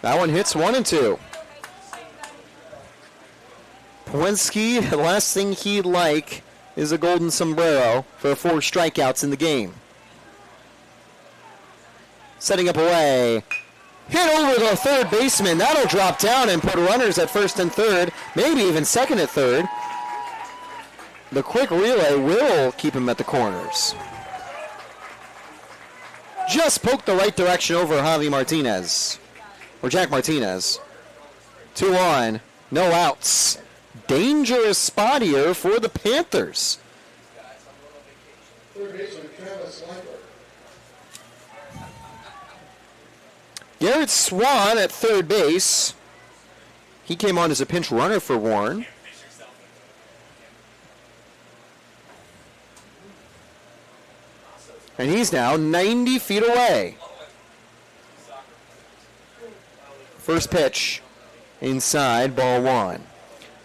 That one hits 1-2. Powinski, the last thing he'd like is a golden sombrero for 4 strikeouts in the game. Setting up away. Hit over the third baseman. That'll drop down and put runners at first and third, maybe even second at third. The quick relay will keep him at the corners. Just poked the right direction over Javi Martinez. Or Jack Martinez. 2 on, no outs. Dangerous spot here for the Panthers. Garrett Swan at third base. He came on as a pinch runner for Warren. And he's now 90 feet away. First pitch inside, ball 1.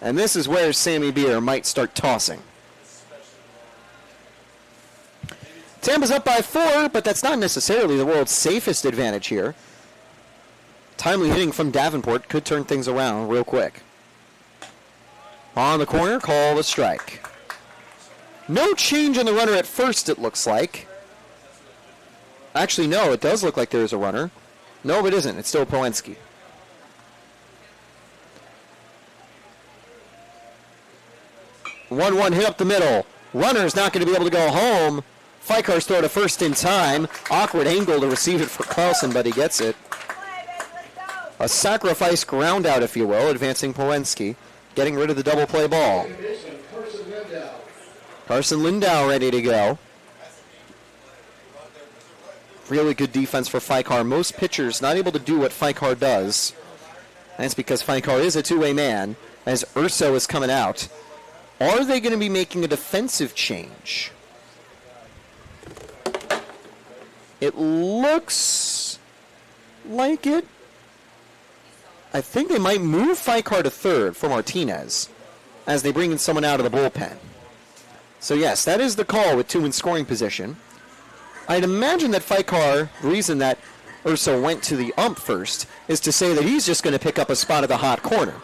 And this is where Sammy Beer might start tossing. Tampa's up by 4, but that's not necessarily the world's safest advantage here. Timely hitting from Davenport could turn things around real quick. On the corner, call the strike. No change in the runner at first, it looks like. Actually, no, it does look like there is a runner. No, it isn't. It's still Powinski. One hit up the middle. Runner's not going to be able to go home. Fikar's throw to first in time. Awkward angle to receive it for Carlson, but he gets it. A sacrifice ground out, if you will, advancing Powinski, getting rid of the double play ball. Carson Lindau ready to go. Really good defense for Fikar. Most pitchers not able to do what Fikar does. That's because Fikar is a two-way man, as Urso is coming out. Are they going to be making a defensive change? It looks like it. I think they might move Fikar to third for Martinez as they bring in someone out of the bullpen. So yes, that is the call with 2 in scoring position. I'd imagine that Fikar, the reason that Urso went to the ump first, is to say that he's just going to pick up a spot at the hot corner.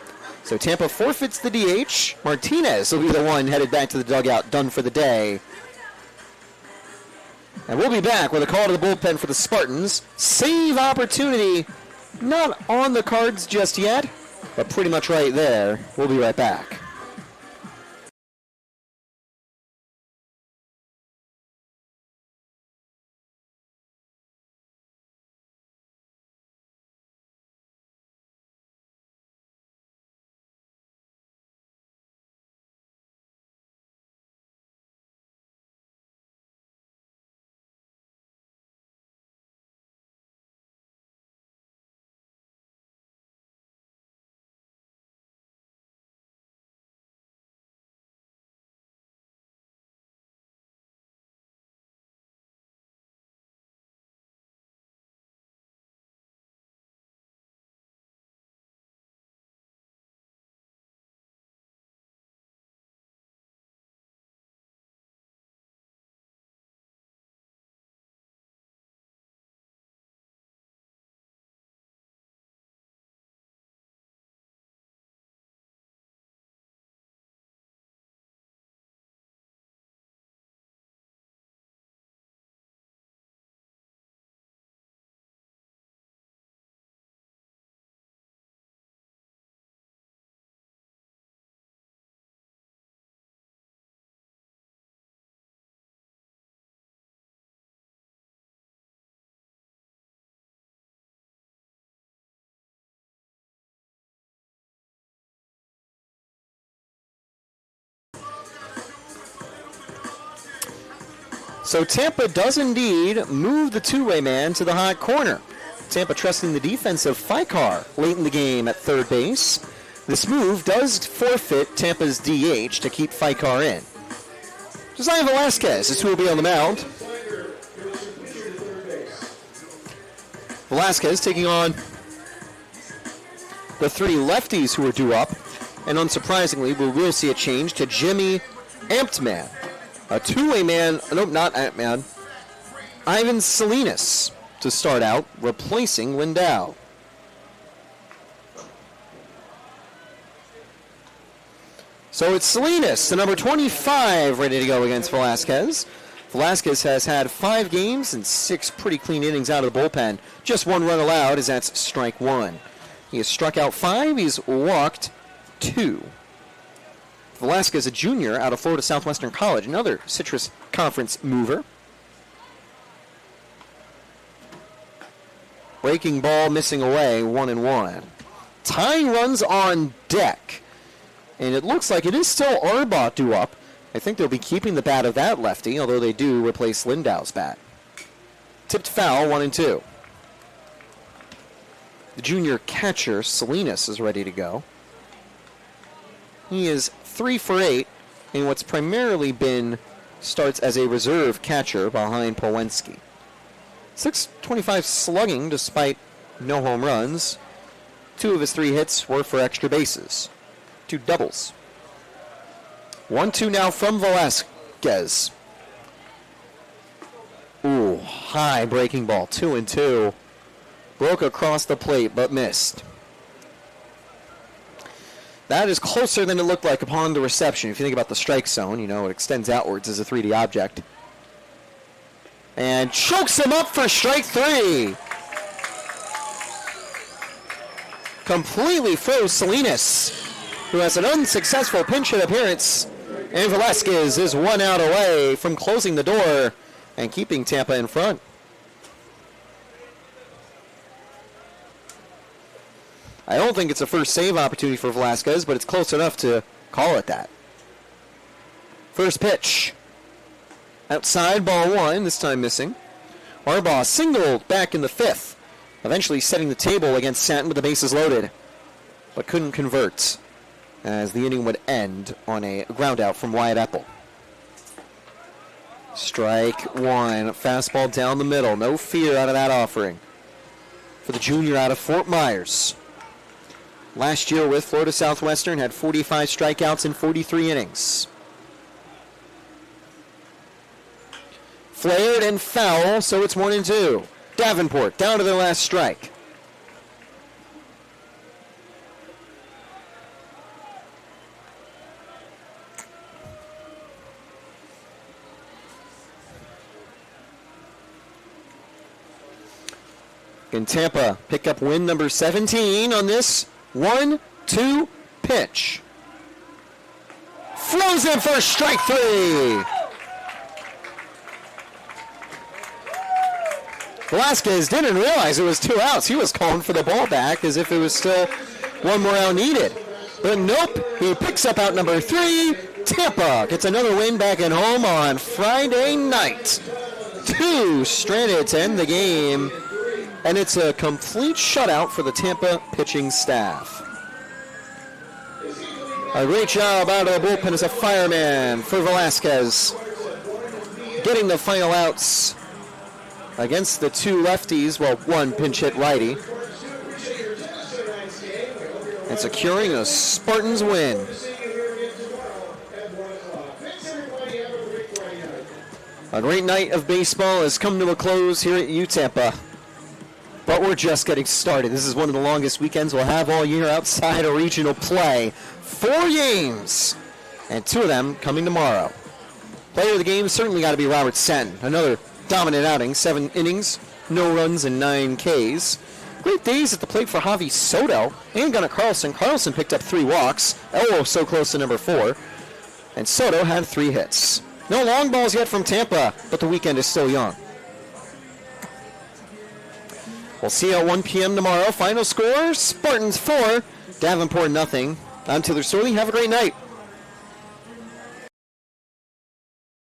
So Tampa forfeits the DH. Martinez will be the one headed back to the dugout, done for the day. And we'll be back with a call to the bullpen for the Spartans. Save opportunity, not on the cards just yet, but pretty much right there. We'll be right back. So Tampa does indeed move the two-way man to the hot corner. Tampa trusting the defense of Fikar late in the game at third base. This move does forfeit Tampa's DH to keep Fikar in. Josiah Velasquez is who will be on the mound. Velasquez taking on the 3 lefties who are due up. And unsurprisingly, we will see a change to Jimmy Amptman. A two-way man, nope, not Amptman, Ivan Salinas to start out, replacing Lindau. So it's Salinas, the number 25, ready to go against Velasquez. Velasquez has had 5 games and 6 pretty clean innings out of the bullpen. Just 1 run allowed, as that's strike 1. He has struck out 5, he's walked 2. Velasquez, a junior out of Florida Southwestern College, another Citrus Conference mover. Breaking ball missing away, 1-1. Tying runs on deck. And it looks like it is still Arbot due up. I think they'll be keeping the bat of that lefty, although they do replace Lindau's bat. Tipped foul, 1-2. The junior catcher, Salinas, is ready to go. He is 3 for 8 in what's primarily been starts as a reserve catcher behind Pawlenski. .625 slugging despite no home runs. 2 of his 3 hits were for extra bases. 2 doubles. 1-2 now from Velasquez. Ooh, high breaking ball, 2-2. Broke across the plate but missed. That is closer than it looked like upon the reception. If you think about the strike zone, you know, it extends outwards as a 3D object. And chokes him up for strike 3. Completely froze Salinas, who has an unsuccessful pinch hit appearance. And Velasquez is 1 out away from closing the door and keeping Tampa in front. I don't think it's a first save opportunity for Velasquez, but it's close enough to call it that. First pitch. Outside, ball 1, this time missing. Arbaugh singled back in the 5th, eventually setting the table against Stanton with the bases loaded, but couldn't convert, as the inning would end on a ground out from Wyatt Epple. Strike 1, fastball down the middle, no fear out of that offering for the junior out of Fort Myers. Last year with Florida Southwestern, had 45 strikeouts in 43 innings. Flared and foul, so it's 1-2. Davenport down to their last strike. Can Tampa pick up win number 17 on this 1-2 pitch? Flows in for strike 3. Velasquez didn't realize it was 2 outs. He was calling for the ball back as if it was still one more out needed. But nope, he picks up out number 3. Tampa gets another win back at home on Friday night. 2 stranded to end the game. And it's a complete shutout for the Tampa pitching staff. A great job out of the bullpen as a fireman for Velasquez. Getting the final outs against the 2 lefties, well, 1 pinch hit righty. And securing a Spartans win. A great night of baseball has come to a close here at UTampa. But we're just getting started. This is one of the longest weekends we'll have all year outside of regional play. 4 games, and 2 of them coming tomorrow. Player of the game certainly got to be Robert Sen. Another dominant outing, 7 innings, no runs, and 9 Ks. Great days at the plate for Javi Soto and Gunnar Carlson. Carlson picked up 3 walks. Elwell so close to number 4. And Soto had 3 hits. No long balls yet from Tampa, but the weekend is still young. We'll see you at 1 p.m. tomorrow. Final score, Spartans 4, Davenport nothing. I'm Taylor Sorley. Have a great night.